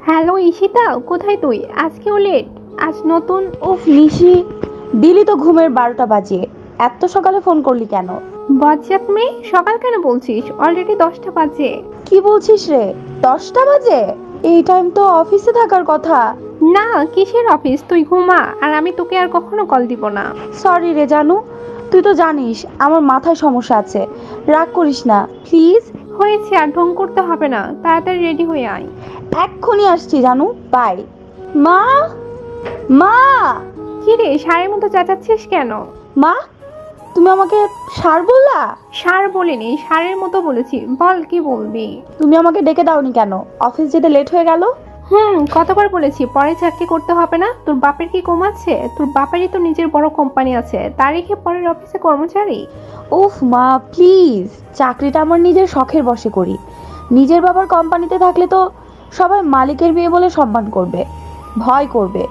Hello Ishita, কোথায় তুই? আজকেও লেট? আজ নতুন? উফ নিশি, দিলি তো ঘুমের 12টা বাজে। এত সকালে ফোন করলি কেন? বজ্জাত মেয়ে, সকাল কেন বলছিস? অলরেডি 10টা বাজে। কি বলছিস রে? 10টা বাজে? এই টাইম তো অফিসে থাকার কথা। না, কিসের অফিস? তুই ঘুমা, আর আমি তোকে আর কখনো কল দিব না। সরি রে জানু, তুই তো জানিস আমার মাথায় সমস্যা আছে। রাগ করিস না প্লিজ। হয়েছে, আর ঢং করতে হবে না, তাড়াতাড়ি রেডি হয়ে আয়। এক্ষুনি আসছি জানু, বাই। মা, মা, কি রে, ষাঁড়ের মতো চেঁচাচ্ছিস কেন? মা, তুমি আমাকে সার বললা? ষাঁড় বলিনি, ষাঁড়ের মতো বলেছি। বল, কি বলবি? তুমি আমাকে ডেকে দাওনি কেন? অফিস যেতে লেট হয়ে গেল। কতবার বলেছি পরে চাকরি করতে হবে না? তোর বাপের কি কম আছে? তোর বাপেরই তো নিজের বড় কোম্পানি আছে, তারিখে পরের অফিসে কর্মচারী। উফ মা প্লিজ, চাকরিটা আমার নিজের শখের বশে করি। নিজের বাবার কোম্পানিতে থাকলে তো সবাই মালিকের মেয়ে বলে সম্মান করবে, ভয় করবে।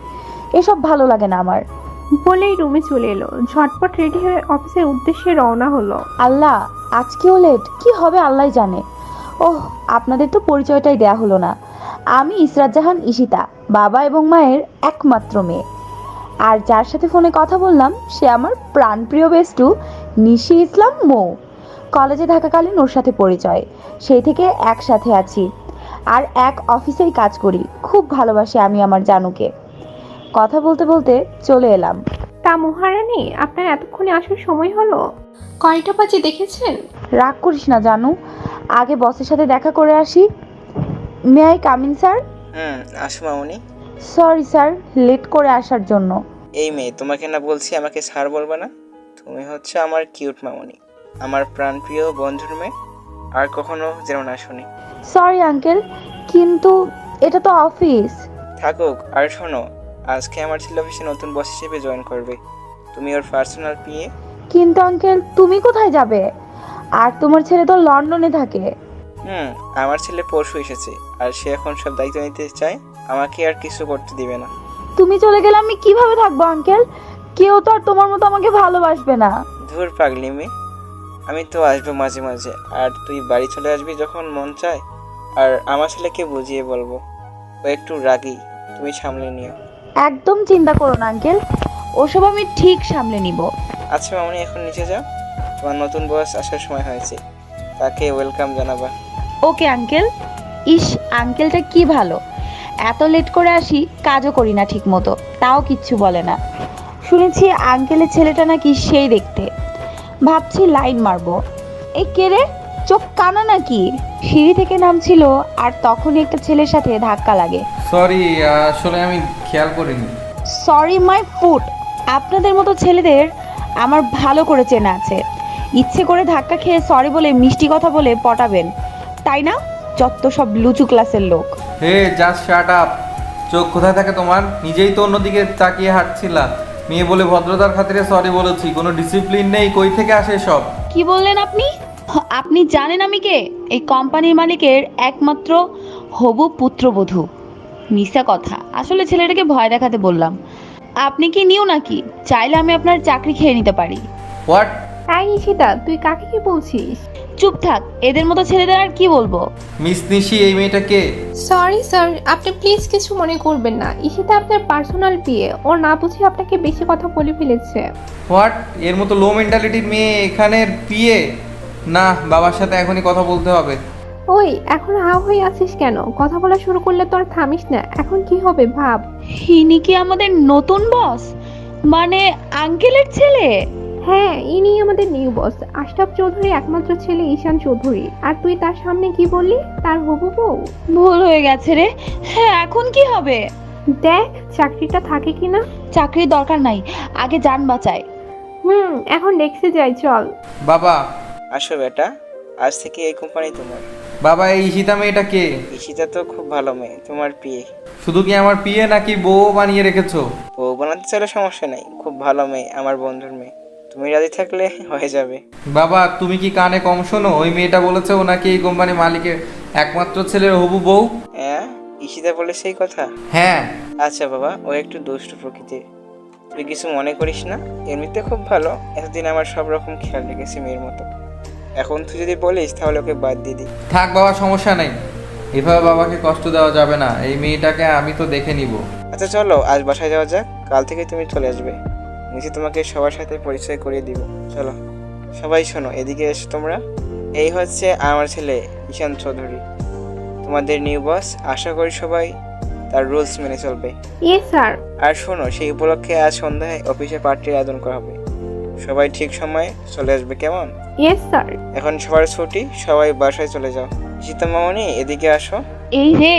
এসব ভালো লাগে না আমার। বলেই রুমে চলে এলো, ঝটপট রেডি হয়ে অফিসের উদ্দেশ্যে রওনা হলো। আল্লাহ, আজকেও লেট, কি হবে আল্লাহ জানে। ওহ, আপনাদের তো পরিচয়টাই দেয়া হলো না। আমি ইসরাত জাহান ঈশিতা, বাবা এবং মায়ের একমাত্র মেয়ে। আর যার সাথে ফোনে কথা বললাম সে আমার প্রাণপ্রিয় বেস্টু নিশি ইসলাম মৌ। কলেজে থাকাকালীন ওর সাথে পরিচয়, সেই থেকে একসাথে আছি আর এক অফিসেই কাজ করি। খুব ভালোবাসি আমি আমার জানুকে। কথা বলতে বলতে চলে এলাম। তা মহারানী, আপনার এতক্ষণে আসার সময় হলো? কয়টা বাজে দেখেছেন? রাগ করিস না জানু, আগে বসের সাথে দেখা করে আসি। May I come in sir? আসো মামুনি। সরি স্যার, লেট করে আসার জন্য। এই মেয়ে, তোমাকে না বলছি আমাকে স্যার বলবে না? তুমি হচ্ছে আমার কিউট মামুনি, আমার প্রাণপ্রিয় বন্ধুর মেয়ে। আর কখনো যেন না শুনি। সরি আঙ্কেল, কিন্তু এটা তো অফিস। থাকুক, আর শোনো, আজকে আমার ছেলে অফিসে নতুন বস হিসেবে জয়েন করবে। তুমি ওর পার্সোনাল পিএ। কিন্তু আঙ্কেল তুমি কোথায় যাবে? আর তোমার ছেলে তো লন্ডনে থাকে। আমার ছেলে পরশু এসেছে, আর সে এখন সব দায়িত্ব নিতে চায়। আমাকে আর কিছু করতে দিবে না। তুমি চলে গেলে আমি কিভাবে থাকবো আঙ্কেল? কেউ তো আর তোমার মতো আমাকে ভালোবাসবে না। ধুর পাগলি মেয়ে, আমি তো আসবো মাঝে মাঝে, আর তুই বাড়ি চলে আসবি যখন মন চায়। আর আমার ছেলেকে বুঝিয়ে বলবো, ও একটু রাগী, তুমি সামলে নিও। একদম চিন্তা করো না আঙ্কেল, ওসব আমি ঠিক সামলে নিব। আচ্ছা মামনি, এখন নিচে যাও, তোমার নতুন বস আসার সময় হয়েছে, তাকে ওয়েলকাম জানাবা। Okay uncle. ইস, আঙ্কেলটা কি ভালো, এত লেট করে আসি, কাজও করি না ঠিক মতো, তাও কিচ্ছু বলে না। শুনেছি আঙ্কেলের ছেলেটা নাকি সেই দেখতে। ভাবছি লাইন মারবো। এই কে রে, চোখ কানা নাকি? সিঁড়ি থেকে নামছিল আর তখনই একটা ছেলের সাথে ধাক্কা লাগে। সরি, আসলে আমি খেয়াল করিনি। Sorry my foot. আপনাদের মতো ছেলেদের আমার ভালো করে চেনা আছে। ইচ্ছে করে ধাক্কা খেয়ে সরি বলে মিষ্টি কথা বলে পটাবেন, তাই না? যত সব লুচু ক্লাসের লোক। হে জাস্ট শাট আপ। চোখ কোথায় থাকে তোমার? নিজেই তো অন্যদিকে তাকিয়ে হাঁটছিলা। মেয়ে বলে ভদ্রতার খাতিরে সরি বলেছি, কোনো ডিসিপ্লিন নেই, কই থেকে আসে সব? কি বললেন আপনি? আপনি জানেন আমি কে? এই কোম্পানির মালিকের একমাত্র হবু পুত্রবধূ। মিথ্যা কথা, আসলে ছেলেটাকে ভয় দেখাতে বললাম। আপনি কি নিউ নাকি? চাইলে আমি আপনার চাকরি খেয়ে নিতে পারি। হোয়াট? তাই ঈশিতা, তুই কাকে কি বলছিস? চুপ থাক, এদের মতো ছেলেদের আর কি বলবো। মিস নিশি, এই মেয়েটা কে? সরি স্যার, আপনি প্লিজ কিছু মনে করবেন না। ঈশিতা আপনার পার্সোনাল পিএ, ও না বুঝে আপনাকে বেশি কথা বলে ফেলেছে। হোয়াট? এর মতো লো মেন্টালিটির মেয়ে এখানের পিএ? না, বাবার সাথে এখনই কথা বলতে হবে। ওই, এখন হাও হয়ে আছিস কেন? কথা বলা শুরু করলে তো আর থামিস না। এখন কি হবে ভাব। ইনি কি আমাদের নতুন বস? মানে আঙ্কেলের ছেলে? হ্যাঁ, ইনি আমাদের নিউ বস, আশরাফ চৌধুরী একমাত্র ছেলে ঈশান চৌধুরী। আর তুই তার সামনে কি বললি? তার হবু বউ? ভুল হয়ে গেছে রে। হ্যাঁ, এখন কি হবে? দেখ চাকরিটা থাকে কিনা। চাকরির দরকার নাই, আগে যান বাঁচায়। এখন ডেস্কে যাই, চল। বাবা, আসো বেটা, আজ থেকে এই কোম্পানি তোমার। বাবা, এই ঈশিতা মেয়েটা কে? ঈশিতা তো খুব ভালো মেয়ে, তোমার পিএ। শুধু কি আমার পিএ নাকি বউ বানিয়ে রেখেছো? ও বানাতে চাইলে সমস্যা নেই, খুব ভালো মেয়ে, আমার বন্ধুর মেয়ে। তুমি রাজি থাকলে হয়ে যাবে। বাবা, তুমি কি কানে কম শোনো? ওই মেয়েটা বলেছে ও নাকি এই কোম্পানি মালিকের একমাত্র ছেলের হবু বউ। হ্যাঁ, ঈশিতা বলে সেই কথা? হ্যাঁ। আচ্ছা বাবা, ও একটু দুষ্টু প্রকৃতির, তুই কিছু মনে করিস না। এমনিতে খুব ভালো, এতদিন আমার সব রকম খেয়াল রেখেছি মেয়ের মতো। এখন তুই যদি বলিস তাহলে ওকে বাদ দিয়ে দিই। থাক বাবা, সমস্যা নেই। এভাবে বাবাকে কষ্ট দেওয়া যাবে না। এই মেয়েটাকে আমি তো দেখে নিব। আচ্ছা চলো আজ বাসায় যাওয়া যাক, কাল থেকে তুমি চলে আসবে। নিচে তোমাকে সবার সাথে পরিচয় করিয়ে দিব। চলো সবাই শোনো, এদিকে এসো তোমরা। এই হচ্ছে আমার ছেলে ঈশান চৌধুরী, তোমাদের নিউ বস। আশা করি সবাই তার রুলস মেনে চলবে। Yes sir. আর শোনো, সেই উপলক্ষে আজ সন্ধ্যায় অফিসে পার্টির আয়োজন করা হবে। সবাই ঠিক সময়ে চলে আসবে, কেমন? Yes sir. এখন সবার ছুটি, সবাই বাসায় চলে যাও। সীতা মামনি এদিকে আসো। এই রে,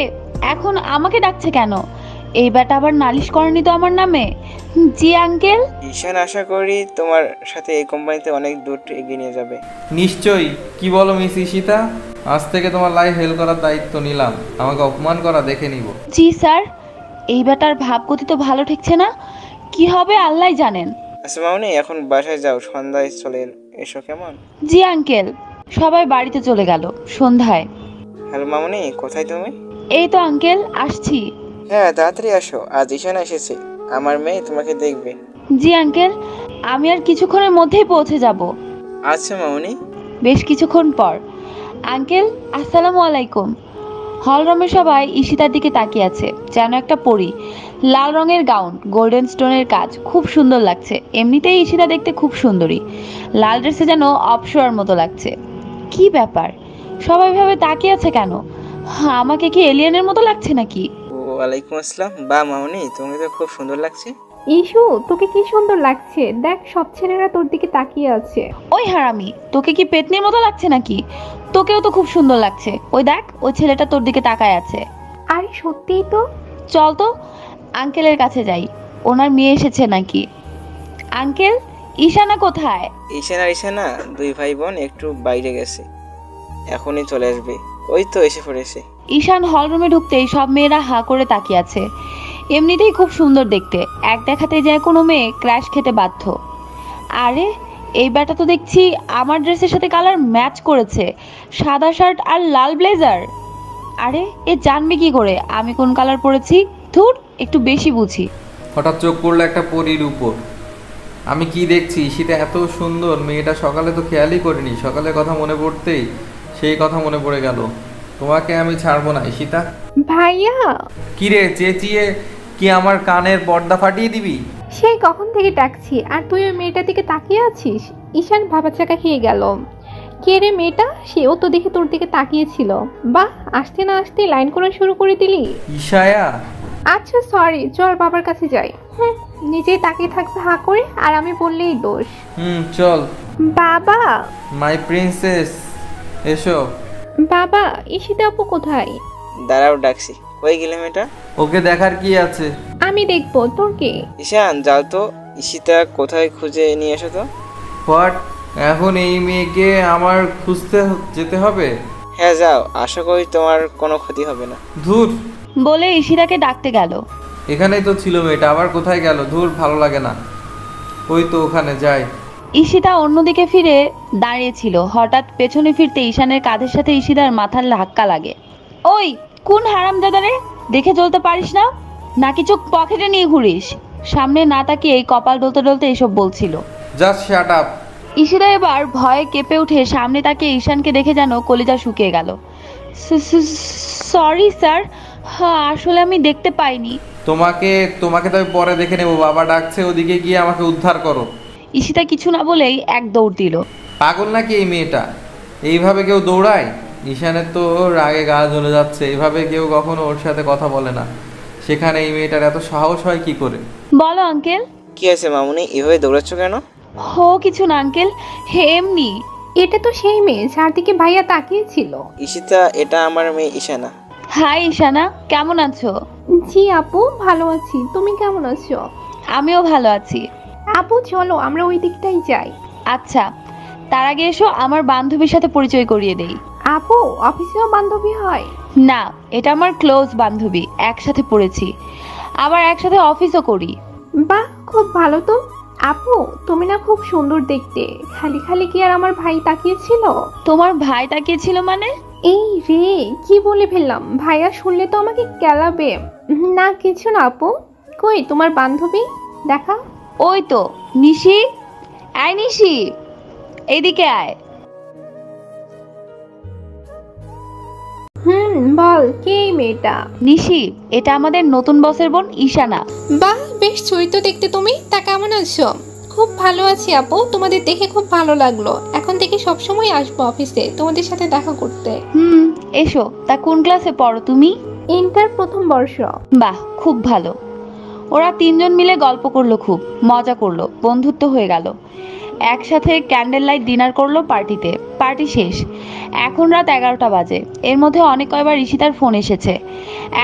এখন আমাকে ডাকছে কেন? এই বেটা আবার নালিশ করেনি তো আমার নামে? জি আঙ্কেল। ঈশান আশা করি তোমার সাথে এই কোম্পানিতে অনেক দূর এগিয়ে নিয়ে যাবে। নিশ্চয়ই। কি বলো মিস ঈশিতা? আজ থেকে তোমার লাইফ হেল্প করার দায়িত্ব নিলাম। আমাকে অপমান করা দেখে নিব। জি স্যার। এই বেটার ভাবগতি তো ভালো ঠেকছে না, কি হবে আল্লাহ জানেন। আচ্ছা মামনি, এখন বাসায় যাও, সন্ধ্যায় চলে এসো, কেমন? জি আঙ্কেল। সবাই বাড়িতে চলে গেল সন্ধ্যায়। হ্যালো মামনি, কোথায় তুমি? এই তো আঙ্কেল আসছি। হ্যাঁ তাড়াতাড়ি আসো, আজ ঈশান এসেছে। আমার মেয়ে তোমাকে দেখবে। জি আঙ্কেল, আমি আর কিছুক্ষণের মধ্যেই পৌঁছে যাব। আচ্ছা মামনি। বেশ কিছুক্ষণ পর। আঙ্কেল আসসালামু আলাইকুম। হলরুমের সবাই ঈশিতার দিকে তাকিয়ে আছে, যেন একটা পরী। লাল রঙের গাউন, গোল্ডেন স্টোনের কাজ, খুব সুন্দর লাগছে। এমনিতেই ঈশিতা দেখতে খুব সুন্দরী, লাল ড্রেসে যেন অপ্সরার মতো লাগছে। কি ব্যাপার, সবাই ভাবে তাকিয়ে আছে কেন? আমাকে কি এলিয়েনের মতো লাগছে নাকি? ওয়ালাইকুম আসসালাম। বা মামনি, তুমি তো খুব সুন্দর লাগছে। ইস্যু, তোকে কি সুন্দর লাগছে, দেখ সব ছেলেরা তোর দিকে তাকিয়ে আছে। ওই হারামি, তোকে কি পেতনির মতো লাগছে নাকি? তোকেও তো খুব সুন্দর লাগছে। ওই দেখ, ওই ছেলেটা তোর দিকে তাকায় আছে। আরে সত্যিই তো। চল তো আঙ্কেলের কাছে যাই, ওনার মেয়ে এসেছে নাকি। আঙ্কেল, ঈশানা কোথায়? ঈশান আর ঈশানা দুই ভাই বোন একটু বাইরে গেছে, এখনই চলে আসবে। ওই তো এসে পড়েছে। ঈশান হলরুমে ঢুকতেই সব মেয়েরা হা করে তাকিয়ে আছে। এমনিতেই খুব সুন্দর দেখতে, এক দেখাতে যায় কোনো মেয়ে ক্র্যাশ খেতে বাধ্য। আরে এই ব্যাটা তো দেখছি আমার ড্রেসের সাথে কালার ম্যাচ করেছে, সাদা শার্ট আর লাল ব্লেজার। আরে এ জানবে কি করে আমি কোন কালার পরেছি? ধুর, একটু বেশি বুঝি। হঠাৎ চোখ পড়লো একটা পরীর উপর। আমি কি দেখছি, ঈশিতা এত সুন্দর। মেয়েটা সকালে তো খেয়ালই করিনি, সকালের কথা মনে পড়তেই সেই কথা মনে পড়ে গেল। তোমাকে আমি ছাড়বো না ঈশিতা। ভাইয়া, কি রে, চেঁচিয়ে কি আমার কানের পর্দা ফাটিয়ে দিবি? সেই কখন থেকে ডাকছি আর তুই ওই মেয়েটার দিকে তাকিয়ে আছিস। ঈশান ভাবাচাকা খেয়ে গেল। কে রে মেয়েটা? সেও তো দেখে তোর দিকে তাকিয়েছিল। বাহ, আসতে না আসতে লাইন করা শুরু করে দিলি। ঈশায়া? আচ্ছা সরি, চল বাবার কাছে যাই। নিজেই তাকিয়ে থাকবে হা করে, আর আমি বললেই দোষ। চল। বাবা। মাই প্রিন্সেস, এসো। বাবা, ঈশিতা আপু কোথায়? দাঁড়াও, ডাকছি। কই গেলে মেয়েটা? ওকে দেখার কি আছে? আমি দেখবো, তোর কে? ঈশান যাও তো, ঈশিতা কোথায় খুঁজে নিয়ে এসো তো। হোয়াট? এখন এই মেয়েকে আমার খুঁজতে যেতে হবে? হ্যাঁ যাও, আশা করি তোমার কোনো ক্ষতি হবে না। ধুর, বলে ঈশিতাকে ডাকতে গেল। এখানেই তো ছিল মেয়েটা, আবার কোথায় গেল? ধুর, ভালো লাগে না। ওই তো ওখানে যাই। ঈশিতা অন্যদিকে ফিরে দাঁড়িয়েছিল, হঠাৎ পেছনে ফিরতে ঈশানের কাঁধের সাথে ঈশিতার মাথার ধাক্কা লাগে। ওই কোন হারামজাদারে, দেখে চলতে পারিস না নাকি চোখ পকেটে নিয়ে ঘুরিস? সামনে না তাকিয়ে কপাল ডলতে ডলতে এসব বলছিল। Just shut up. ঈশিতা এবার ভয়ে কেঁপে উঠে সামনে তাকিয়ে ঈশানকে দেখে যেন কলিজা শুকিয়ে গেল। সরি স্যার, হ্যাঁ আসলে আমি দেখতে পাইনি। তোমাকে তোমাকে তো আমি পরে দেখে নেবো। বাবা ডাকছে, ওদিকে গিয়ে আমাকে উদ্ধার করো। ঈশিতা কিছু না বলেই এক দৌড় দিল। পাগল নাকি এই মেয়েটা? এইভাবে কেউ দৌড়ায়? ঈশানের তো রাগে গা জ্বলে যাচ্ছে। এইভাবে কেউ কখনো ওর সাথে কথা বলে না, সেখানে এই মেয়েটার এত সাহস হয় কি করে? বলো আঙ্কেল। কি আছে মামুনি, এভাবে দৌড়াচ্ছ কেন? হো কিছু না আঙ্কেল, হে এমনি। এটা তো সেই মেয়ে যার দিকে ভাইয়া তাকিয়েছিল। ঈশিতা, এটা আমার মেয়ে ঈশানা। হাই ঈশানা, কেমন আছো? জি আপু, ভালো আছি। তুমি কেমন আছো? আমিও ভালো আছি। আপু চলো আমরা ওই দিকটাই যাই। আচ্ছা, তার আগে এসো আমার বান্ধবীর সাথে পরিচয় করিয়ে দেই। আপু, অফিসেও বান্ধবী হয়? না, এটা আমার ক্লোজ বান্ধবী, একসাথে পড়েছি, আবার একসাথে অফিসও করি। বাহ, খুব ভালো তো। আপু, তুমি না খুব সুন্দর দেখতে। খালি খালি কি আর আমার ভাই তাকিয়েছিল? তোমার ভাই তাকিয়েছিল মানে? এই রে, কি বলে ফেললাম, ভাইয়া শুনলে তো আমাকে কেলাবে। না কিছু না আপু। কই তোমার বান্ধবী, দেখা। ওই তো নিশি। আয় নিশি, এইদিকে আয়। বল কে এই মেয়েটা? নিশি, এটা আমাদের নতুন বসের বোন ঈশানা। বাহ, বেশ চরিত্র দেখতে তুমি। তা কেমন আছো? খুব ভালো আছি আপু, তোমাদের দেখে খুব ভালো লাগলো। এখন থেকে সবসময় আসবো অফিসে তোমাদের সাথে দেখা করতে। এসো। তা কোন ক্লাসে পড়ো তুমি? ইন্টার প্রথম বর্ষ। বাহ, খুব ভালো। ওরা তিনজন মিলে গল্প করলো, খুব মজা করলো, বন্ধুত্ব হয়ে গেল। একসাথে ক্যান্ডেল লাইট ডিনার করলো পার্টিতে। পার্টি শেষ, এখন রাত 11টা বাজে। এর মধ্যে অনেক কয়বার ঈশিতার ফোন এসেছে।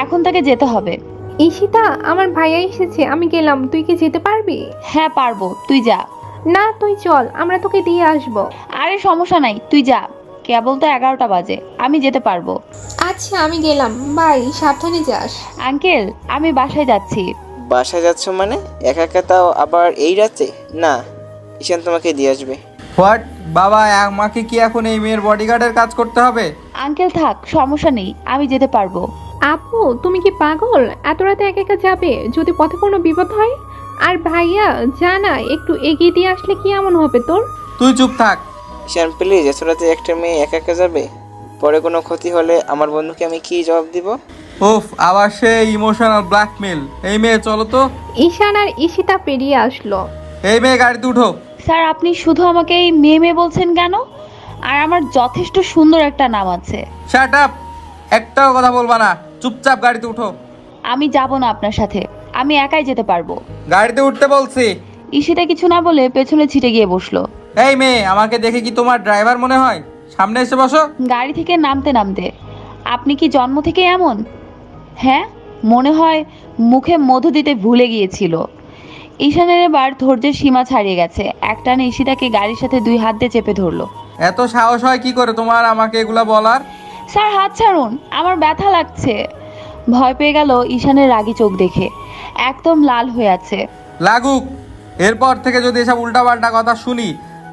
এখন তাকে যেতে হবে। ঈশিতা, আমার ভাইয়া এসেছে, আমি গেলাম। তুই কি যেতে পারবি? হ্যাঁ পারবো, তুই যা। না, তুই চল, আমরা তোকে দিয়ে আসবো। আরে সমস্যা নাই, তুই যা। কেবল তো 11টা বাজে, আমি যেতে পারবো। আচ্ছা, আমি গেলাম, বাই, সাবধানে যাস। আঙ্কেল, আমি বাসায় যাচ্ছি। বাসায় যাচ্ছ মানে? একা একা, তাও আবার এই রাতে? না, ঈশান তোমাকে দিয়ে আসবে। হোয়াট? বাবা, আমাকে কি এখন এই মেয়ের বডিগার্ডের কাজ করতে হবে? আঙ্কেল থাক, সমস্যা নেই, আমি যেতে পারবো। আপু, তুমি কি পাগল? এত রাতে একা একা যাবে? যদি পথে কোনো বিপদ হয়? আর ভাইয়া, জানা একটু এগিয়ে দিয়ে আসলে কি এমন হবে তোর? তুই চুপ থাক। ঈশান প্লিজ, এত রাতে একটা মেয়ে একা একা যাবে? পরে কোনো ক্ষতি হলে আমার বন্ধুকে আমি কি জবাব দিব? উফ, আবার সে ইমোশনাল ব্ল্যাকমেল। এই মেয়ে চলো তো। ঈশান আর ঈশিতা পেরিয়ে আসলো। এই মেয়ে গাড়িতে উঠো। স্যার, আপনি শুধু আমাকে এই মেয়ে মেয়ে বলছেন কেন? আর আমার যথেষ্ট সুন্দর একটা নাম আছে। শাট আপ, একটাও কথা বলবা না, চুপচাপ গাড়িতে উঠো। আমি যাব না আপনার সাথে, আমি একাই যেতে পারবো। গাড়িতে উঠতে বলছি। ঈশিতা কিছু না বলে পেছনে ছিটে গিয়ে বসলো। এই মেয়ে, আমাকে দেখে কি তোমার ড্রাইভার মনে হয়? সামনে এসে বসো। গাড়ি থেকে নামতে নামতে, আপনি কি জন্ম থেকে এমন? হ্যাঁ, মনে হয় মুখে মধু দিতে ভুলে গিয়েছিল। ঈশানের এবার ধৈর্যের সীমা ছাড়িয়ে গেছে। একটানে ঈশিতাকে গাড়ির সাথে 2 হাত দিয়ে চেপে ধরলো। এত সাহস হয় কি করে তোমার আমাকে এগুলা বলার? স্যার, হাত ছাড়ুন, আমার ব্যথা লাগছে। ভয় পেয়ে গেল ঈশানের রাগী চোখ দেখে। একদম লাল হয়ে আছে। লাগুক। এরপর থেকে যদি এসব উল্টাপাল্টা কথা শুনি,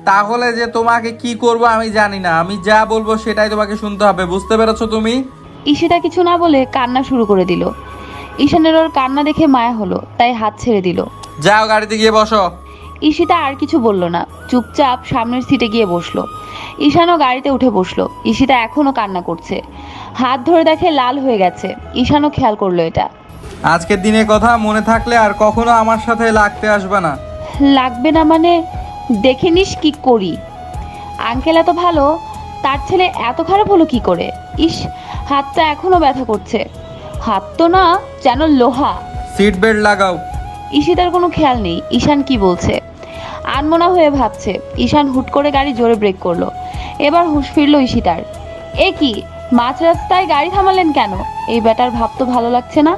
তাহলে যে তোমাকে কি করব আমি জানি না। আমি যা বলবো সেটাই তোমাকে শুনতে হবে, বুঝতে পেরেছো তুমি? ঈশিতা কিছু না বলে কান্না শুরু করে দিল। ঈশানের ওর কান্না দেখে মায়া হলো, তাই হাত ছেড়ে দিল। যাও, গাড়িতে গিয়ে বসো। ঈশিতা আর কিছু বলল না, চুপচাপ সামনের সিটে গিয়ে বসলো। ঈশানও গাড়িতে উঠে বসলো। ঈশিতা এখনো কান্না করছে, হাত ধরে দেখে লাল হয়ে গেছে। ঈশানও খেয়াল করলো এটা। আজকের দিনের কথা মনে থাকলে আর কখনো আমার সাথে লাগতে আসবে না। লাগবে না মানে? দেখে নিস কি করি। আঙ্কেল এত ভালো, তার ছেলে এত খারাপ হলো কি করে? ইস, হাতটা এখনো ব্যথা করছে। হাত তো না, যেন লোহা। সিট বেল্ট লাগাও। ঈশিতার কোনো খেয়াল নেই ঈশান কি বলছে। আনমনা হয়ে ভাবছে। ঈশান হুট করে গাড়ি জোরে ব্রেক করলো। এবার হুঁশ ফিরলো ঈশিতার। এ কি, মাঝ রাস্তায় গাড়ি থামালেন কেন? এই ব্যাটার ভাব তো ভালো লাগছে না।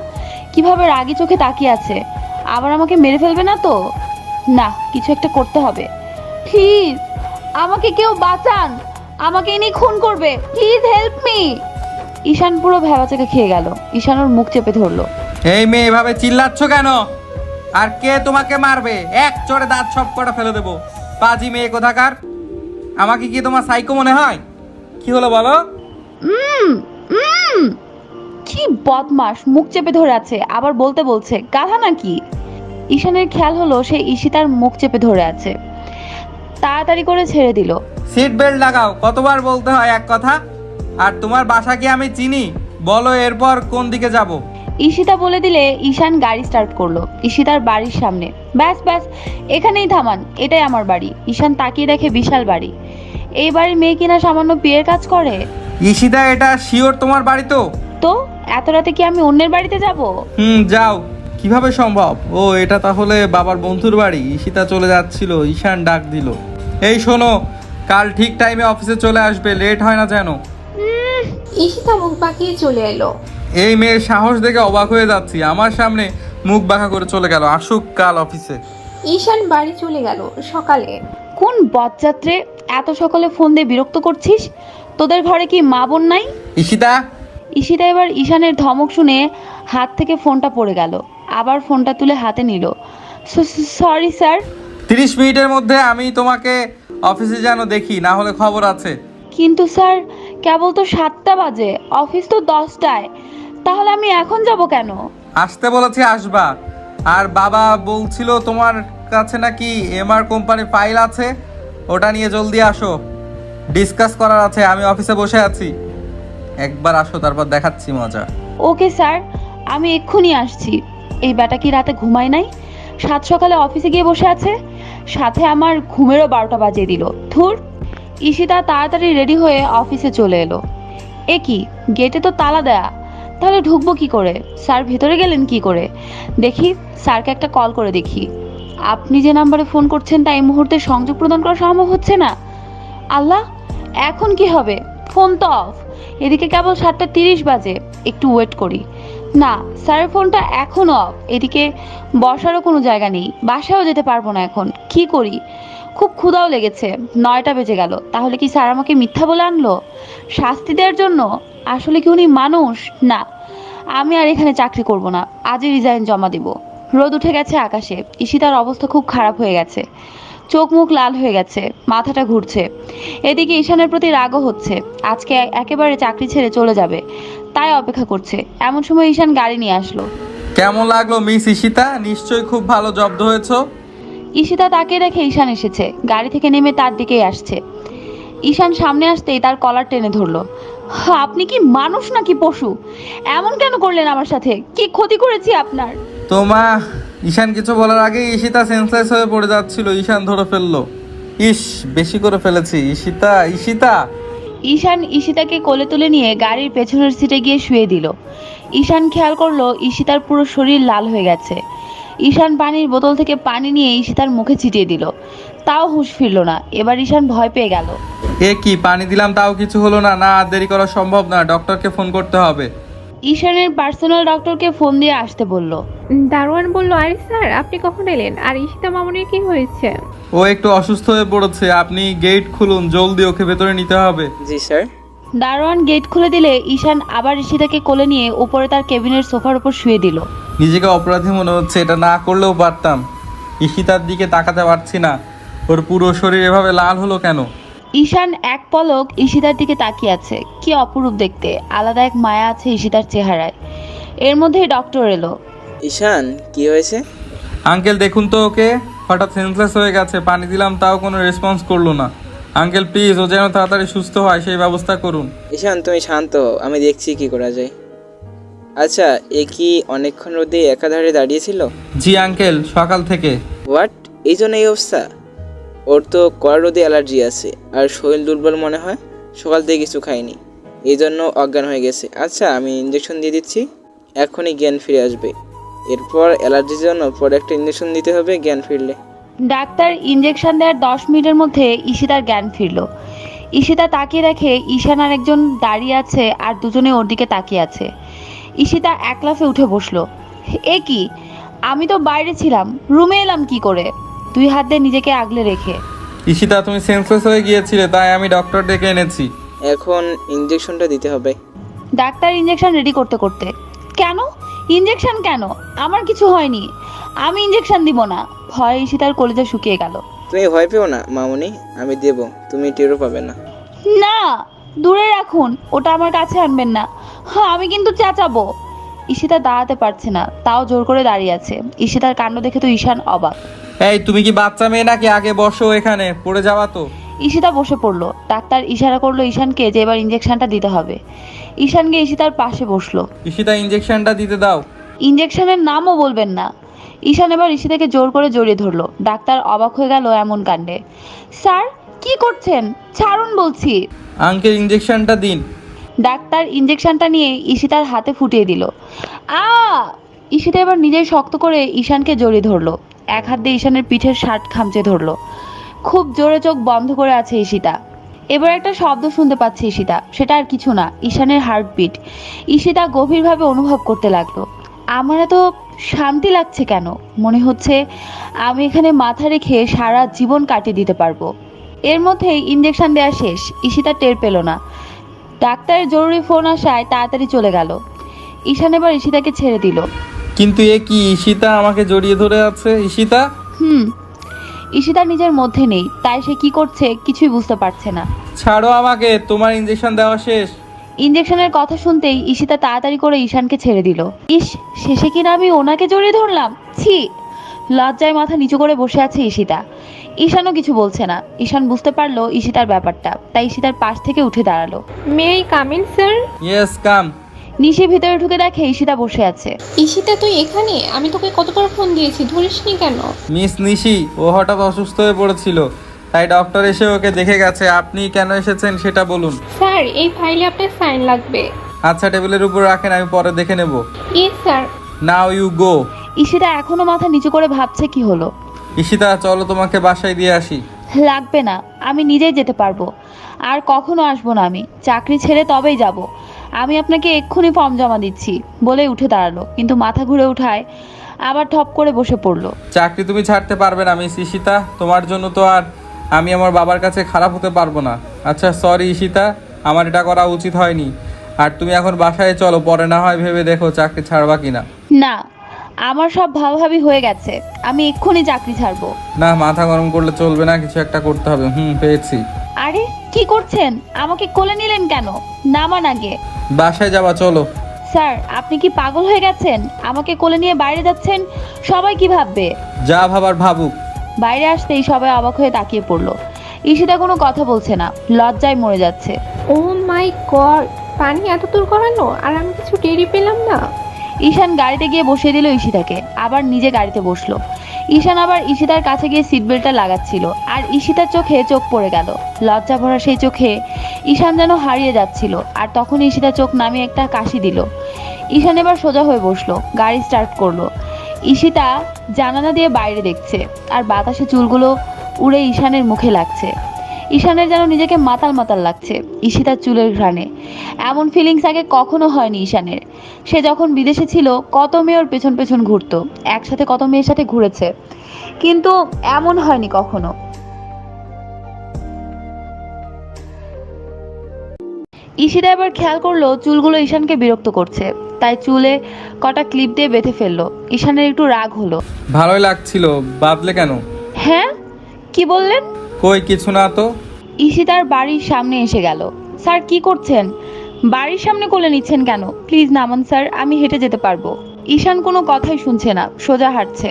কিভাবে রাগী চোখে তাকিয়ে আছে। আবার আমাকে মেরে ফেলবে না তো? না, কিছু একটা করতে হবে। প্লিজ, আমাকে কেউ বাঁচান, আমাকে ইনি খুন করবে, প্লিজ হেল্প মি। ঈশান পুরো ভ্যাবাচাকে খেয়ে গেল। ঈশান ওর মুখ চেপে ধরলো। এই মেয়ে, এভাবে চিল্লাচ্ছ কেন? আর কে তোমাকে মারবে? এক চড়ে দাঁত সব কটা ফেলে দেবো। পাজি মেয়ে কোথাকার। আমাকে কি তোমার সাইকো মনে হয়? কি হলো বলো? কি বদমাস, মুখ চেপে ধরে আছে, আবার বলতে বলছে। গাধা নাকি? ঈশানের খেয়াল হলো সে ঈশিতার মুখ চেপে ধরে আছে। তাড়াতাড়ি করে ছেড়ে দিল। সিট বেল্ট লাগাও, কতবার বলতে হয় এক কথা? আর তোমার বাসা কি আমি চিনি? বলো এরপর কোন দিকে যাব? ঈশিতা বলে দিলে ঈশান গাড়ি স্টার্ট করলো ঈশিতার বাড়ির সামনে। ব্যাস ব্যাস, এখানেই থামান, এটাই আমার বাড়ি। ঈশান তাকিয়ে দেখে বিশাল বাড়ি। এই বাড়ির মেয়ে কিনা সামান্য বিয়ের কাজ করে। ঈশিতা, এটা শিওর তোমার বাড়ি তো? তো এত রাতে কি আমি অন্যের বাড়িতে যাব? যাও। কিভাবে সম্ভব? ও, এটা তাহলে বাবার বন্ধুর বাড়ি। ঈশিতা চলে যাচ্ছিল, ঈশান ডাক দিল। এই শোনো, কাল ঠিক টাইমে অফিসে চলে আসবে, লেট হয় না যেন। ঈশিতা মুখ বাঁকিয়ে চলে এলো। এই মেয়ের সাহস দেখে অবাক হয়ে যাচ্ছি। আমার সামনে মুখ বাঁকা করে চলে গেল। আসুক কাল অফিসে। ঈশান বাড়ি চলে গেল সকালে। কোন বদযাত্রে এত সকালে ফোন দিয়ে বিরক্ত করছিস? তোদের ঘরে কি মা বোন নাই? ঈশিতা। ঈশিতা এবার ঈশানের ধমক শুনে হাত থেকে ফোনটা পড়ে গেল। আবার ফোনটা তুলে হাতে নিল। Sorry sir. 30 মিনিটের মধ্যে আমি তোমাকে অফিসে যেন দেখি, না হলে খবর আছে। কিন্তু স্যার, কেবল তো 7টা বাজে, অফিস তো 10টায়। তাহলে আমি এখন যাব কেন? আসতে বলেছি, আসবা। আর বাবা বলছিল তোমার কাছে নাকি এমআর কোম্পানির ফাইল আছে, ওটা নিয়ে জলদি আসো, ডিসকাস করার আছে। আমি অফিসে বসে আছি। একবার আসো, তারপর দেখাচ্ছি মজা। ওকে স্যার, আমি এক্ষুনি আসছি। এই ব্যাটা কি রাতে ঘুমায় নাই? সাত সকালে অফিসে গিয়ে বসে আছে, সাথে আমার ঘুমেরও 12টা বাজিয়ে দিল। ধুর। ঈশিতা তাড়াতাড়ি রেডি হয়ে অফিসে চলে এলো। এ কি, গেটে তো তালা দেয়া, তাহলে ঢুকবো কি করে? স্যার ভেতরে গেলেন কি করে? দেখি, স্যারকে একটা কল করে দেখি। আপনি যে নাম্বারে ফোন করছেন তা এই মুহূর্তে সংযোগ প্রদান করা সম্ভব হচ্ছে না। আল্লাহ, এখন কি হবে? ফোন তো অফ। এদিকে কেবল 7:30 বাজে। একটু ওয়েট করি। না, স্যারের ফোনটা এখনো অফ। এদিকে বসারও কোনো জায়গা নেই, বাসায়ও যেতে পারবো না এখন। কি করি? খুব ক্ষুধাও লেগেছে। 9টা বেজে গেল। তাহলে কি স্যার আমাকে মিথ্যা বলে আনলো শাস্তি দেওয়ার জন্য? আসলে কি উনি মানুষ? না, আমি আর এখানে চাকরি করব না। আজই রিজাইন জমা দিব। রোদ উঠে গেছে আকাশে। ঈশিতার অবস্থা খুব খারাপ হয়ে গেছে। চোখ মুখ লাল হয়ে গেছে, মাথাটা ঘুরছে। এদিকে ঈশানের প্রতি রাগও হচ্ছে। আজকে একেবারে চাকরি ছেড়ে চলে যাবে, তাই অপেক্ষা করছে। এমন সময় ঈশান গাড়ি নিয়ে আসলো। কেমন লাগলো মিস ঈশিতা? নিশ্চয়ই খুব ভালো জব্দ হয়েছো। ঈশিতা তাকে দেখে ঈশান এসেছে, গাড়ি থেকে নেমে তার দিকেই আসছে। ঈশান সামনে আসতেই তার কলার টেনে ধরলো। আপনি কি মানুষ নাকি পশু? এমন কেন করলেন আমার সাথে? কি ক্ষতি করেছি আপনার? তোমা ঈশান কিছু বলার আগে ঈশিতা সেন্সলেস হয়ে পড়ে যাচ্ছিল। ঈশান ধরে ফেললো। ইস, বেশি করে ফেলেছি। ঈশিতা, ঈশিতা। ঈশান ঈশিতাকে কোলে তুলে নিয়ে গাড়ির পেছনের সিটে গিয়ে শুয়ে দিল। ঈশান খেয়াল করলো ঈশিতার পুরো শরীর লাল হয়ে গেছে। ঈশান পানির বোতল থেকে পানি নিয়ে ঈশিতার মুখে ছিটিয়ে দিল। তাও হুঁশ ফিরল না। এবার ঈশান ভয় পেয়ে গেল। এ কি, পানি দিলাম তাও কিছু হলো না? না, আর দেরি করা সম্ভব না, ডক্টরকে ফোন করতে হবে। ঈশানের পার্সোনাল ডক্টরকে ফোন দিয়ে আসতে বলল। দারোয়ান বলল, আরে স্যার আপনি কখন এলেন? আর ঈশিতা মামুনির কি হয়েছে? ও একটু অসুস্থ হয়ে পড়েছে, আপনি গেট খুলুন, জলদি ওকে ভেতরে নিতে হবে। জি স্যার। দারোয়ান গেট খুলে দিলে ঈশান আবার ঈশিতাকে কোলে নিয়ে উপরে তার কেবিনের সোফার উপর শুয়ে দিল। নিজেকে অপরাধী মনে হচ্ছে, এটা না করলেও পারতাম। ঈশিতার দিকে তাকাতে পারছি না, ওর পুরো শরীর এভাবে লাল হলো কেন? ঈশান এক পলক ঈশিতার দিকে তাকিয়ে আছে। কি অপরূপ দেখতে, আলাদা এক মায়া আছে ঈশিতার চেহারায়। এর মধ্যেই ডক্টর এলো। ঈশান, কি হয়েছে? আঙ্কেল দেখুন তো ওকে, হঠাৎ সেন্সলেস হয়ে গেছে। পানি দিলাম তাও কোনো রেসপন্স করলো না। আঙ্কেল প্লিজ, ও যেন তাড়াতাড়ি সুস্থ হয় সেই ব্যবস্থা করুন। ঈশান তুমি শান্ত হও, আমি দেখছি কি করা যায়। আচ্ছা, এ কি অনেকক্ষণ রোদে একাধারে দাঁড়িয়েছিল? জি আঙ্কেল, সকাল থেকে। হোয়াট, এই জন্য এই অবস্থা? ওর তো কড়া রোদে অ্যালার্জি আছে, আর শরীর দুর্বল মনে হয়। সকাল থেকে কিছু খায়নি, এই জন্য অজ্ঞান হয়ে গেছে। আচ্ছা, আমি ইঞ্জেকশন দিয়ে দিচ্ছি, এখনই জ্ঞান ফিরে আসবে। এরপর অ্যালার্জির জন্য পরে একটা ইঞ্জেকশন দিতে হবে জ্ঞান ফিরলে। ডাক্তার ইঞ্জেকশন দেওয়ার 10 মিনিটের মধ্যে ঈশিতার জ্ঞান ফিরল। ঈশিতা তাকিয়ে দেখে ঈশান আর একজন দাঁড়িয়ে আছে, আর দুজনে ওর দিকে তাকিয়ে আছে। ঈশিতা এক লাফে উঠে বসলো। এ কি, আমি তো বাইরে ছিলাম, রুমে এলাম কি করে? 2 হাত দিয়ে নিজেকে আগলে রেখে। ঈশিতা তুমি সেন্সলেস হয়ে গিয়েছিলে, তাই আমি ডক্টর ডেকে এনেছি। এখন ইঞ্জেকশনটা দিতে হবে। ডাক্তার ইঞ্জেকশন রেডি করতে করতে, কেন ইঞ্জেকশন কেন? আমার কিছু হয়নি, আমি ইঞ্জেকশন দিব না। ভয়ে ঈশিতার কলিজা শুকিয়ে গেল। তুমি ভয় পেও না মামুনি, আমি দেব, তুমি টেরও পাবে না। না, দূরে রাখুন, ওটা আমার কাছে আনবেন না। হ্যাঁ, আমি কিন্তু চেঁচাবো। ঈশিতা দাঁড়াতে পারছে না, তাও জোর করে দাঁড়িয়ে আছে। ঈশিতার কাণ্ড দেখে তো ঈশান অবাক। এই তুমি কি বাচ্চা মেয়ে নাকি? আগে বসো, এখানে পড়ে যাওয়া তো। ঈশিতা বসে পড়লো। ডাক্তার ইশারা করলো ঈশানকে যে এবার ইঞ্জেকশনটা দিতে হবে। ঈশান গিয়ে ঈশিতার পাশে বসলো। ঈশিতা ইঞ্জেকশনটা দিতে দাও। ইঞ্জেকশনের নামও বলবেন না। ঈশান এবার ঈশিতাকে জোর করে জড়িয়ে ধরলো। ডাক্তার অবাক হয়ে গেল এমন কাণ্ডে। স্যার কি করছেন? ছাড়ুন বলছি। আঙ্কেল ইঞ্জেকশনটা দিন। ডাক্তার ইঞ্জেকশনটা নিয়ে ঈশিতার হাতে ফুটিয়ে দিল। আ ঈশিতা এবার নিজেই শক্ত করে ঈশানকে জড়িয়ে ধরলো। এক হাত দিয়ে ঈশানের পিঠের শার্ট খামচে ধরলো। খুব জোরে চোখ বন্ধ করে আছে ঈশিতা। এবার একটা শব্দ শুনতে পাচ্ছে ঈশিতা, সেটা আর কিছু না, ঈশানের হার্টবিট। ঈশিতা গভীরভাবে অনুভব করতে লাগলো। আমার এত শান্তি লাগছে কেন? মনে হচ্ছে আমি এখানে মাথা রেখে সারা জীবন কাটিয়ে দিতে পারবো। এর মধ্যেই ইঞ্জেকশন দেওয়া শেষ। ঈশিতা টের পেল না। ডাক্তারের জরুরি ফোন আসায় তাড়াতাড়ি চলে গেল। ঈশান এবার ঈশিতাকে ছেড়ে দিল। কিন্তু এ কি, ঈশিতা আমাকে জড়িয়ে ধরে আছে। ঈশিতা, ঈশিতা নিজের মধ্যে নেই, তাই সে কি করছে কিছুই বুঝতে পারছে না। ছাড়ো আমাকে, তোমার ইঞ্জেকশন দেওয়া শেষ। ইঞ্জেকশনের কথা শুনতেই ঈশিতা তাড়াতাড়ি করে ঈশানকে ছেড়ে দিল। ইস, শেষে কিনা আমি ওনাকে জড়িয়ে ধরলাম। ছি! লজ্জায় মাথা নিচু করে বসে আছে ঈশিতা। ঈশানও কিছু বলছে না। ঈশান বুঝতে পারলো ঈশিতার ব্যাপারটা, তাই ঈশিতার পাশ থেকে উঠে দাঁড়ালো। May I come in sir? Yes come. Nishi ভিতরে ঢুকে দেখে ঈশিতা বসে আছে। ঈশিতা তুই এখানে? আমি তোকে কতবার ফোন দিয়েছি, ধরিসনি কেন? মিস নিশি, ও হঠাৎ অসুস্থ হয়ে পড়েছিল, তাই ডক্টর এসে ওকে দেখে গেছে। আপনি কেন এসেছেন সেটা বলুন। স্যার এই ফাইলে আপনার সাইন লাগবে। আচ্ছা, টেবিলের উপর রাখেন, আমি পরে দেখে নেব। Yes sir. Now you go. Ishita এখনো মাথা নিচু করে ভাবছে কি হলো। ঈশিতা চলো তোমাকে বাসায় দিয়ে আসি। লাগবে না, আমি নিজেই যেতে পারবো। আর কখনো আসবো না আমি, চাকরি ছেড়ে তবেই যাব। আমি আপনাকে এক্ষুনি ফর্ম জমা দিচ্ছি বলে উঠে দাঁড়ালো, কিন্তু মাথা ঘুরে উঠায় আবার ঠপ করে বসে পড়লো। চাকরি তুমি ছাড়তে পারবে না মিস ঈশিতা, তোমার জন্য তো আর আমি আমার বাবার কাছে খারাপ হতে পারবো না। আচ্ছা সরি ঈশিতা, আমার এটা করা উচিত হয়নি। আর তুমি এখন বাসায় চলো, পরে না হয় ভেবে দেখো চাকরি ছাড়বা কিনা। না, আমার সব ভাবাভাবি হয়ে গেছে, আমি এক্ষুনি চাকরি ছাড়বো। না, মাথা গরম করলে চলবে না, কিছু একটা করতে হবে। পেয়েছি। আরে কি করছেন? আমাকে কোলে নিলেন কেন? নামান আগে। বাসায় যাবা, চলো। স্যার আপনি কি পাগল হয়ে গেছেন? আমাকে কোলে নিয়ে বাইরে যাচ্ছেন, সবাই কি ভাববে? যা ভাবার ভাবুক। বাইরে আসতেই সবাই অবাক হয়ে তাকিয়ে পড়লো। ঈশিতা কোনো কথা বলছে না, লজ্জায় মরে যাচ্ছে। ও মাই গড, পানি এত দূর করানো আর আমি কিছু টেরি পেলাম না। ঈশান গাড়িতে গিয়ে বসিয়ে দিল ঈশিতাকে, আবার নিজে গাড়িতে বসলো। ঈশান আবার ঈশিতার কাছে গিয়ে সিট বেল্টটা লাগাচ্ছিল, আর ঈশিতার চোখে চোখ পড়ে গেল। লজ্জা ভরা সেই চোখে ঈশান যেন হারিয়ে যাচ্ছিল। আর তখন ঈশিতা চোখ নামিয়ে একটা কাশি দিল। ঈশান এবার সোজা হয়ে বসলো, গাড়ি স্টার্ট করলো। ঈশিতা জানালা দিয়ে বাইরে দেখছে, আর বাতাসে চুলগুলো উড়ে ঈশানের মুখে লাগছে। ঈশানের যেন নিজেকে মাতাল মাতাল লাগছে ঈশিতার চুলের ঘ্রাণে। এমন ফিলিংস আগে কখনো হয়নি ঈশানের। সে যখন বিদেশে ছিল কত মেয়ের পেছন পেছন ঘুরতো, একসাথে কত মেয়ের সাথে ঘুরেছে, কিন্তু এমন হয়নি কখনো। ঈশিতা এবার খেয়াল করলো চুলগুলো ঈশানকে বিরক্ত করছে, তাই চুলে কটা ক্লিপ দিয়ে বেঁধে ফেললো। ঈশানের একটু রাগ হলো। ভালোই লাগছিল, বাদলে কেন? হ্যাঁ, কি বললেন? কই কিছু না তো। ঈশিতার বাড়ির সামনে এসে গেল। স্যার কি করছেন? বাড়ির সামনে কোলে নিচ্ছেন কেন? প্লিজ নামান স্যার, আমি হেঁটে যেতে পারবো। ঈশান কোনো কথাই শুনছে না, সোজা হাঁটছে।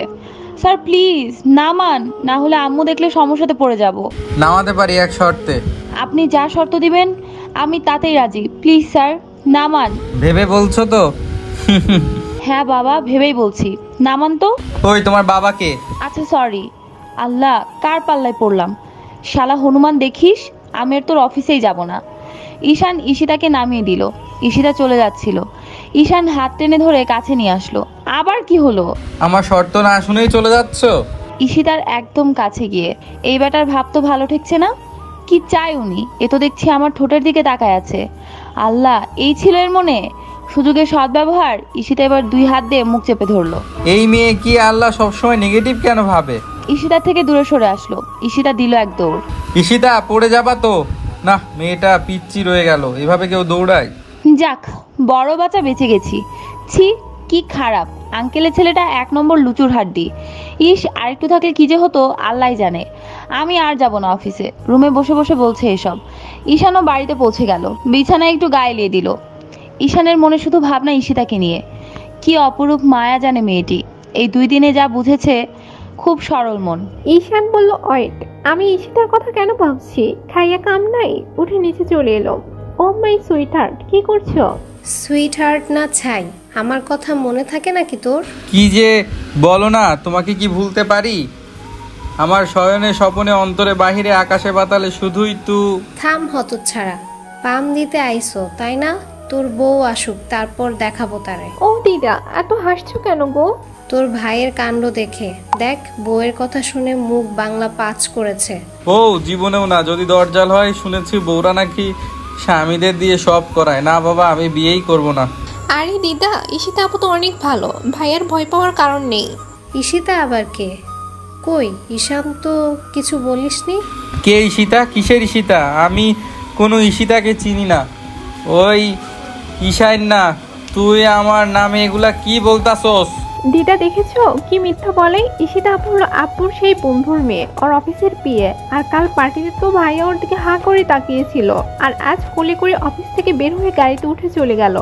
স্যার প্লিজ নামান, না হলে আম্মু দেখলে সমস্যাতে পড়ে যাব। নামাতে পারি এক শর্তে। আপনি যা শর্ত দিবেন আমি তাতেই রাজি, প্লিজ স্যার নামান। ভেবে বলছো তো? হ্যাঁ বাবা, ভেবেই বলছি, নামান তো। ওই তোমার বাবাকে। আচ্ছা সরি। আল্লাহ, কার পাল্লায় পড়লাম? শালা হনুমান দেখিস, আমি আর তোর অফিসেই যাব না। ঈশান ঈশিতাকে নামিয়ে দিল। ঈশিতা চলে যাচ্ছিল। ঈশান হাত টেনে ধরে কাছে নিয়ে আসলো। আবার কি হলো? আমার শর্ত না শুনেই চলে যাচ্ছ? ঈশিতার একদম কাছে গিয়ে, এই বেটার ভাব তো ভালো ঠেকছে না। কি চাই উনি? এ তো দেখছি আমার ঠোঁটের দিকে তাকায় আছে। আল্লাহ, এই ছিল এর মনে? সুযোগের সদ্ব্যবহার। ঈশিতা এবার দুই হাত দিয়ে মুখ চেপে ধরলো। এই মেয়ে কি আল্লাহ সবসময় নেগেটিভ কেন ভাবে? ঈশিতার থেকে দূরে সরে আসলো। ঈশিতা দিল এক দৌড়। ঈশিতা পড়ে যাবা তো? না, মেয়েটা পিচ্চি রয়ে গেল, এভাবে কেউ দৌড়ায়? যাক, বড় বাচ্চা বেঁচে গেছি। ছি, কি খারাপ। আঙ্কেলের ছেলেটা এক নম্বর লুচুর হাড্ডি। ইস, আরেকটু থাকলে কি যে হতো আল্লাহ জানে। আমি আর যাব না অফিসে। রুমে বসে বসে বলছে এসব। ঈশানও বাড়িতে পৌঁছে গেল, বিছানায় একটু গায়ে লিয়ে দিল। ঈশানের মনে শুধু ভাবনা ঈশিতাকে নিয়ে। কি অপরূপ মায়া জানে মেয়েটি। এই 2 দিনে যা বুঝেছে, খুব সরল মন। ঈশান বলল ওয়েট, আমি ঈশিতার কথা কেন ভাবছি? খাইয়া কাম নাই, উঠে নিচে চলে এলো। ও মাই সুইটহার্ট, কি করছো? সুইট হার্ট না ছাই, আমার কথা মনে থাকে নাকি তোর? কি যে বলো না, তোমাকে কি ভুলতে পারি? আমার শয়নে স্বপনে অন্তরে বাহিরে আকাশে পাতালে শুধুই থাম হতচ্ছাড়া, পাম দিতে আইসো তাই না? তোর বউ আসুক, তারপর দেখাবো তারে। ও দিদা, এত হাসছো কেন গো? তোর ভাইয়ের কাণ্ড দেখে। দেখ, বউয়ের কথা শুনে মুখ বাংলা পাঁচ করেছে। ও জীবনেও না, যদি দরজাল হয়। শুনেছি বউরা নাকি স্বামীদের দিয়ে সব করায়। না বাবা, আমি বিয়েই করব না। আরে দিদা, ঈশিতা আপু তো অনেক ভালো, ভাইয়ার ভয় পাওয়ার কারণ নেই। ঈশিতা আবার কে? কই, ঈশান তো কিছু বলিসনি। কে ঈশিতা? কিসের ঈশিতা? আমি কোনো ঈশিতাকে চিনি না। ওই ঈশান না, তুই আমার নামে এগুলা কি বলতাছস? দিদা দেখেছো কি মিথ্যা বলে? ঈশিতা আপু হলো আপুর সেই বন্ধুর মেয়ে, ওর অফিসের পিএ। আর কাল পার্টিতে তো ভাইয়া ওর দিকে হাঁ করে তাকিয়েছিল, আর আজ কোলে করে অফিস থেকে বের হয়ে গাড়িতে উঠে চলে গেল।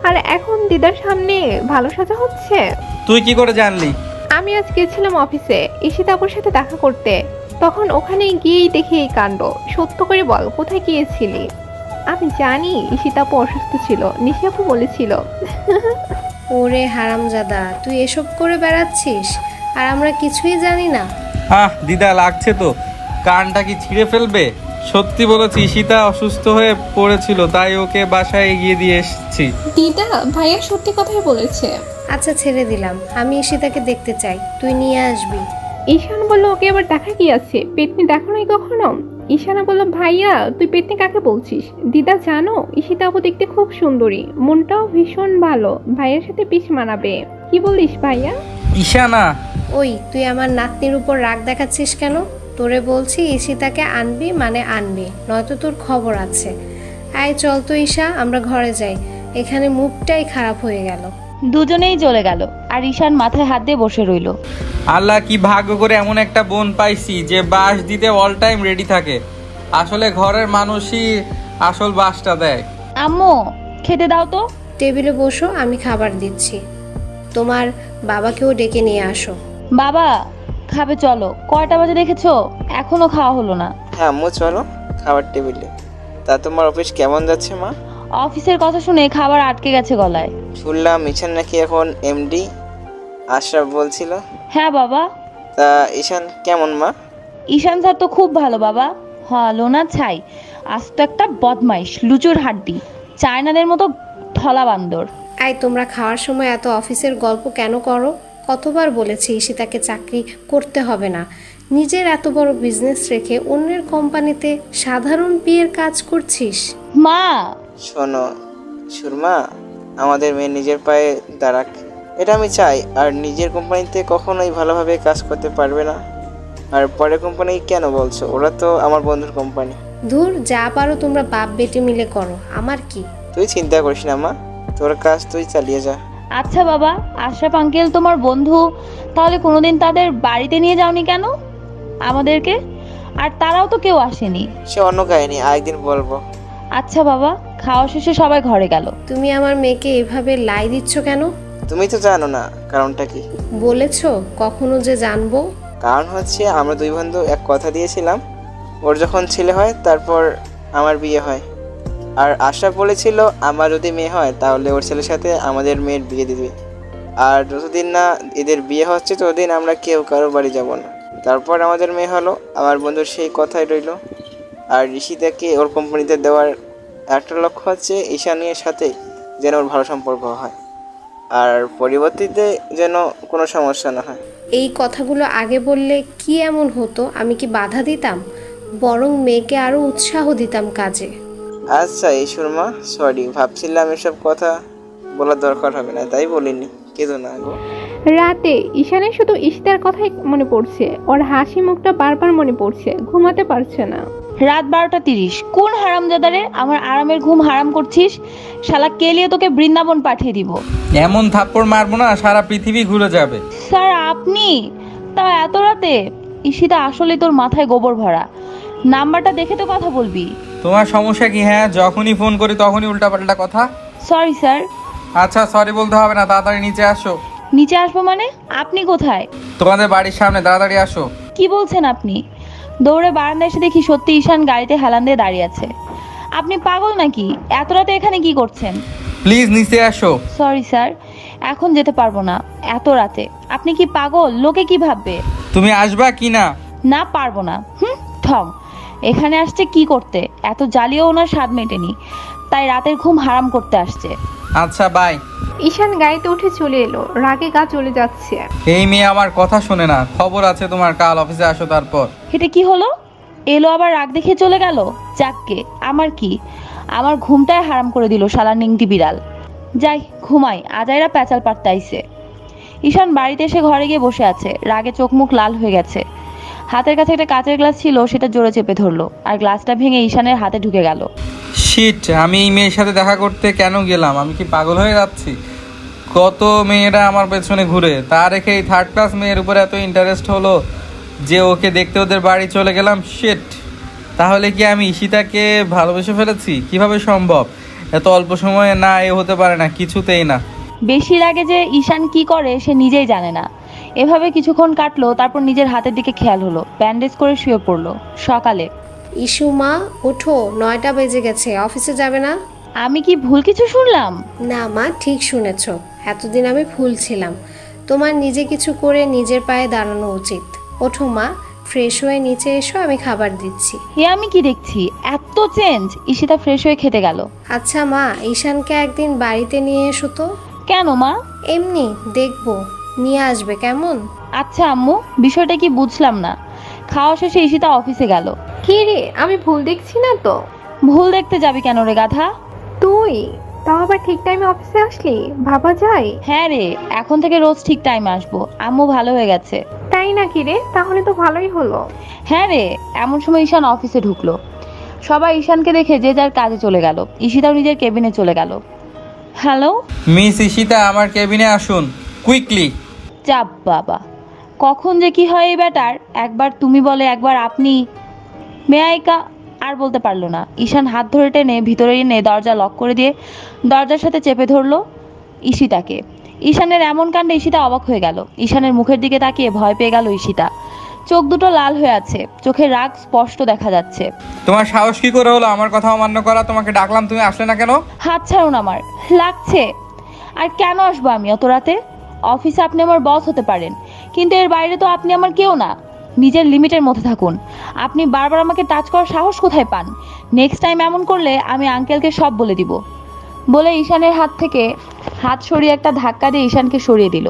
আর এখন দিদার সামনে ভালো সাজা হচ্ছে। তুই কি করে জানলি? আমি আজ গেছিলাম অফিসে ঈশিতা আপুর সাথে দেখা করতে। তখন ওখানে গিয়েই দেখি এই কাণ্ড। সত্য করে বল, কোথায় গিয়েছিলি? আমি জানি ঈশিতাপু অসুস্থ ছিল, নিশাপু বলেছিল। ওরে হারামজাদা, তুই এসব করে বেড়াচ্ছিস আর আমরা কিছুই জানি না? দিদা লাগছে তো, কানটা কি ছিঁড়ে ফেলবে? সত্যি বলেছি, সীতা অসুস্থ হয়ে পড়েছিল, তাই ওকে বাসায় এগিয়ে দিয়ে এসেছি। দিদা, ভাইয়া সত্যি কথাই বলেছে। আচ্ছা ছেড়ে দিলাম, আমি ঈশিতাকে দেখতে চাই, তুই নিয়ে আসবি। ঈশান বলল, ওকে আবার দেখা কি আছে? পেতনি দেখো নাই কখনো? ঈশানা বলল, ভাইয়া তুই পেতনি কাকে বলছিস? দিদা জানো, ঈশিতা আপু দেখতে খুব সুন্দরী, মনটাও ভীষণ ভালো, ভাইয়ের সাথে পিস মানাবে। কি বলিস ভাইয়া? ঈশানা, ওই তুই আমার নাতনির উপর রাগ দেখাচ্ছিস কেন? তোরে বলছি ঈশিতাকে আনবি মানে আনবি, নয়তো তোর খবর আছে। আয় চল তো ঈশা, আমরা ঘরে যাই, এখানে মুখটাই খারাপ হয়ে গেল। দুজনেই চলে গেল আর ঈশান মাথায় হাত দিয়ে বসে রইল। আল্লাহ কি ভাগ্য করে এমন একটা বোন পাইছি যে বাঁশ দিতে অল টাইম রেডি থাকে। আসলে ঘরের মানুষই আসল বাঁশটা দেয়। আম্মু, খেতে দাও তো। টেবিলে বসো, আমি খাবার দিচ্ছি। তোমার বাবাকেও ডেকে নিয়ে আসো। বাবা, খাবে চলো। কয়টা বাজে দেখেছো? এখনো খাওয়া হলো না। হ্যাঁ আম্মু, চলো খাবার টেবিলে। তা তোমার অফিস কেমন যাচ্ছে মা? অফিসের কথা শুনে খাবার আটকে গেছে গলায়। শুনলাম ঈশান নাকি এখন এমডি, আশরাফ বলছিল। হ্যাঁ বাবা। তা ঈশান কেমন মা? ঈশান স্যার তো খুব ভালো বাবা। ভালো না ছাই, আস্ত একটা বদমাইশ, লুচুর হাড্ডি, চায়নাদের মতো থলা বান্দর। আয়, তোমরা খাওয়ার সময় এত অফিসের গল্প কেন করো? কতবার বলেছি ঈশিতাকে চাকরি করতে হবে না। নিজের এত বড় বিজনেস রেখে অন্যের কোম্পানিতে সাধারণ পিএর কাজ করছিস। মা, শোনো সুরমা, আমাদের মেয়ে নিজের পায়ে দাঁড়াক, এটা আমি চাই। আর নিজের কোম্পানিতে কখনোই ভালোভাবে কাজ করতে পারবে না। আর পরের কোম্পানি কেন বলছো? ওরা তো আমার বন্ধুর কোম্পানি। ধুর, যা পারো তোমরা বাপ বেটি মিলে করো, আমার কি। তুই চিন্তা করিস না মা, তোর কাজ তুই চালিয়ে যা। আচ্ছা বাবা, আশরাফ আঙ্কেল তোমার বন্ধু, তাহলে কোনোদিন তাদের বাড়িতে নিয়ে যাওনি কেন আমাদেরকে? আর তারাও তো কেউ আসেনি। সে অন্য কাহিনী, আরেকদিন বলবো। আচ্ছা বাবা, খাওয়া শেষে সবাই ঘরে গেল। তুমি আমার মেয়েকে এভাবে লাই দিচ্ছ কেন? তুমি তো জানো না কারণটা কি। বলেছো কখনো যে জানবো? কারণ হচ্ছে আমরা দুই বন্ধু এক কথা দিয়েছিলাম, ওর যখন ছেলে হয় তারপর আমার বিয়ে হয়। আর আশা বলেছিল আমার যদি মেয়ে হয় তাহলে ওর ছেলের সাথে আমাদের মেয়ের বিয়ে দিবে। আর যতদিন না এদের বিয়ে হচ্ছে ততদিন আমরা কেউ কারো বাড়ি যাব না। তারপর আমাদের মেয়ে হলো, আমার বন্ধুর সেই কথাই রইল। আর ঋষিতাকে ওর কোম্পানিতে দেওয়ার একটা লক্ষ্য হচ্ছে ঈশানের সাথে যেন ওর ভালো সম্পর্ক হয়, আর পরিবর্তিতে যেন কোনো সমস্যা না হয়। এই কথাগুলো আগে বললে কি এমন হতো? আমি কি বাধা দিতাম? বরং মেয়েকে আরো উৎসাহ দিতাম কাজে। আচ্ছা এই সুরমা, সরি, ভাবছিলাম এসব কথা বলার দরকার হবে না, তাই বলিনি। কেঁদো না গো। রাতে ঈশানের শুধু ঈশিতার কথাই মনে পড়ছে, ওর হাসি মুখটা বারবার মনে পড়ছে, ঘুমাতে পারছে না। রাত 12:30। কোন হারামজাদারে আমার আরামের ঘুম হারাম করছিস? শালা কেলিয়ে তোকে বৃন্দাবন পাঠিয়ে দিব। এমন থাপ্পড় মারবো না সারা পৃথিবী ঘুরে যাবে। স্যার আপনি তা এত রাতে? ঈশিতা আসলে তোর মাথায় গোবর ভরা। নাম্বারটা দেখে তো কথা বলবি। তোমার সমস্যা কি? হ্যাঁ, যখনই ফোন করি তখনই উল্টাপাল্টা কথা। Sorry sir. আচ্ছা সরি বলতে হবে না, তাড়াতাড়ি নিচে আসো। নিচে আসবো মানে? আপনি কোথায়? তোমাদের বাড়ির সামনে, তাড়াতাড়ি আসো। কি বলছেন আপনি? দৌড়ে বারান্দায় এসে দেখি সত্যি ঈশান গাড়িতে হেলান দিয়ে দাঁড়িয়ে আছে। আপনি পাগল নাকি? এত রাতে এখানে কি করছেন? প্লিজ নিচে আসো। সরি স্যার, এখন যেতে পারবো না এত রাতে। আপনি কি পাগল? লোকে কি ভাববে? তুমি আসবা কি না? না, পারবো না। ঠং। এখানে আসছে কি করতে? এত জ্বালিয়েও ওনার স্বাদ মেটেনি, তাই রাতের ঘুম হারাম করতে আসছে। আচ্ছা বাই। ঈশান গাড়িতে উঠে চলে এলো, রাগে গা চলে যাচ্ছে। এই মেয়ে আমার কথা শোনে না। খবর আছে তোমার, কাল অফিসে আসো তারপর। এটা কি হলো? এলো আবার রাগ দেখে চলে গেল। যাককে, আমার কি? আমার ঘুমটাই হারাম করে দিল শালা নিংটি বিড়াল। যাই ঘুমাই, আজাইরা প্যাচাল পারতাইছে। ঈশান বাড়িতে এসে ঘরে গিয়ে বসে আছে, রাগে চোখ মুখ লাল হয়ে গেছে। হাতের কাছে একটা কাচের গ্লাস ছিল, সেটা জোরে চেপে ধরলো আর গ্লাসটা ভেঙে ঈশানের হাতে ঢুকে গেল। শিট, আমি এই মেয়ের সাথে দেখা করতে কেন গেলাম? আমি কি পাগল হয়ে যাচ্ছি? কত মেয়েরা আমার পেছনে ঘুরে, তা রেখে এই থার্ড ক্লাস মেয়ের উপরে এত ইন্টারেস্ট হলো যে ওকে দেখতে ওদের বাড়ি চলে গেলাম। শিট, তাহলে কি আমি ঈশিতাকে ভালোবেসে ফেলেছি? কিভাবে সম্ভব? এত অল্প সময়ে না, এ হতে পারে না, কিছুতেই না। বেশি রাগে যে ঈশান কি করে সে নিজেই জানে না। এভাবে কিছুক্ষণ কাটলো, তারপর নিজের হাতের দিকে খেয়াল হলো, ব্যান্ডেজ করে শুয়ে পড়লো। সকালে ইস্যু মা, ওঠো, 9টা বেজে গেছে, অফিসে যাবে না? আমি কি ভুল কিছু শুনলাম? না মা, ঠিক শুনেছ। এতদিন আমি ভুল ছিলাম। তোমার নিজে কিছু করে নিজের পায়ে দাঁড়ানো উচিত। ওঠো মা, ফ্রেশ হয়ে নিচে এসো, আমি খাবার দিচ্ছি। এ আমি কি দেখছি, এত চেঞ্জ! ঈশিতা ফ্রেশ হয়ে খেতে গেল। আচ্ছা মা, ঈশানকে একদিন বাড়িতে নিয়ে এসো তো। কেন মা? এমনি দেখবো, নিয়ে আসবে কেমন? আচ্ছা আম্মু, বিষয়টা কি বুঝলাম না। খাওয়া শেষে ঈশিতা অফিসে গেল। কি রে, আমি ভুল দেখছি না তো? ভুল দেখতে যাবি কেন রে গাধা? তুই তাও আবার ঠিক টাইমে অফিসে আসলি, ভাবা যায়? হ্যাঁ রে, এখন থেকে রোজ ঠিক টাইমে আসবো। আম্মু ভালো হয়ে গেছে। তাই নাকি রে? তাহলে তো ভালোই হলো। হ্যাঁ রে, এমন সময় ঈশান অফিসে ঢুকলো। সবাই ঈশানকে দেখে যে যার কাজে চলে গেল। ঈশিতাও নিজের কেবিনে চলে গেল। হ্যালো মিস ঈশিতা, আমার কেবিনে আসুন কুইকলি। চাপ বাবা, কখন যে কি হয় এই ব্যাটার, একবার তুমি বলে একবার আপনি। মেয়াইকা আর বলতে পারলো না। ঈশান হাত ধরে টেনে ভিতরে এনে দরজা লক করে দিয়ে দরজার সাথে চেপে ধরলো ঈশিতাকে। ঈশানের এমন কাণ্ডে ঈশিতা অবাক হয়ে গেল। ঈশানের মুখের দিকে তাকিয়ে ভয় পেয়ে গেল ঈশিতা। চোখ দুটো লাল হয়ে আছে, চোখের রাগ স্পষ্ট দেখা যাচ্ছে। তোমার সাহস কি করে হলো আমার কথা অমান্য করা? তোমাকে ডাকলাম, তুমি আসলে না কেন? হাত ছাড়ুন আমার, লাগছে। আর কেন আসবো আমি অত রাতে? অফিসে আপনি আমার বস হতে পারেন, কিন্তু এর বাইরে তো আপনি আমার কেউ না। নিজের লিমিটের মধ্যে থাকুন। আপনি বারবার আমাকে টাচ করার সাহস কোথায় পান? নেক্সট টাইম এমন করলে আমি আঙ্কেলকে সব বলে দিব। বলে ঈশানের হাত থেকে হাত সরিয়ে একটা ধাক্কা দিয়ে ঈশানকে সরিয়ে দিল।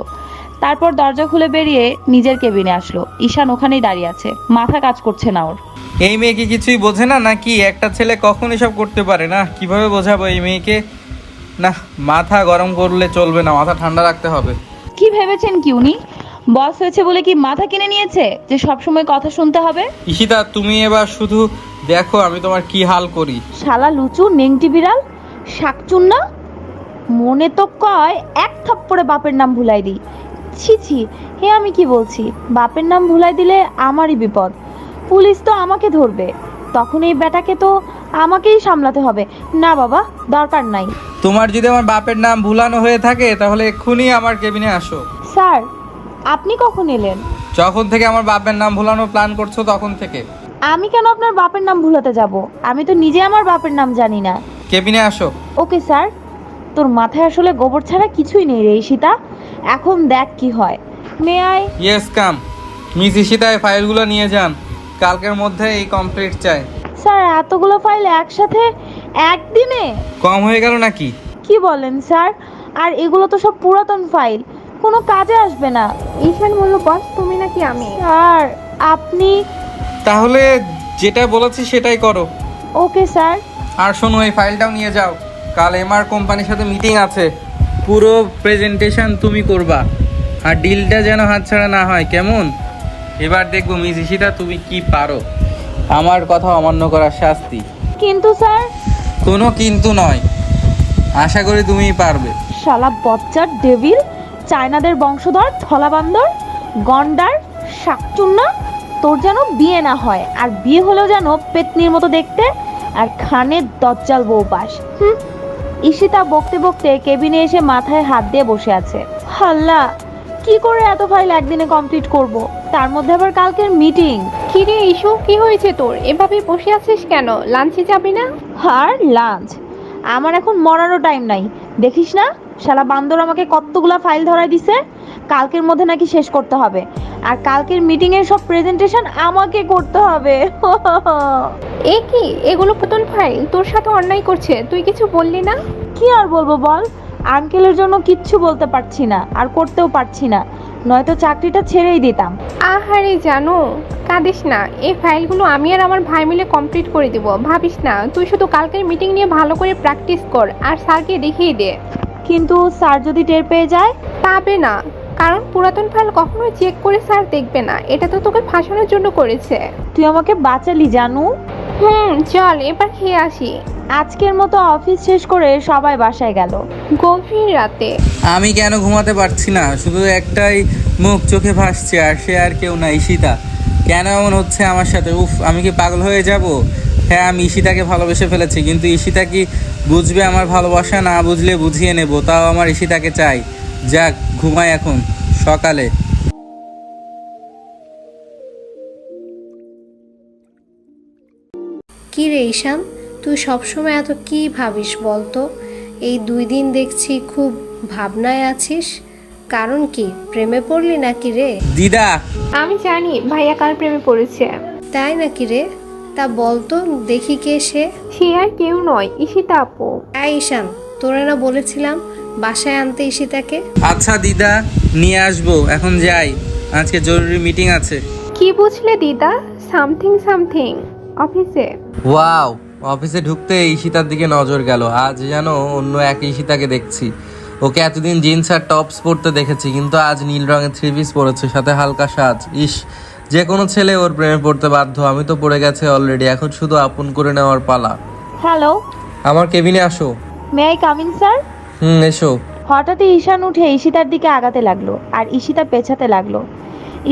তারপর দরজা খুলে বেরিয়ে নিজের কেবিনে আসলো। ঈশান ওখানেই দাঁড়িয়ে আছে, মাথা কাজ করছে না ওর। এই মেয়ে কি কিছুই বোঝে না নাকি? একটা ছেলে কখন এসব করতে পারে না? কিভাবে বোঝাবো এই মেয়েকে? না, মাথা গরম করলে চলবে না, মাথা ঠান্ডা রাখতে হবে। কি ভেবেছেন কি উনি বস হয়েছে বলে কি মাথা কিনে নিয়েছে যে সবসময় কথা শুনতে হবে? ঈশিতা, তুমি এবার শুধু দেখো আমি তোমার কি হাল করি। শালা লুচু নেংটি বিড়াল, শাকচুন্না। মনে তো কয় এক থাপ্পড়ে বাপের নাম ভুলাই দিই। ছি ছি, হে আমি কি বলছি? বাপের নাম ভুলাই দিলে আমারই বিপদ। পুলিশ তো আমাকে ধরবে, তখন এই বেটাকে তো আমাকেই সামলাতে হবে। না বাবা, দরকার নাই। তোমার যদি আমার বাপের নাম ভুলানো হয়ে থাকে তাহলে এক্ষুনি আমার কেবিনে আসো। স্যার, আপনি কখন এলেন? যখন থেকে আমার বাপের নাম ভুলানোর প্ল্যান করছো তখন থেকে। আমি কেন আপনার বাপের নাম ভুলাতে যাব? আমি তো নিজে আমার বাপের নাম জানি না। কেবিনে আসো। Okay sir. তোর মাথায় আসলে গোবর ছাড়া কিছুই নেই রে ঈশিতা। এখন দেখ কি হয়। May I? Yes come. Miss Ishita, এই ফাইলগুলো নিয়ে যান, কালকের মধ্যে এই কমপ্লিট চাই। স্যার, এতগুলো ফাইল একসাথে একদিনে? কম হয়ে গেল নাকি? কি বলেন স্যার? আর এগুলো তো সব পুরাতন ফাইল, কোনো কাজে আসবে না। ঈশান বলল, বস তুমি নাকি আমি? স্যার আপনি? তাহলে যেটা বলেছি সেটাই করো। Okay sir. আর শোনো, এই ফাইলটাও নিয়ে যাও, কাল এমআর কোম্পানির সাথে মিটিং আছে, পুরো প্রেজেন্টেশন তুমি করবা। আর ডিলটা যেন হাতছাড়া না হয়, কেমন? এবার দেখবো মিস ঈশিতা তুমি কি পারো। আমার কথা অমান্য করার শাস্তি। কিন্তু স্যার? কোনো কিন্তু নয়, আশা করি তুমিই পারবে। শালা বচ্চার ডেভিল, চায়নাদের বংশধর, থলা বান্দর, গন্ডার, শাকচুন্না। তোর যেন বিয়ে না হয়, আর বিয়ে হলেও যেন পেতনির মতো দেখতে, আর খানের দজ্জাল বউ পাস। ঈশিতা বকতে বকতে কেবিনে এসে মাথায় হাত দিয়ে বসে আছে। হাল্লা, কি করে এত ফাইল একদিনে কমপ্লিট করব? তার মধ্যে আবার কালকের মিটিং। কি রে ইস্যু, কি হয়েছে তোর? এভাবে বসে আছিস কেন? লাঞ্চে যাবি না? আর লাঞ্চ? আমার এখন মরারও টাইম নাই। দেখিস না শালা বান্দর আমাকে কতগুলা ফাইল ধরাই দিছে। কালকের মধ্যে নাকি শেষ করতে হবে, আর কালকের মিটিং এর সব প্রেজেন্টেশন আমাকে করতে হবে। এ কি, এগুলো পুরাতন ফাইল? তোর সাথে অন্যায় করছে, তুই কিছু বললি না? কি আর বলবো বল? আঙ্কেলের জন্য কিচ্ছু বলতে পারছি না, আর করতেও পারছি না, নয়তো চাকরিটা ছেড়েই দিতাম। আহারে জানো, কাঁদিস না। এই ফাইলগুলো আমি আর আমার ভাই মিলে কমপ্লিট করে দিব, ভাবিস না। তুই শুধু কালকের মিটিং নিয়ে ভালো করে প্র্যাকটিস কর আর স্যারকে দেখিয়ে দে। কিন্তু স্যার যদি টের পেয়ে যায়? পাবে না, কারণ পুরাতন ফাইল কখনোই চেক করে স্যার দেখবে না। এটা তো তোকে ফাঁসানোর জন্য করেছে। তুই আমাকে বাঁচালি জানু। চল এবার খেয়ে আসি। আজকের মতো অফিস শেষ করে সবাই বাসায় গেল। গভীর রাতে আমি কেন ঘুমাতে পারছি না? শুধু একটাই মুখ চোখে ভাসছে, আর সে আর কেউ না, ঈশিতা। কেন এমন হচ্ছে আমার সাথে? উফ, আমি কি পাগল হয়ে যাব? হ্যাঁ, আমি ঈশিতাকে ভালোবেসে ফেলেছি, কিন্তু ঈশিতা কি বুঝবে আমার ভালোবাসা? না বুঝলে বুঝিয়ে নেব, তাও আমার ঈশিতাকে চাই। যাক, ঘুমাই এখন, সকালে। কি রে ঈশান, তুই সবসময় এত কি ভাবিস বলতো? এই 2 দিন দেখছি খুব ভাবনায় আছিস। কারণ কি, প্রেমে পড়লি নাকি রে? দিদা, আমি জানি ভাইয়া কার প্রেমে পড়েছে। তাই নাকি রে? তা বলতো দেখি কে সে। সে আর কেউ নয়, ঈশিতা আপু। এই ঈশান, তোরে না বলেছিলাম বাসায় আনতে ঈশিতাকে? আচ্ছা দিদা, নিয়ে আসবো। এখন যাই, আজকে জরুরি মিটিং আছে। কি বুঝলে দিদা? সামথিং সামথিং অফিসে। ওয়াও, অফিসে ঢুকতে ঈশিতার দিকে নজর গেল। আজ যেন অন্য এক ঈশিতাকে দেখছি। ওকে এতদিন জিন্স আর টপস পরতে দেখেছি, কিন্তু আজ নীল রঙের 3 পিস পরেছে, সাথে হালকা সাজ। ইস, যে কোনো ছেলে ওর প্রেমে পড়তে বাধ্য। আমি তো পড়ে গেছে অলরেডি, এখন শুধু আপন করে নেওয়ার পালা। হ্যালো, আমার কেবিনে আসো। May I come in sir? এসো। হঠাৎই ঈশান উঠে ঈশিতার দিকে আগাতে লাগলো আর ঈশিতা পেছাতে লাগলো।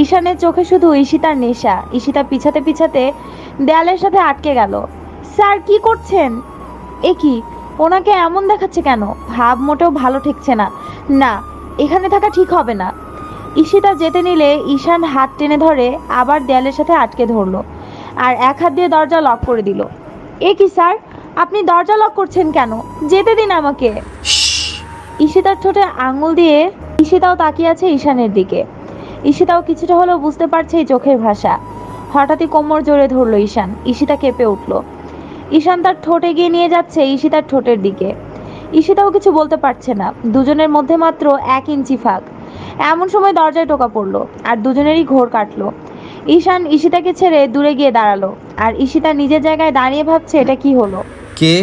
ঈশানের চোখে শুধু ঈশিতার নেশা। ঈশিতা পিছাতে পিছাতে দেয়ালের সাথে আটকে গেল। স্যার কি করছেন? এ কি, ওনাকে এমন দেখাচ্ছে কেন? ভাব মোটেও ভালো ঠেকছে না। না, এখানে থাকা ঠিক হবে না। ঈশিতা যেতে নিলে ঈশান হাত টেনে ধরে আবার দেয়ালের সাথে আটকে ধরলো আর এক হাত দিয়ে দরজা লক করে দিল। এ কি স্যার, আপনি দরজা লক করছেন কেন? যেতে দিন আমাকে। ঈশিতার ঠোঁটে আঙুল দিয়ে ঈশিতাও তাকিয়ে আছে ঈশানের দিকে। ঈশিতাও কিছুটা হলেও বুঝতে পারছে এই চোখের ভাষা। হঠাৎই কোমর জোরে ধরলো ঈশান। ঈশিতা কেঁপে উঠল। ঈশান তার ঠোঁট এগিয়ে নিয়ে যাচ্ছে ঈশিতার ঠোঁটের দিকে। ঈশিতাও কিছু বলতে পারছে না। দুজনের মধ্যে মাত্র 1 ইঞ্চি ফাঁক। এমন সময় দরজায় টোকা পড়লো আর দুজনেরই ঘোর কাটলো। ঈশান ঈশিতাকে ছেড়ে দূরে গিয়ে দাঁড়ালো আর ঈশিতা নিজের জায়গায় দাঁড়িয়ে ভাবছে এটা কি হলো। কে?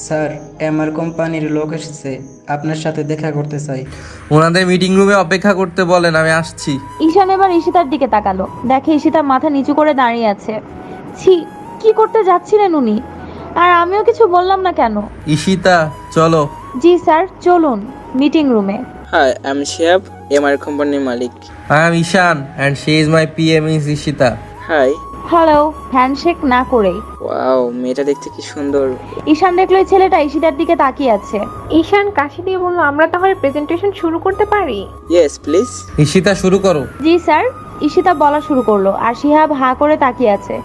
স্যার, এমআর কোম্পানির লোক এসেছে, আপনার সাথে দেখা করতে চাই। ওনাদের মিটিং রুমে অপেক্ষা করতে বলেন, আমি আসছি। ঈশান এবার ঈশিতার দিকে তাকালো। দেখে ঈশিতা মাথা নিচু করে দাঁড়িয়ে আছে। ছি, কি করতে যাচ্ছিলেন উনি? আর আমিও কিছু বললাম না কেন? ঈশিতা, চলো। জি স্যার, চলুন মিটিং রুমে। হাই, আমি শিহাব, এমআর কোম্পানির মালিক। I am Ishaan and she is my PM is Ishita. Hi. Hello, handshake না করেই। ওয়াও, মেয়েটা দেখতে কি সুন্দর। ঈশান দেখলো এই ছেলেটা ঈশিতার দিকে তাকিয়ে আছে। ঈশান কাশি দিয়ে বলল, আমরা তাহলে প্রেজেন্টেশন শুরু করতে পারি? Yes please. ঈশিতা, শুরু করো। জি স্যার। ঈশিতা বলা শুরু করলো আর শিহাব হাঁ করে তাকিয়ে আছে।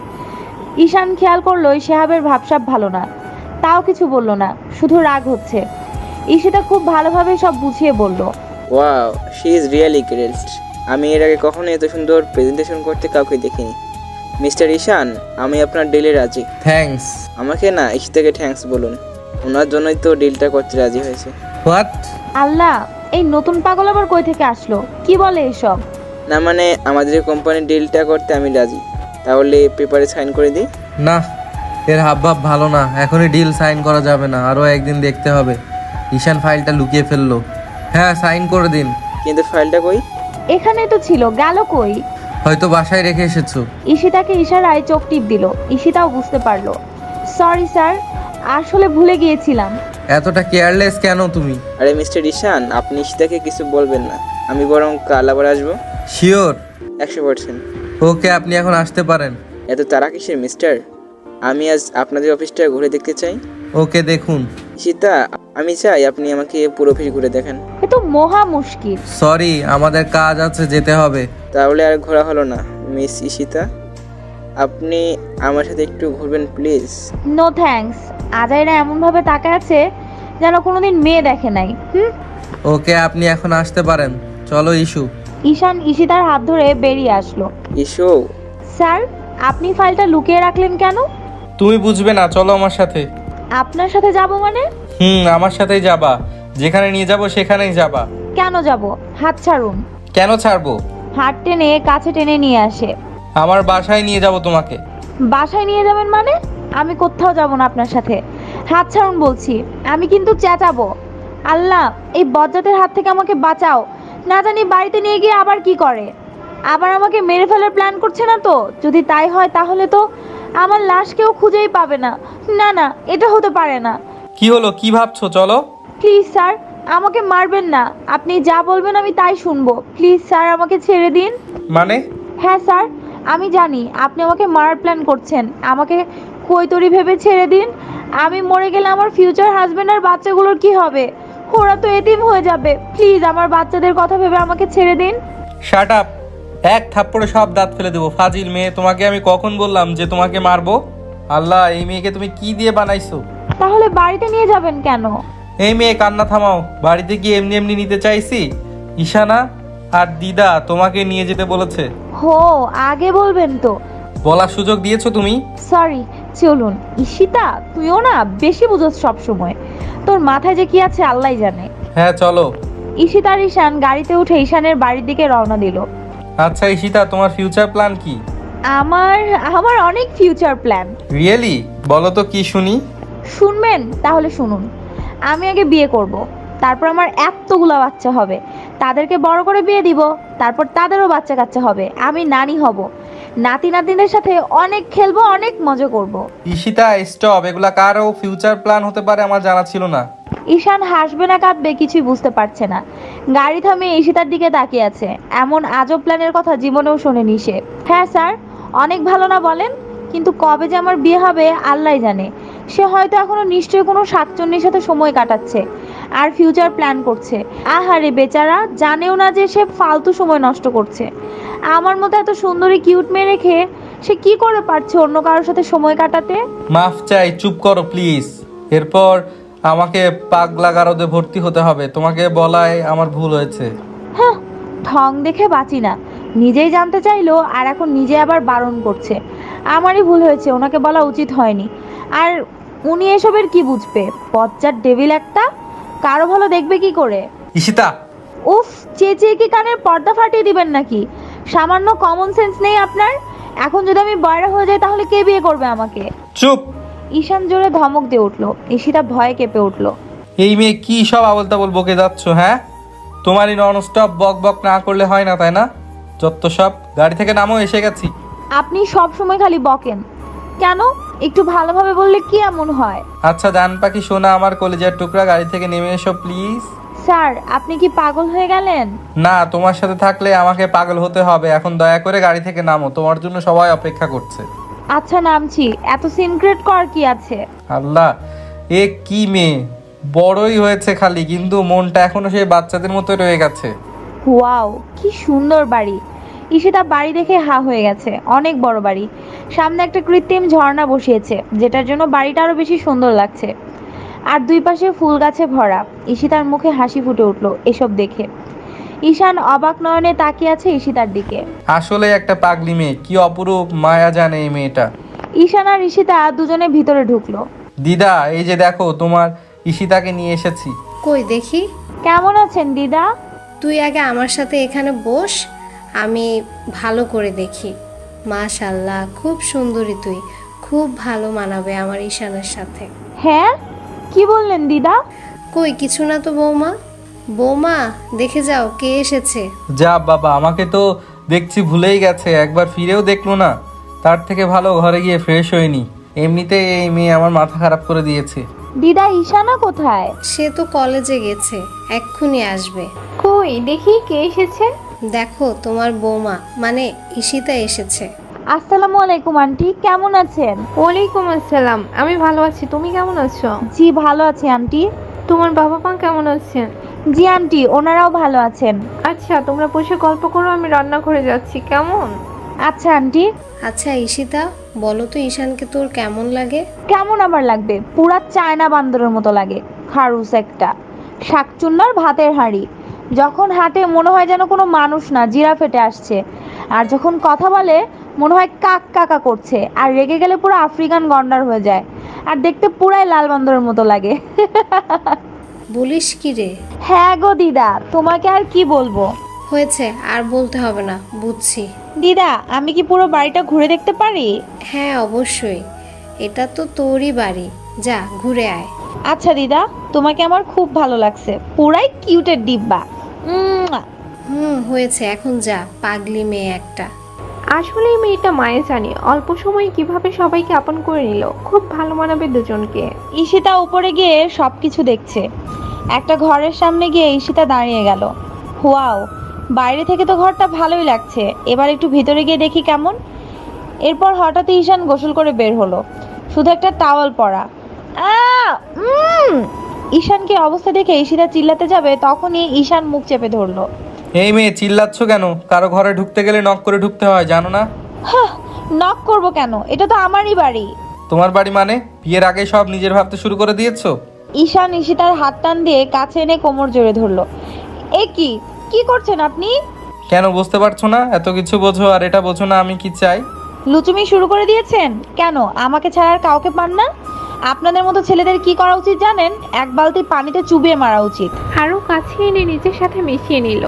ঈশান খেয়াল করলো শিহাবের ভাবসাব ভালো না, তাও কিছু বলল না, শুধু রাগ হচ্ছে। ঈশিতা খুব ভালোভাবে সব বুঝিয়ে বলল। Wow, she is really great. আমি এর আগে কখনো এত সুন্দর প্রেজেন্টেশন করতে কাউকে দেখিনি। মিস্টার ঈশান, আমি আপনার ডিলে রাজি। থ্যাঙ্কস। আমাকে না, ঈশিতাকে থ্যাঙ্কস বলুন। ওনার জন্যই তো ডিলটা করতে রাজি হয়েছে। হোয়াট? আল্লাহ, এই নতুন পাগল আবার কই থেকে আসলো? কি বলে এসব? না মানে, আমাদের কোম্পানির ডিলটা করতে আমি রাজি। তাহলে পেপারে সাইন করে দিই। না, এর হাবভাব ভালো না। এখনই ডিল সাইন করা যাবে না, আরও একদিন দেখতে হবে। ঈশান ফাইলটা লুকিয়ে ফেললো। হ্যাঁ, সাইন করে দিন। কিন্তু ফাইলটা কই? এখানেই তো ছিল, গেল কই? হয়তো বাসায় রেখে এসেছো। ঈশিতাকে ইশারায় চোখ টিপ দিল। ঈশিতাও বুঝতে পারলো। সরি স্যার, আসলে ভুলে গিয়েছিলাম। এতটা কেয়ারলেস কেন তুমি? আরে মিস্টার ঈশান, আপনি ঈশিতাকে কিছু বলবেন না। আমি বরং কাল আবার আসবো। শিওর? 100%। ওকে, আপনি এখন আসতে পারেন। এত তারা কিসের মিস্টার? আমি আজ আপনাদের অফিসটা ঘুরে দেখতে চাই। ওকে, দেখুন। ঈশিতা, আমি চাই আপনি আমাকে পুরো অফিস ঘুরে দেখেন। এ তো মহা মুশকিল। সরি, আমাদের কাজ আছে, যেতে হবে। তাহলে আর ঘোরা হলো না। মিস ঈশিতা, আপনি আমার সাথে একটু ঘুরবেন প্লিজ। No thanks. আজাইরা এমনভাবে তাকায় আছে যেন কোনোদিন মেয়ে দেখে নাই। ওকে, আপনি এখন আসতে পারেন। চলো ইস্যু। ঈশান ঈশিতার হাত ধরে বেরিয়ে আসলো। ইস্যু? স্যার, আপনি ফাইলটা লুকিয়ে রাখলেন কেন? তুমি বুঝবে না, চলো আমার সাথে। আপনার সাথে যাব মানে? আমার সাথেই যাবা। যেখানে নিয়ে যাব সেখানেই যাবা। কেন যাব? হাত ছাড়ুন। কেন ছাড়বো? হাত টেনে কাছে টেনে নিয়ে আসে। আমার বাসায় নিয়ে যাব তোমাকে। বাসায় নিয়ে যাবেন মানে? আমি কোথাও যাব না আপনার সাথে। হাত ছাড়ুন বলছি। আমি কিন্তু চেঁচাবো। আল্লাহ, এই বজ্জাতের হাত থেকে আমাকে বাঁচাও। না জানি বাড়িতে নিয়ে গিয়ে আবার কি করে। আবার আমাকে মেরে ফেলার প্ল্যান করছে না তো? যদি তাই হয় তাহলে তো আমার লাশ কেউ খুঁজেই পাবে না। না না, এটা হতে পারে না। কি হলো, কি ভাবছো? চলো। প্লিজ স্যার, আমাকে মারবেন না। আপনি যা বলবেন আমি তাই শুনবো। প্লিজ স্যার, আমাকে ছেড়ে দিন। মানে? হ্যাঁ স্যার, আমি জানি আপনি আমাকে মারার প্ল্যান করছেন। আমাকে কৈতরি ভেবে ছেড়ে দিন। আমি মরে গেলে আমার ফিউচার হাজবেন্ড আর বাচ্চাগুলোর কি হবে? ওরা তো এতিম হয়ে যাবে। প্লিজ আমার বাচ্চাদের কথা ভেবে আমাকে ছেড়ে দিন। Shut up! এক থাপ্পড়ে সব দাঁত ফেলে দেবো। ফাজিল মেয়ে, তোমাকে আমি কখন বললাম যে তোমাকে মারবো? আল্লাহ, এই মেয়েকে তুমি কি দিয়ে বানাইছো? তাহলে বাড়িতে নিয়ে যাবেন কেন? এই মেয়ে, কান্না থামাও। বাড়িতে কি এমনি এমনি নিতে চাইছি? ঈশানা আর দিদা তোমাকে নিয়ে যেতে বলেছে। হো, আগে বলবেন তো। বলার সুযোগ দিয়েছো তুমি? সরি, চলুন। ঈশিতা, তুইও না বেশি বুঝোস সব সময়। তোর মাথায় যে কি আছে আল্লাহই জানে। হ্যাঁ, চলো। ঈশিতা আর ঈশান গাড়িতে উঠে ঈশানের বাড়ির দিকে রওনা দিল। আচ্ছা ঈশিতা, তোমার ফিউচার প্ল্যান কি? আমার আমার অনেক ফিউচার প্ল্যান। রিয়েলি? বলো তো কি শুনি। শুনবেন? তাহলে শুনুন। আমি আগে বিয়ে করব, তারপর আমার এতগুলা বাচ্চা হবে, তাদেরকে বড় করে বিয়ে দিব, তারপর তাদেরও বাচ্চা কাচ্চা হবে, আমি নানি হব, নাতি নাতনিদের সাথে অনেক খেলবো, অনেক মজা করব। ঈশিতা স্টপ, এগুলা কারও ফিউচার প্ল্যান হতে পারে আমার জানা ছিল না। ঈশান হাসবে না কাঁদবে কিছুই বুঝতে পারছে না। গাড়ি থামিয়ে ঈশিতার দিকে তাকিয়ে আছে। এমন আজব প্ল্যানের কথা জীবনেও শোনেনি সে। হ্যাঁ স্যার, অনেক ভালো না বলেন? কিন্তু কবে যে আমার বিয়ে হবে আল্লাহই জানে। সে হয়তো এখনো নিশ্চয়ই কোনো শাকচুন্নির সাথে সময় কাটাচ্ছে আর ফিউচার প্ল্যান করছে। আহারে বেচারা, জানেও না যে সে ফালতু সময় নষ্ট করছে। আমার মতো এত সুন্দরী কিউট মেয়ে রেখে সে কি করে পারছে অন্য কারোর সাথে সময় কাটাতে? মাফ চাই, চুপ করো প্লিজ। এরপর আমাকে পাগলা গারদে ভর্তি হতে হবে। তোমাকে বলায় আমার ভুল হয়েছে। হ্যাঁ, ঠং দেখে বাঁচি না। নিজেই জানতে চাইলো আর এখন নিজে আবার বারণ করছে। আমারই ভুল হয়েছে, ওনাকে বলা উচিত হয়নি। আর উনি এসবের কি বুঝবে? বজ্জাত ডেভিল একটা, কারো ভালো দেখবে কি করে? ঈশিতা! উফ, চেঁচিয়ে কি কানের পর্দা ফাটিয়ে দিবেন নাকি? সামান্য কমন সেন্স নেই আপনার? এখন যদি আমি বয়রা হয়ে যাই তাহলে কে বিয়ে করবে আমাকে? চুপ! ঈশান জোরে ধমক দিয়ে উঠলো। ঈশিতা ভয়ে কেঁপে উঠলো। এই মেয়ে কি সব আবল তাবল বকে যাচ্ছ? হ্যাঁ, তোমারই নন স্টপ বক বক না করলে হয় না, তাই না? যত সব, গাড়ি থেকে নামো, এসে গেছি। আপনি সব সময় খালি বকেন কেন? একটু ভালোভাবে বললে কি এমন হয়? আচ্ছা জান পাখি সোনা, আমার কলেজের টুকরা, গাড়ি থেকে নেমে এসো প্লিজ। স্যার, আপনি কি পাগল হয়ে গেলেন? না, তোমার সাথে থাকলে আমাকে পাগল হতে হবে। এখন দয়া করে গাড়ি থেকে নামো, তোমার জন্য সবাই অপেক্ষা করছে। আচ্ছা নামছি। এত সিনক্রেট কর কি আছে? আল্লাহ, এ কি মেয়ে! বড়ই হয়েছে খালি, কিন্তু মনটা এখনো সেই বাচ্চাদের মতো রয়ে গেছে। ওয়াও, কি সুন্দর বাড়ি! ঈশিতা বাড়ি দেখে হা হয়ে গেছে। অনেক বড় বাড়ি। সামনে একটা কৃত্রিম ঝর্ণা বসিয়েছে, যেটার জন্য বাড়িটা আরো বেশি সুন্দর লাগছে। আর দুই পাশে ফুল গাছে ভরা। ঈশিতার মুখে হাসি ফুটে উঠলো এসব দেখে। ঈশান অবাক নয়নে তাকিয়ে আছে ঈশিতার দিকে। আসলে একটা পাগলি মেয়ে, কি অপরূপ মায়া জানে এই মেয়েটা। ঈশান আর ঈশিতা দুজনে ভিতরে ঢুকলো। দিদা, এই যে দেখো, তোমার ঈশিতাকে নিয়ে এসেছি। কই দেখি। কেমন আছেন দিদা? তুই আগে আমার সাথে এখানে বস, আমি ভালো করে দেখি। মাশাল্লাহ, খুব সুন্দরী তুই, খুব ভালো মানাবে আমার ঈশানের সাথে। হ্যাঁ, কি বললেন দিদা? কই কিছু না তো বৌমা। বৌমা, দেখে যাও কে এসেছে। যা বাবা, আমাকে তো দেখছি ভুলেই গেছে, একবার ফিরেও দেখলো না। তার থেকে ভালো ঘরে গিয়ে ফ্রেশ হয়নি। এমনিতে এই মেয়ে আমার মাথা খারাপ করে দিয়েছে। দিদা, ঈশানা কোথায়? সে তো কলেজে গেছে, এক্ষুনি আসবে। কই দেখি কে এসেছে। দেখো তোমার বৌমা মানে ঈশিতা এসেছে। আসসালামু আলাইকুম আন্টি, কেমন আছেন? ওয়ালাইকুম আসসালাম, আমি ভালো আছি, তুমি কেমন আছো? জি ভালো আছি আন্টি। তোমার বাবা মা কেমন আছেন? জি আন্টি, ওনারাও ভালো আছেন। আচ্ছা, তোমরা বসে গল্প করো, আমি রান্নাঘরে যাচ্ছি, কেমন? আচ্ছা আন্টি। আচ্ছা ঈশিতা, বলো তো ঈশানকে তোর কেমন লাগে? কেমন আবার লাগবে? পুরা চায়না বান্দরের মতো লাগে। খারুস একটা, শাকচুন্নার ভাতের হাঁড়ি। যখন হাঁটে মনে হয় যেন কোনো মানুষ না, জিরাফ হেঁটে আসছে। আর যখন কথা বলে মনে হয় কাক কাকা করছে। আর রেগে গেলে পুরো আফ্রিকান গন্ডার হয়ে যায়। আর দেখতে পুরাই লাল বান্দরের মতো লাগে। বলিস কি রে? হ্যাঁ গো দিদা, তোমাকে আর কি বলবো। হয়েছে, আর বলতে হবে না, বুঝছি। দিদা, আমি কি পুরো বাড়িটা ঘুরে দেখতে পারি? হ্যাঁ অবশ্যই, এটা তো তোরই বাড়ি, যা ঘুরে আয়। আচ্ছা দিদা, তোমাকে আমার খুব ভালো লাগছে, পুরাই কিউটের ডিব্বা। হয়েছে, এখন যা, পাগলি মেয়ে একটা। আসলে এই মেয়েটা মায়ে জানি অল্প সময়ে কিভাবে সবাইকে আপন করে নিল, খুব ভালো মানাবে দুজনকে। ঈশিতা উপরে গিয়ে সবকিছু দেখছে। একটা ঘরের সামনে গিয়ে ঈশিতা দাঁড়িয়ে গেল। ওয়াও, বাইরে থেকে তো ঘরটা ভালোই লাগছে, এবার একটু ভিতরে গিয়ে দেখি কেমন। এরপর হঠাৎ ঈশান গোসল করে বের হলো, শুধু একটা টাওয়াল পরা। ঈশানকে অবস্থা দেখে ঈশিতা চিল্লাতে যাবে, তখনই ঈশান মুখ চেপে ধরলো। এই মেয়ে, চিল্লাচ্ছ কেন? কারো ঘরে ঢুকতে গেলে নক করে ঢুকতে হয়, জানো না? নক করবো কেন? এটা তো আমারই বাড়ি। তোমার বাড়ি মানে বিয়ের আগে সব নিজের ভাবতে শুরু করে দিয়েছো? ঈশান ঈশিতার হাত টান দিয়ে কাছে এনে কোমর জড়ে ধরলো। এ কি কি করছেন আপনি? কেন বুঝতে পারছো না? এত কিছু বোঝো আর এটা বোঝো না আমি কি চাই? লুচুমি শুরু করে দিয়েছেন কেন? আমাকে ছাড়া আর কাউকে পান না? আপনাদের মতো ছেলেদের কি করা উচিত জানেন? এক বালতি পানিতে চুবিয়ে মারা উচিত। আরও কাছে এনে নিজের সাথে মিশিয়ে নিল।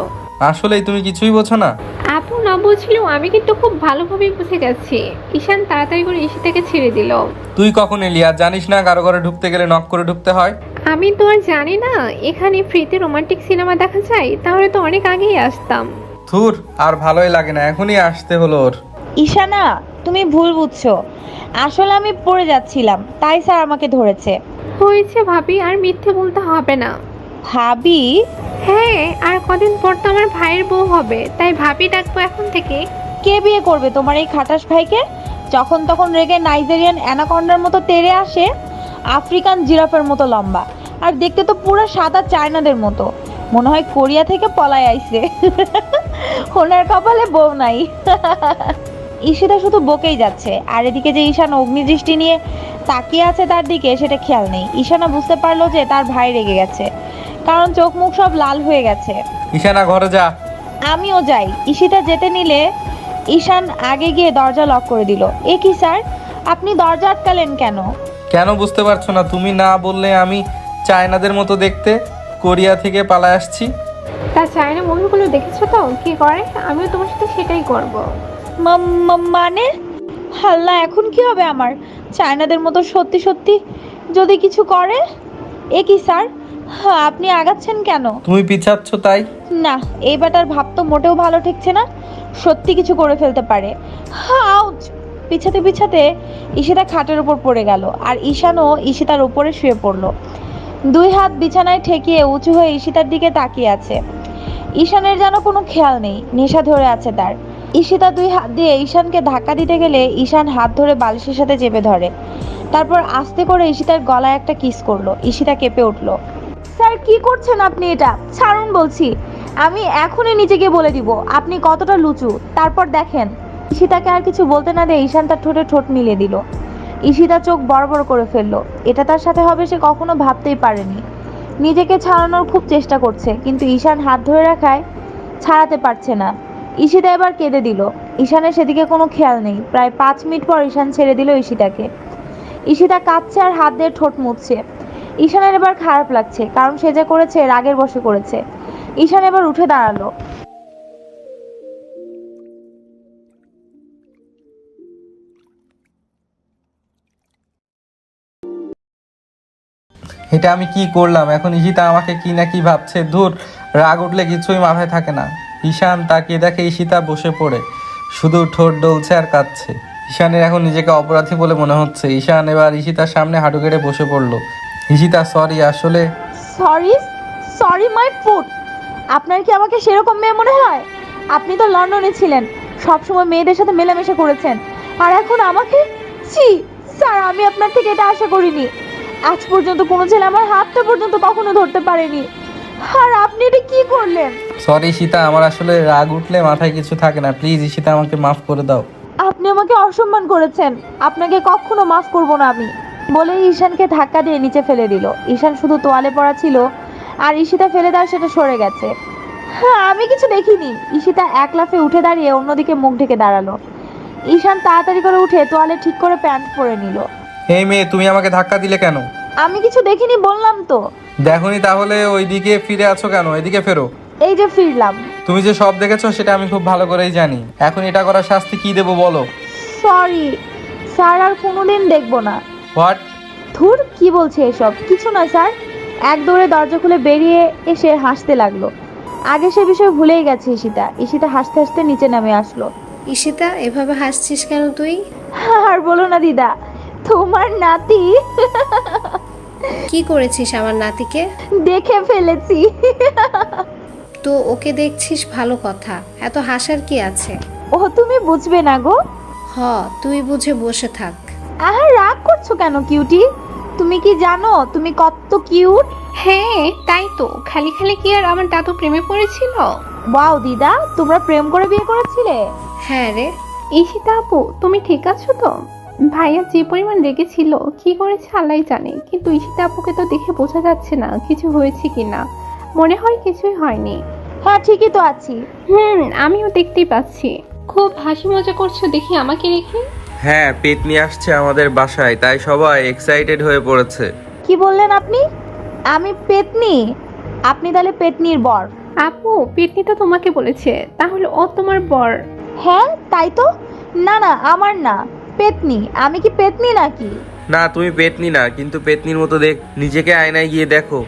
আসলেই তুমি কিছুই বোঝো না। আপু না বুঝলেও আমি কিন্তু খুব ভালোভাবেই বুঝে গেছি। ঈশান তাড়াতাড়ি করে ঈশিতাকে ছেড়ে দিল। তুই কখন এলি আর জানিস না কারো ঘরে ঢুকতে গেলে নক করে ঢুকতে হয়? আমি তো আর জানি না এখানে ফ্রিতে রোমান্টিক সিনেমা দেখা যায়, তাহলে তো অনেক আগেই আসতাম। ধুর, আর ভালোই লাগে না, এখনই আসতে হলো ওর। ঈশানা, তুমি ভুল বুঝছো। আসলে আমি পড়ে যাচ্ছিলাম, তাই স্যার আমাকে ধরেছে। হয়েছে ভাবি, আর মিথ্যে বলতে হবে না। ভাবি? হ্যাঁ, আর কদিন পর তো আমার ভাইয়ের বউ হবে, তাই ভাবি ডাকবো এখন থেকে। কে বিয়ে করবে তোমার এই খাটাস ভাইকে? যখন তখন রেগে নাইজেরিয়ান অ্যানাকন্ডার মতো তেড়ে আসে, আফ্রিকান জিরাফের মতো লম্বা, আর দেখতে তো পুরো সাদা চায়নাদের মতো। মনে হয় কোরিয়া থেকে পলায় আইছে। ওনার কপালে বউ নাই। ঈশিতা শুধু বকেই যাচ্ছে, আর এদিকে যে ঈশান অগ্নিদৃষ্টি নিয়ে তাকিয়ে আছে তার দিকে, সেটা খেয়াল নেই। ঈশানা বুঝতে পারলো যে তার ভাই রেগে গেছে, কারণ চোখ মুখ সব লাল হয়ে গেছে। ঈশানা ঘরে যা। আমিও যাই। ঈশিতা যেতে নিলে ঈশান আগে গিয়ে দরজা লক করে দিল। এ কি স্যার, আপনি দরজা আটকালেন কেন? কেন বুঝতে পারছো না? তুমি না বললে আমি চায়নাদের মতো দেখতে, কোরিয়া থেকে পালায় আসছি। তা চায়না মুভিগুলো দেখেছো তো কি করে? আমিও তোমার সাথে সেটাই করব। মানে হাল্লা, এখন কি হবে আমার? চায়নাদের মতো সত্যি সত্যি যদি কিছু করে? এ কি স্যার, হ্যাঁ, আপনি আগাচ্ছেন কেন? তুমি পিছাচ্ছ তাই। না, এই ব্যাটার ভাব তো মোটেও ভালো ঠেকছে না। সত্যি কিছু করে ফেলতে পারে। আউচ! পিছাতে পিছাতে ঈশিতা খাটের উপর পড়ে গেল, আর ঈশানও ঈশিতার উপরে শুয়ে পড়ল। দুই হাত বিছানায় ঠেকিয়ে উঁচু হয়ে ঈশিতার দিকে তাকিয়ে আছে। ঈশানের যেন কোনো খেয়াল নেই, নেশা ধরে আছে তার। ঈশিতা দুই হাত দিয়ে ঈশানকে ধাক্কা দিতে গেলে ঈশান হাত ধরে বালিশের সাথে চেপে ধরে। তারপর আস্তে করে ঈশিতার গলায় একটা কিস করলো। ঈশিতা কেঁপে উঠল। স্যার, কি করছেন আপনি? এটা ছাড়ুন বলছি। আমি এখনই নিজেকে বলে দিব আপনি কতটা লুচু, তারপর দেখেন। ঈশিতাকে আর কিছু বলতে না দিয়ে ঈশান তার ঠোঁটে ঠোঁট মিলিয়ে দিল। ঈশিতা চোখ বড় বড় করে ফেললো। এটা তার সাথে হবে সে কখনো ভাবতেই পারেনি। নিজেকে ছাড়ানোর খুব চেষ্টা করছে, কিন্তু ঈশান হাত ধরে রাখায় ছাড়াতে পারছে না। ঈশিতা এবার কেঁদে দিল। ঈশানের সেদিকে কোনো খেয়াল নেই। প্রায় 5 মিনিট পর ঈশান ছেড়ে দিল ঈশিতাকে। ঈশিতা কাঁদছে আর হাত দিয়ে ঠোঁট মুছছে। ঈশানের এবার খারাপ লাগছে, কারণ সে যা করেছে রাগের বশে করেছে। ঈশান এবার উঠে দাঁড়ালো। এটা আমি কি করলাম? এখন ঈশিতা আমাকে কি না কি ভাবছে। ধুর, রাগ উঠলে কিছুই মাথায় থাকে না। ঈশান তাকিয়ে দেখে ঈশিতা বসে পড়ে শুধু ঠোঁট ডলছে আর কাঁদছে। ঈশানের এখন নিজেকে অপরাধী বলে মনে হচ্ছে। ঈশান এবার ঈশিতার সামনে হাঁটু গেড়ে বসে পড়লো। ঈশিতা, সরি, আসলে। সরি? Sorry my foot! আপনার কি আমাকে সেরকম মেয়ে মনে হয়? আপনি তো লন্ডনে ছিলেন, সবসময় মেয়েদের সাথে মেলামেশা করেছেন, আর এখন আমাকে? ছি স্যার, আমি আপনার থেকে এটা আশা করিনি। আজ পর্যন্ত কোনো ছেলে আমার হাতটা পর্যন্ত কখনো ধরতে পারেনি, আর আপনি এটা কি করলেন? সরি ঈশিতা, আমার আসলে রাগ উঠলে মাথায় কিছু থাকে না। প্লিজ ঈশিতা, আমাকে মাফ করে দাও। আপনি আমাকে অসম্মান করেছেন, আপনাকে কখনো মাফ করব না আমি, বলে ঈশানকে ধাক্কা দিয়ে নিচে ফেলে দিল। ঈশান শুধু তোয়ালে পড়া ছিল, আর ঈশিতা ফেলে দেওয়ার সেটা সরে গেছে। হ্যাঁ, আমি কিছু দেখিনি। ঈশিতা এক লাফে উঠে দাঁড়িয়ে অন্যদিকে মুখ ঢেকে দাঁড়ালো। ঈশান তাড়াতাড়ি করে উঠে তোয়ালে ঠিক করে প্যান্ট পরে নিল। এই মেয়ে, তুমি আমাকে ধাক্কা দিলে কেন? আমি কিছু দেখিনি বললাম তো। দেখোনি তাহলে ওইদিকে ফিরে আছো কেন? এদিকে ফেরো। এই যে ফিরলাম। তুমি যে সব দেখেছো সেটা আমি খুব ভালো করেই জানি। এখন এটা করার শাস্তি কি দেবো বলো? সরি স্যার, আর কোনোদিন দেখবো না। হোয়াট? ধুর, কি বলছে এসব? কিছু না স্যার। এক দৌড়ে দরজা খুলে বেরিয়ে এসে হাসতে লাগলো। আগে সে বিষয় ভুলেই গেছে ঈশিতা। ঈশিতা হাসতে হাসতে নিচে নামে আসলো। ঈশিতা, এভাবে হাসছিস কেন তুই? আর বলো না দিদা, তোমার নাতি কি করেছিস আমার নাতিকে? দেখে ফেলেছি। তো ওকে দেখছিস, ভালো কথা, এত হাসার কি আছে? ও তুমি বুঝবে না গো। হ, তুই বুঝে বসে থাক। আহা, রাগ করছো কেন কিউটি? তুমি কি জানো তুমি কত কিউট? হ্যাঁ তাই তো, খালি খালি কি আর আমার দাদু প্রেমে পড়েছিল? ওয়াও দিদা, তোমরা প্রেম করে বিয়ে করেছিলে? হ্যাঁ রে। ঈশিতা আপু, তুমি ঠিক আছো তো? ভাইয়া যে পরিমাণ রেগেছিল কি করেছে আল্লাহ জানে, কিন্তু ঈশিতা আপুকে তো দেখে বোঝা যাচ্ছে না কিছু হয়েছে কিনা। মনে হয় কিছুই হয়নি। হ্যাঁ ঠিকই তো আছি। আমিও দেখতেই পাচ্ছি। খুব হাসি মজা করছো দেখি আমাকে রেখে। হ্যাঁ, পেতনি আসছে আমাদের বাসায়, তাই সবাই এক্সাইটেড হয়ে পড়েছে। কি বললেন আপনি? আমি পেতনি? আপনি তাহলে পেতনির বর? আপু পেতনি তো তোমাকে বলেছে, তাহলে ও তোমার বর? হ্যাঁ তাই তো। না না আমার না, পেতনি। আমি কি পেতনি নাকি? না, তুমি পেতনি না, কিন্তু পেতনির মতো দেখ। নিজেকে আয়নায় গিয়ে দেখো।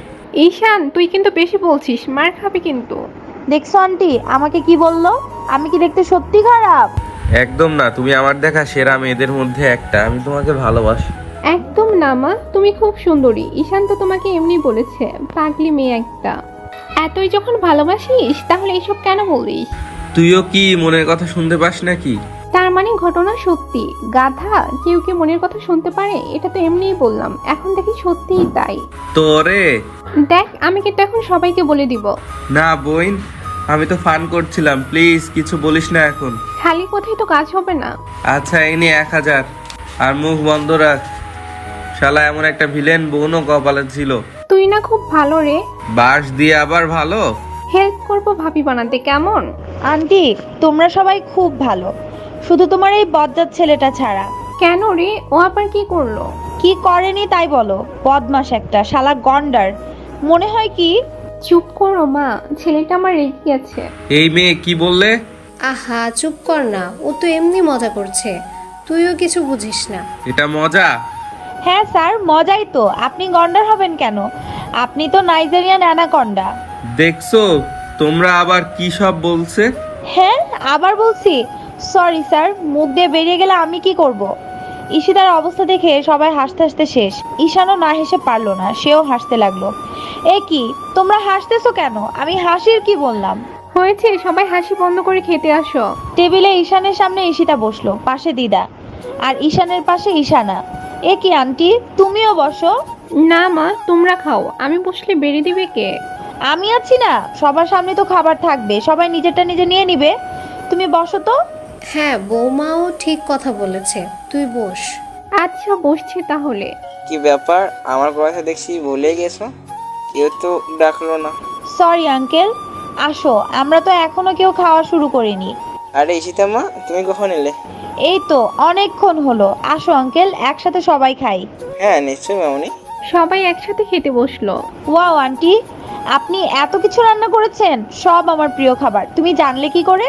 ঈশান তুই কিন্তু বেশি বলছিস, মার খাবি কিন্তু। দেখছো আন্টি আমাকে কি বললো? আমি কি দেখতে সত্যি খারাপ? একদম না, তুমি আমার দেখা সেরা মেয়েদের মধ্যে একটা। আমি তোমাকে ভালোবাসি। একদম না মা, তুমি খুব সুন্দরী। ঈশান তো তোমাকে এমনি বলেছে, পাগলি মেয়ে একটা। এতই যখন ভালোবাসিস তাহলে এসব কেন বলিস? তুইও কি মনের কথা শুনতে পাস নাকি? তার মানে ঘটনা সত্যি? গাধা, কেউ কি মনের কথা শুনতে পারে? এটা তো এমনিই বললাম, এখন দেখি সত্যিই তাই। তোরে দেখ আমি কিন্তু এখন সবাইকে বলে দিব। না বোন, আমি তো ফান করছিলাম, প্লিজ কিছু বলিস না এখন। খালি কোথায় তো কাজ হবে না। আচ্ছা এই নে 1000, আর মুখ বন্ধ রাখ। শালা এমন একটা ভিলেন বোনও কপালে ছিল। তুই না খুব ভালো রে। বাঁশ দিয়ে আবার ভালো? হেল্প করবো ভাবি বানাতে, কেমন? আন্টি তোমরা সবাই খুব ভালো, শুধু তোমার এই বজ্জাত ছেলেটা ছাড়া। কেন রে, ও আবার কি করলো? কি করেনি তাই বলো? বদমাস একটা, শালা গন্ডার। মনে হয় কি। চুপ করো মা, ছেলেটা আমার রেগে গেছে। এই মেয়ে কি বললে? আহা চুপ কর না, ও তো এমনি মজা করছে, তুইও কিছু বুঝিস না। এটা মজা? হ্যাঁ স্যার মজাই তো। আপনি গন্ডার হবেন কেন? আপনি তো নাইজেরিয়ান অ্যানাকন্ডা। দেখছো তোমরা আবার কি সব বলছে? হ্যাঁ আবার বলছি। সরি স্যার, মুখ দিয়ে বেরিয়ে গেলে আমি কি করব? ঈশিতার অবস্থা দেখে সবাই হাসতে হাসতে শেষ। ঈশানও না হেসে পারলো না, সেও হাসতে লাগলো। এ কি তোমরা হাসতেছো কেন? আমি হাসির কি বললাম? হয়েছে, সবাই হাসি বন্ধ করে খেতে আসো। টেবিলে ঈশানের সামনে ঈশিতা বসলো, পাশে দিদা, আর ঈশানের পাশে ঈশানা। এ কি আন্টি, তুমিও বসো। না মা, তোমরা খাও, আমি বসলে বেড়ে দিবে কে? আমি আছি না, সবার সামনে তো খাবার থাকবে, সবাই নিজেরটা নিজে নিয়ে নিবে। তুমি বসো তো। হ্যাঁ বৌমাও ঠিক কথা বলেছে, তুই বস। আচ্ছা বসছি তাহলে। কি ব্যাপার, আমার কথা দেখছি ভুলে গেছো? কেউ তো ডাকলো না। Sorry uncle. আসো, আমরা তো এখনো কেউ খাওয়া শুরু করিনি। আরে ঈশিতা মা, তুমি কখন এলে? এই তো অনেকক্ষণ হলো। আসো আঙ্কেল, একসাথে সবাই খাই। হ্যাঁ নিশ্চয়ই মামনি। সবাই একসাথে খেতে বসলো। ওয়াও আন্টি, আপনি এত কিছু রান্না করেছেন, সব আমার প্রিয় খাবার। তুমি জানলে কি করে?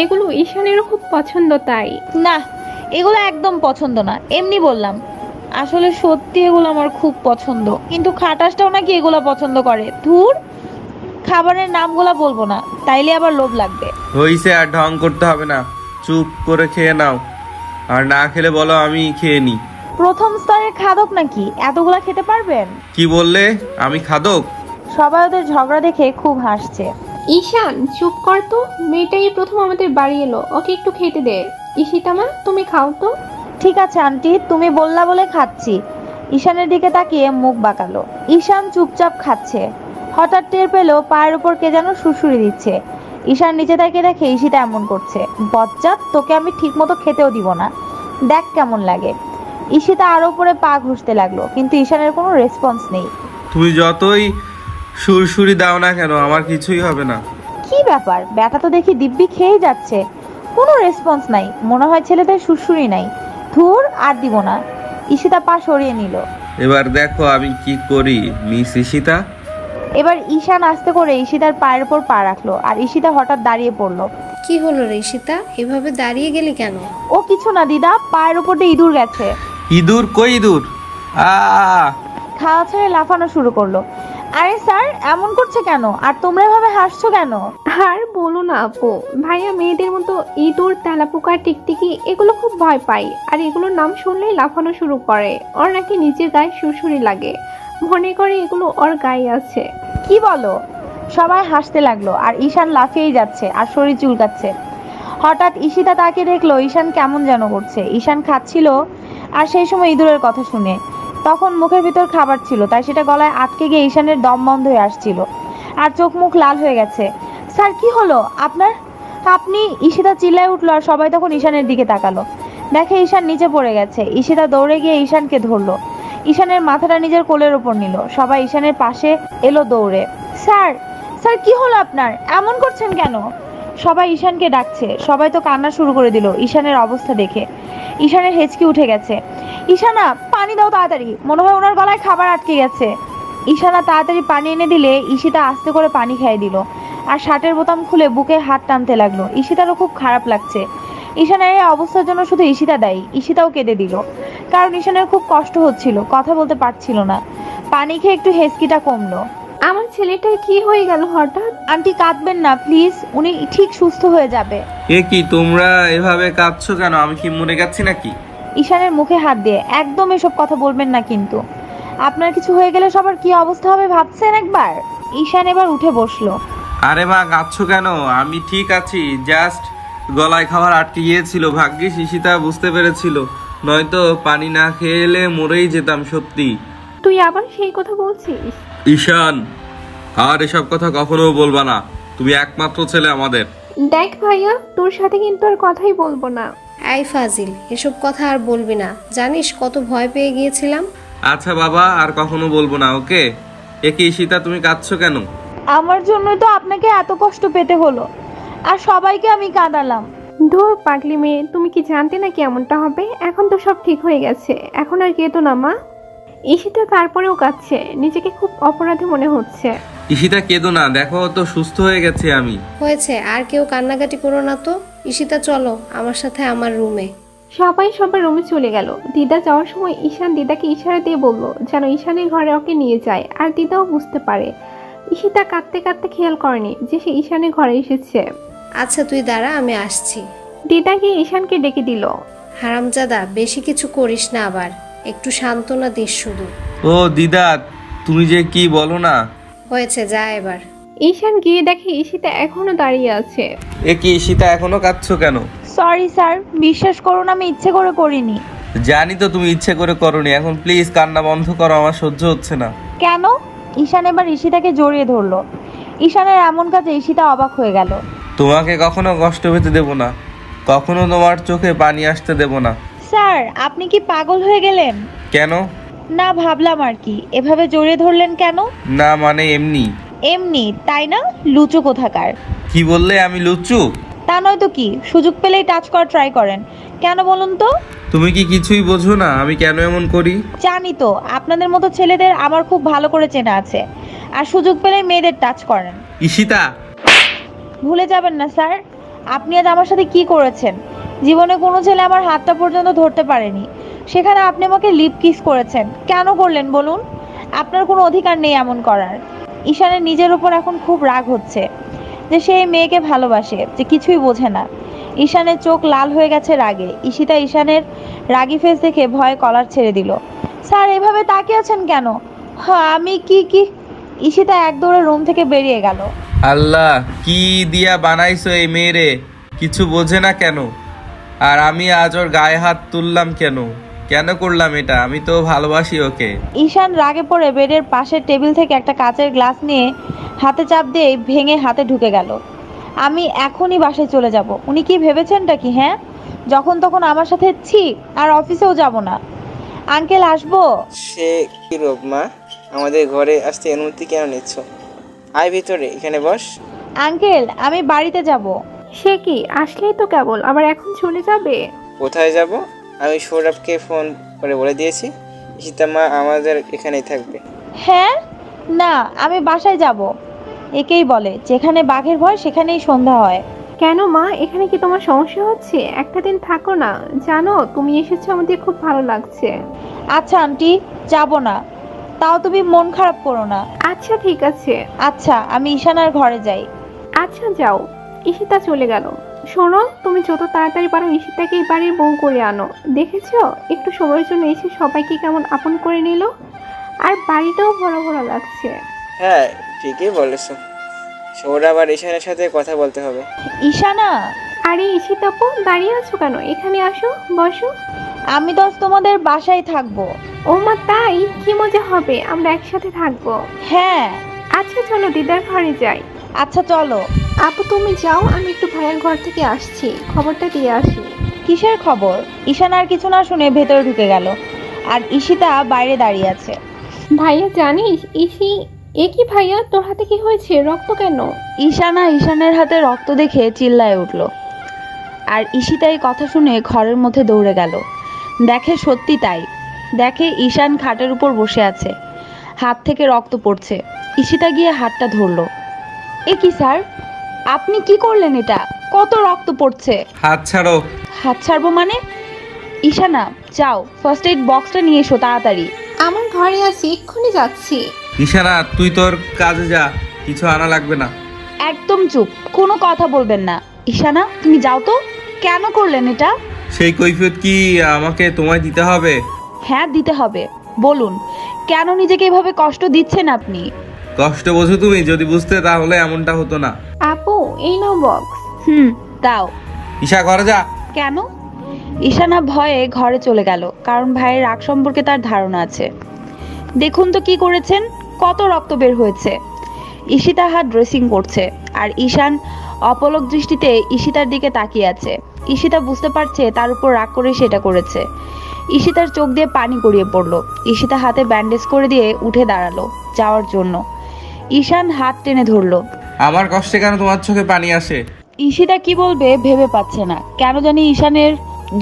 এগুলো ঈশানেরও খুব পছন্দ তাই। না, এগুলো একদম পছন্দ না, এমনি বললাম। আসলে সত্যি এগুলো আমার খুব পছন্দ, কিন্তু খাটাসটাও নাকি এগুলো পছন্দ করে। ধুর, খাবারের নামগুলো বলবো না, তাইলে আবার লোভ লাগবে। হইছে, আর ঢং করতে হবে না, চুপ করে খেয়ে নাও। আর না খেলে বলো আমি খেয়ে নি। প্রথম স্তরের খাদক নাকি, এতগুলা খেতে পারবেন? কি বললে? আমি খাদক? সবাই ওদের ঝগড়া দেখে খুব হাসছে। ঈশান চুপ কর তো, মেয়েটাই প্রথম আমাদের বাড়ি এলো, ওকে একটু খেতে দে। ঈশিতা মা তুমি খাও তো। ঠিক আছে আন্টি, তুমি বললা বলে খাচ্ছি। ঈশানের দিকে তাকিয়ে মুখ বাঁকালো। ঈশান চুপচাপ খাচ্ছে। হঠাৎ টের পেল পায়ের উপর কে যেন সুড়সুড়ি দিচ্ছে। ঈশান নিচে তাকিয়ে দেখে ঈশিতা এমন করছে। বজ্জাত, তোকে আমি ঠিক মতো খেতেও দিব না, দেখ কেমন লাগে। ঈশিতা আরো উপরে পা ঘুষতে লাগলো, কিন্তু ঈশানের কোনো রেসপন্স নেই। তুমি যতই সুরসুরি দাও না কেন, আমার কিছুই হবে না। কি ব্যাপার, ব্যাটা তো দেখি দিব্যি খেয়ে যাচ্ছে, কোনো রেসপন্স নাই। মনে হয় ছেলেদের সুরসুরি নাই। ধুর, আর দিব না। ঈশিতা পা সরিয়ে নিল। এবার দেখো আমি কি করি মিস ঈশিতা। এবার ঈশান আস্তে করে ঈশিতার পায়ের উপর পা রাখলো, আর ঈশিতা হঠাৎ দাঁড়িয়ে পড়লো। কি হলো রে সীতা, এভাবে দাঁড়িয়ে গেলি কেন? ও কিছু না দিদা, পায়ের উপর দিয়ে ইঁদুর গেছে। ইঁদুর? কই ইঁদুর? আ খাওয়া ছেড়ে লাফানো শুরু করলো। আরে স্যার, এমন করছে কেন? আর তোমরা এভাবে হাসছো কেন? আর বলো না আপু, ভাইয়া মেয়েদের মতো ইঁদুর, তেলাপোকা, টিকটিকি এগুলো খুব ভয় পায়, আর এগুলোর নাম শুনলেই লাফানো শুরু করে। ওর নাকি নিজের গায়ে সুরসুরি লাগে, মনে করে এগুলো ওর গায়ে আছে। কি বলো? সবাই হাসতে লাগলো, আর ঈশান লাফিয়েই যাচ্ছে আর শরীর চুলকাচ্ছে। হঠাৎ ঈশিতা তাকে দেখলো ঈশান কেমন যেন করছে। ঈশান খাচ্ছিল, আর সেই সময় ইঁদুরের কথা শুনে। তখন মুখের ভিতর খাবার ছিল, তাই সেটা গলায় আটকে গিয়ে ঈশানের দম বন্ধ হয়ে আসছিল, আর চোখ মুখ লাল হয়ে গেছে। স্যার কি হলো আপনার? আপনি? ঈশিতা চিল্লায় উঠলো, আর সবাই তখন ঈশানের দিকে তাকালো। দেখে ঈশান নিচে পড়ে গেছে। ঈশিতা দৌড়ে গিয়ে ঈশানকে ধরলো। ঈশানের মাথাটা নিজের কোলের ওপর নিল। সবাই ঈশানের পাশে এলো দৌড়ে। স্যার, স্যার কি হলো আপনার? এমন করছেন কেন? সবাই ঈশানকে ডাকছে। সবাই তো কান্না শুরু করে দিল ঈশানের অবস্থা দেখে। ঈশানের হেঁচকি উঠে গেছে। ঈশানা, পানি দাও তাড়াতাড়ি, মনে হয় ওনার গলায় খাবার আটকে গেছে। ঈশানা তাড়াতাড়ি পানি এনে দিলে ঈশিতা আস্তে করে পানি খাইয়ে দিল আর শার্টের বোতাম খুলে বুকে হাত টানতে লাগলো। ঈশিতারও খুব খারাপ লাগছে। ঈশানের এই অবস্থার জন্য শুধু ঈশিতা দায়ী। ঈশিতাও কেঁদে দিল, কারণ ঈশানের খুব কষ্ট হচ্ছিল, কথা বলতে পারছিল না। পানি খেয়ে একটু হেঁচকিটা কমলো। আমার ছেলেটার কি হয়ে গেল হঠাৎ? আন্টি কাঁদবেন না প্লিজ, উনি ঠিক সুস্থ হয়ে যাবে। এ কি তোমরা এভাবে কাঁদছো কেন? আমি কি মরে গেছি নাকি? ঈশানের মুখে হাত দিয়ে, একদম এসব কথা বলবেন না কিন্তু। আপনার কিছু হয়ে গেলে সবার কি অবস্থা হবে ভাবছেন একবার? ঈশান এবার উঠে বসলো। আরে মা, কাঁদছো কেন? আমি ঠিক আছি, জাস্ট গলায় খাবার আটকে গিয়েছিল। ভাগ্যিস ঈশিতা বুঝতে পেরেছিল, নয়তো পানি না খেয়ে এলে মরেই যেতাম সত্যি। তুই আবার সেই কথা বলছিস? ঈশান, আর এসব কথা কখনো বলবা না। তুমি একমাত্র ছেলে আমাদের। দেখ ভাইয়া, তোর সাথে কিন্তু আর কথাই বলবো না। এই ফাজিল, এসব কথা আর বলবি না। জানিস কত ভয় পেয়ে গিয়েছিলাম। আচ্ছা বাবা, আর কখনো বলবো না, ওকে? একে ঈশিতা, তুমি কাঁদছো কেন? আমার জন্যই তো আপনাকে এত কষ্ট পেতে হলো, আর সবাইকে আমি কাঁদালাম। ধুর পাগলি মেয়ে, তুমি কি জানতে না কি এমনটা হবে? এখন তো সব ঠিক হয়ে গেছে, এখন আর কেতো না মা। ঈশিতা তারপরেও কাঁদছে, নিজেকে খুব অপরাধী মনে হচ্ছে। ঈশিতা কেঁদো না, দেখো তো সুস্থ হয়ে গেছে আমি। হয়েছে, আর কেউ কান্নাকাটি করো না তো। ঈশিতা চলো আমার সাথে আমার রুমে। সবাই সবার রুমে চলে গেল। দিদা যাওয়ার সময় ঈশান দিদাকে ইশারা দিয়ে বলল যেন ঈশানের ঘরে ওকে নিয়ে যায়, আর দিদাও বুঝতে পারে। ঈশিতা কাঁদতে কাঁদতে খেয়াল করেনি যে সে ঈশানের ঘরে এসেছে। আচ্ছা তুই দাঁড়া, আমি আসছি। দিদা গিয়ে ঈশানকে ডেকে দিল। হারামজাদা, বেশি কিছু করিস না আবার, একটু সান্ত্বনা দিস শুধু। ও দিদা, তুমি যে কি বলো না। হয়েছে, যা এবার। ঈশান গিয়ে দেখে ঈশিতা এখনো দাঁড়িয়ে আছে। এ কি ঈশিতা, এখনো কাঁদছো কেন? সরি স্যার, বিশ্বাস করুন আমি ইচ্ছে করে করিনি। জানি তো তুমি ইচ্ছে করে করোনি। এখন প্লিজ কান্না বন্ধ করো, আমার সহ্য হচ্ছে না। কেন? ঈশান এবার ঈশিতাকে জড়িয়ে ধরলো। ঈশানের এমন কাজে ঈশিতা অবাক হয়ে গেল। তোমাকে কখনো কষ্ট পেতে দেব না, কখনো তোমার চোখে পানি আসতে দেব না। স্যার, আপনি কি পাগল হয়ে গেলেন? কেন? না, ভাবলাম আর কি। এভাবে জড়িয়ে ধরলেন কেন? না মানে এমনি। এমনি তাই না? লুচু কোথাকার। কি বললে? আমি লুচ্চু? তা নয় তো কি, সুযোগ পেলেই টাচ করা ট্রাই করেন কেন বলুন তো? তুমি কি কিছুই বোঝো না আমি কেন এমন করি? জানি তো, আপনাদের মতো ছেলেদের আমার খুব ভালো করে চেনা আছে, আর সুযোগ পেলেই মেয়েদের টাচ করেন। ঈশিতা! ভুলে যাবেন না স্যার, আপনি আজ আমার সাথে কি করেছেন। জীবনে কোনো ছেলে আমার হাতটা পর্যন্ত ধরতে পারেনি, সেখানে আপনি আমাকে লিপ কিস করেছেন। কেন করলেন বলুন? আপনার কোনো অধিকার নেই এমন করার। ঈশানের নিজের উপর এখন খুব রাগ হচ্ছে যে সে এই মেয়েকে ভালোবাসে, যে কিছুই বোঝে না। ঈশানের চোখ লাল হয়ে গেছে রাগে। ঈশিতা ঈশানের রাগী ফেস দেখে ভয়ে কলার ছেড়ে দিল। স্যার, এভাবে তাকিয়ে আছেন কেন? হ্যাঁ, আমি কি? ঈশিতা এক দৌড়ে রুম থেকে বেরিয়ে গেল। আল্লাহ, কি দিয়া বানাইছো এই মেয়েরে, কিছু বোঝে না কেন? আর আমি আজ ওর গায়ে হাত তুললাম কেন? কেন করলাম এটা? আমি তো ভালোবাসি ওকে। ঈশান রাগে পড়ে বেডের পাশের টেবিল থেকে একটা কাচের গ্লাস নিয়ে হাতে চাপ দিয়ে ভেঙে হাতে ঢুকে গেল। আমি এখনই বাসায় চলে যাব। উনি কি ভেবেছেনটা কি? হ্যাঁ, যখন তখন আমার সাথে ছি, আর অফিসেও যাব না। আঙ্কেল, আসবো? সে কি রূপ মা, আমাদের ঘরে আসতে অনুমতি কেন নিচ্ছ? আয় ভিতরে, এখানে বস। আঙ্কেল, আমি বাড়িতে যাব। সে কি, আসলেই তো কেবল, আবার এখন চলে যাবে? কোথায় যাব? আমি সৌরভকে ফোন করে বলে দিয়েছি ঈশিতা মা আমাদের এখানেই থাকবে। হ্যাঁ, না, আমি বাসায় যাব। একেই বলে যেখানে বাঘের ভয় সেখানেই সন্ধ্যা হয়। কেন মা, এখানে কি তোমার সমস্যা হচ্ছে? একটা দিন থাকো না, জানো তুমি এসেছো আমাদের খুব ভালো লাগছে। আচ্ছা আন্টি, যাব না, তাও তুমি মন খারাপ করো না। আচ্ছা ঠিক আছে। আচ্ছা, আমি ঈশানার ঘরে যাই। আচ্ছা যাও। ঈশিতা চলে গেল। শোনো, তুমি যত তাড়াতাড়ি পারো ঈশিতাকে এই বাড়ির বউ করে আনো। দেখেছো একটু সময়ের জন্য এসে সবাইকে কেমন আপন করে নিল, আর বাড়িটাও ভরা ভরা লাগছে। হ্যাঁ, ঠিকই বলেছো। সৌরভ আর ঈশানের সাথে কথা বলতে হবে। ঈশানা! আরে ঈশিতাপু, দাঁড়িয়ে আছো কেন? এখানে আসো, বসো। আমি তো আজ তোমাদের বাসায় থাকবো। ও মা, তাই? কি মজা হবে, আমরা একসাথে থাকবো। হ্যাঁ। আচ্ছা চলো দিদার ঘরে যাই। আচ্ছা চলো। আপু তুমি যাও, আমি একটু ভাইয়ের ঘর থেকে আসছি, খবরটা দিয়ে আসি। কিসের খবর? ঈশান আর কিছু না শুনে ভেতরে ঢুকে গেল, আর ঈশিতা বাইরে দাঁড়িয়ে আছে। ভাইয়া জানিস ইসি, এ কি ভাইয়া, তোর হাতে কি হয়েছে, রক্ত কেন? ঈশানা ঈশানের হাতে রক্ত দেখে চিল্লায় উঠল, আর ঈশিতা এই কথা শুনে ঘরের মধ্যে দৌড়ে গেল। দেখে সত্যি তাই, দেখে ঈশান খাটের উপর বসে আছে, হাত থেকে রক্ত পড়ছে। ঈশিতা গিয়ে হাতটা ধরলো। এ কি স্যার, আপনি কি করলেন? এটা কত রক্ত পড়ছে। হাত ছাড়ো। হাত ছাড়বো মানে? ঈশানা যাও, ফার্স্ট এইড বক্সটা নিয়ে এসো তাড়াতাড়ি। আমার ঘরে আছি, এক্ষুনি যাচ্ছি। ঈশানা তুই তোর কাজে যা, কিছু আনা লাগবে না। একদম চুপ, কোনো কথা বলবেন না। ঈশানা তুমি যাও তো। কেন করলেন এটা? সেই কৈফিয়ত কি আমাকে তোমায় দিতে হবে? হ্যাঁ দিতে হবে। বলুন, কেন নিজেকে এভাবে কষ্ট দিচ্ছেন আপনি? কষ্ট বোঝো তুমি, যদি বুঝতে তাহলে এমনটা হতো না। আপু এই নাও বক্স। দাও। ঈশা ঘরে যা। কেন? ঈশানা ভয়ে ঘরে চলে গেল, কারণ ভাইয়ের রাগ সম্পর্কে তার ধারণা আছে। দেখুন তো কি করেছেন, কত রক্ত বের হয়েছে। ঈশিতা হাত ড্রেসিং করছে, আর ঈশান অপলক দৃষ্টিতে ঈশিতার দিকে তাকিয়ে আছে। ঈশিতা বুঝতে পারছে তার উপর রাগ করে সেটা করেছে। ঈশিতার চোখ দিয়ে পানি গড়িয়ে পড়লো। ঈশিতা হাতে ব্যান্ডেজ করে দিয়ে উঠে দাঁড়ালো যাওয়ার জন্য। ঈশান হাত টেনে ধরলো। আমার কষ্টে কেন তোমার চোখে পানি আসে? ঈশিতা কি বলবে ভেবে পাচ্ছে না, কেন জানি ঈশানের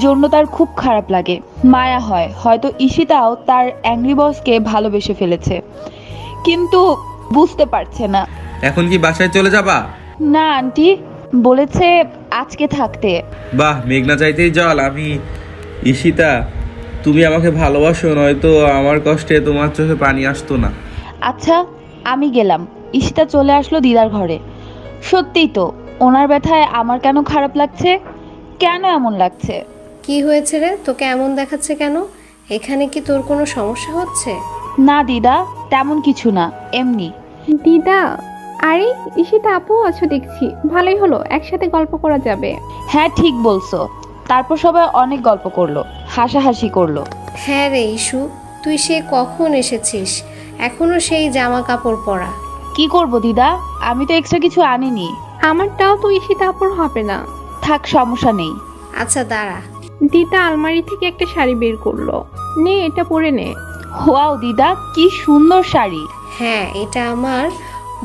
জন্য তার খুব খারাপ লাগে, মায়া হয়। হয়তো ঈশিতাও তার অ্যাংরি বসকে ভালোবেসে ফেলেছে, কিন্তু বুঝতে পারছে না। এখন কি বাসায় চলে যাবা? না আন্টি, বলেছে আজকে থাকতে। বাহ, মেঘনা চাইতেই জল। আমি ঈশিতা, তুমি আমাকে ভালোবাসো, নয়তো আমার কষ্টে তোমার চোখে পানি আসতো না। আচ্ছা আমি গেলাম। ঈশিতা চলে আসলো দিদার ঘরে। সত্যিই তো, ওনার ব্যথায় আমার কেন খারাপ লাগছে, কেন এমন লাগছে? কি হয়েছে রে, তোকে এমন দেখাচ্ছে কেন? এখানে কি তোর কোনো সমস্যা হচ্ছে? না দিদা, তেমন কিছু না, এমনি। দিদা, আরে ঈশিতা আপু আছো দেখছি, ভালোই হলো, একসাথে গল্প করা যাবে। হ্যাঁ ঠিক বলছো। তারপর সবাই অনেক গল্প করলো, হাসাহাসি করলো। হ্যাঁ রে ইস্যু, তুই সে কখন এসেছিস, এখনো সেই জামা কাপড় পরা। কি করব দিদা, আমি তো এক্সট্রা কিছু আনিনি। আমারটাও তো ঈশিতা আপুর হবে না। থাক, সমস্যা নেই। আচ্ছা দাঁড়া। দিদা আলমারি থেকে একটা শাড়ি বের করলো, নে এটা পরে নে। ওয়াও দিদা, কি সুন্দর শাড়ি। হ্যাঁ, এটা আমার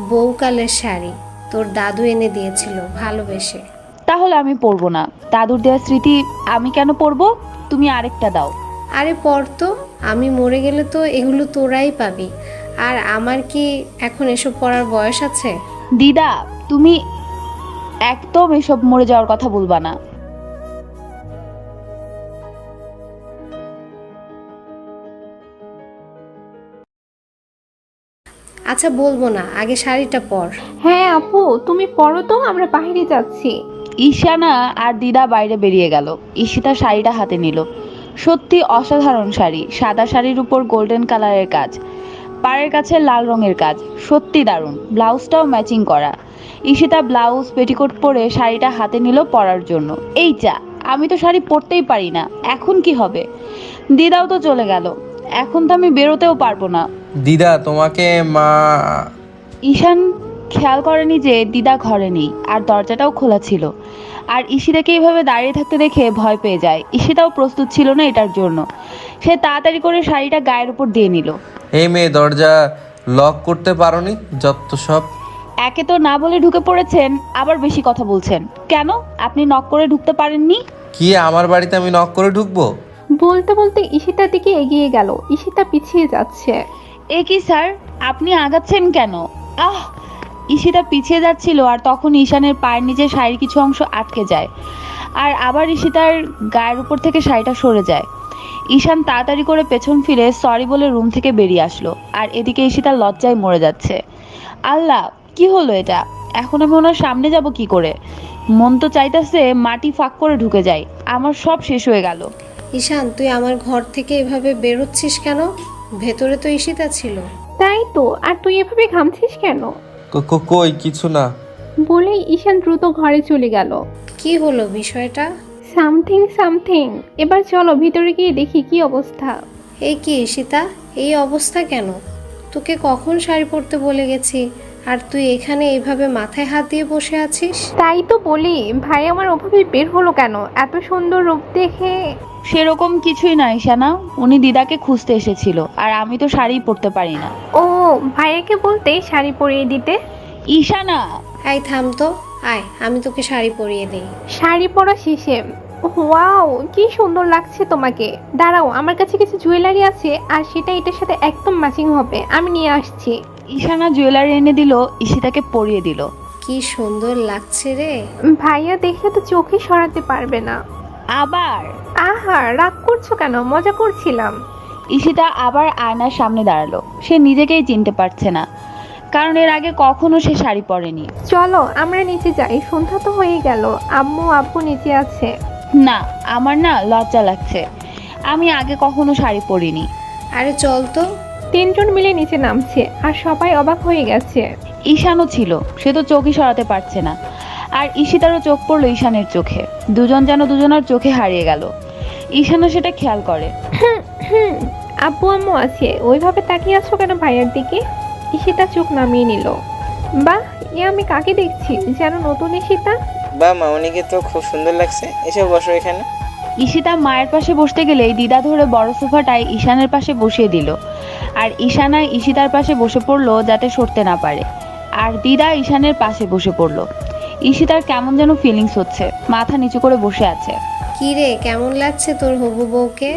বউকালের শাড়ি, তোর দাদু এনে দিয়েছিল ভালোবেসে। তাহলে আমি পরবো না, দাদুর দেওয়া স্মৃতি আমি কেন পরবো? তুমি আরেকটা দাও। আরে পর তো, আমি মরে গেলে তো এগুলো তোরাই পাবি, আর আমার কি এখন এসব পড়ার বয়স আছে? দিদা তুমি একদম এসব মরে যাওয়ার কথা বলবা না। আচ্ছা বলবো না, আগে শাড়িটা পর। হ্যাঁ আপু তুমি পরো তো, আমরা বাইরে যাচ্ছি। ঈশানা আর দিদা বাইরে বেরিয়ে গেল। ঈশিতা শাড়িটা হাতে নিল। সত্যি অসাধারণ শাড়ি, সাদা শাড়ির উপর গোল্ডেন কালারের কাজ, পাড়ের কাছে লাল রঙের কাজ, সত্যি দারুণ। ব্লাউজটাও ম্যাচিং করা। ঈশিতা ব্লাউজ পেটিকোট পরে শাড়িটা হাতে নিল পরার জন্য। এই যা, আমি তো শাড়ি পরতেই পারি না, এখন কি হবে? দিদাও তো চলে গেল, এখন তো আমি বেরোতেও পারবো না। দিদা তোমাকে মা। ঈশান খেয়াল করেনি যে দিদা ঘরে নেই, আর দরজাটাও খোলা ছিল। আর ঈশিতাকে এইভাবে দাঁড়িয়ে থাকতে দেখে ভয় পেয়ে যায়। ঈশিতাও প্রস্তুত ছিল না এটার জন্য। সে তাড়াতাড়ি করে শাড়িটা গায়ের উপর দিয়ে নিল। এই মেয়ে, দরজা লক করতে পারোনি? যত সব। একে তো না বলে ঢুকে পড়েছেন, আবার বেশি কথা বলছেন কেন? আপনি নক করে ঢুকতে পারেননি? কি আমার বাড়িতে আমি নক করে ঢুকবো? বলতে বলতে ঈশিতার দিকে এগিয়ে গেল। ঈশিতা পিছিয়ে যাচ্ছে। এ কি স্যার, আপনি আগাচ্ছেন কেন? আহ! ঈশিতা পিছিয়ে যাচ্ছিল, আর তখন ঈশানের পায়ের নিচে শাড়ির কিছু অংশ আটকে যায়, আর আবার ঈশিতার গায়ের উপর থেকে শাড়িটা সরে যায়। ঈশান তাড়াতাড়ি করে পেছন ফিরে সরি বলে রুম থেকে বেরিয়ে আসলো, আর এদিকে ঈশিতা লজ্জায় মরে যাচ্ছে। আল্লাহ, কি হলো এটা? এখন আমি ওনার সামনে যাব কি করে? মন তো চাইতেছে মাটি ফাঁক করে ঢুকে যাই, আমার সব শেষ হয়ে গেল। ঈশান, তুই আমার ঘর থেকে এভাবে বেরোচ্ছিস কেন? ভেতরে তো ঈশিতা ছিল। তাই তো, আর তুই এভাবে ঘামছিস কেন? কই কিছু না। বলেই ঈশান দ্রুত ঘরে চলে গেল। কি হলো বিষয়টা? Something something. এবার চলো ভিতরে গিয়ে দেখি কি অবস্থা। এই কি ঈশিতা, এই অবস্থা কেন? তোকে কখন শাড়ি পরতে বলে গেছি, আর তুই এখানে এইভাবে মাথায় হাত দিয়ে বসে আছিস? তাই তো বলি, ভাই আমার ওভাবে বের হলো কেন? এত সুন্দর রূপ দেখে। সেরকম কিছুই না ঈশানা, উনি দিদাকে খুঁজতে এসেছিল, আর আমি তো শাড়ি পরতে পারি না। ও, ভাইয়াকে বলতে শাড়ি পরিয়ে দিতে। ঈশানা, এই থাম তো, আয় আমি তোকে শাড়ি পরিয়ে দিই। শাড়ি পরা শেষে, ওয়াও কি সুন্দর লাগছে তোমাকে। দাঁড়াও, আমার কাছে কিছু জুয়েলারি আছে আর সেটা এটার সাথে একদম ম্যাচিং হবে, আমি নিয়ে আসছি। ঈশানা জুয়েলারি এনে দিল, ঈশিতাকে পরিয়ে দিল। কি সুন্দর লাগছে রে। ভাইয়া দেখলে তো চোখে সরাতে পারবে না। আবার আহা, রাগ করছো কেন? মজা করছিলাম। ঈশিতা আবার আয়নার সামনে দাঁড়ালো। সে নিজেকেই চিনতে পারছে না, কারণ এর আগে কখনো সে শাড়ি পরেনি। চলো আমরা নিচে যাই, সন্ধ্যা তো হয়ে গেল। আম্মু আব্বু নিচে আছে। না, আমার না লজ্জা লাগছে, আমি আগে কখনো শাড়ি পরিনি। আরে চল তো। তিনজন মিলে নিচে নামছে আর সবাই অবাক হয়ে গেছে। ঈশানও ছিল, সে তো চোখই সরাতে পারছে না। আর ঈশিতারও চোখ পড়লো ঈশানের চোখে। দুজন যেন দুজনের চোখে হারিয়ে গেল। ঈশানও সেটা খেয়াল করে। আব্বু আম্মু আছে, ওইভাবে তাকিয়ে আছো কেন ভাইয়ার দিকে? ঈশিতা চোখ নামিয়ে নিল। বাহ, এ আমি কাকে দেখছি? যেন নতুন ঈশিতা। বা মামনিকে তো খুব সুন্দর লাগছে, এসে বসো এখানে। ঈশিতা মায়ের পাশে বসতে গেলেই দিদা ধরে বড় সোফাটায় ঈশানের পাশে বসিয়ে দিল। আর ঈশানা ঈশিতার পাশে বসে পড়লো যাতে সরতে না পারে। আর দিদা ঈশানের পাশে বসে পড়লো। ঈশিতার কেমন যেন ফিলিংস হচ্ছে, মাথা নিচু করে বসে আছে। কি রে, কেমন লাগছে তোর হবু বউকে?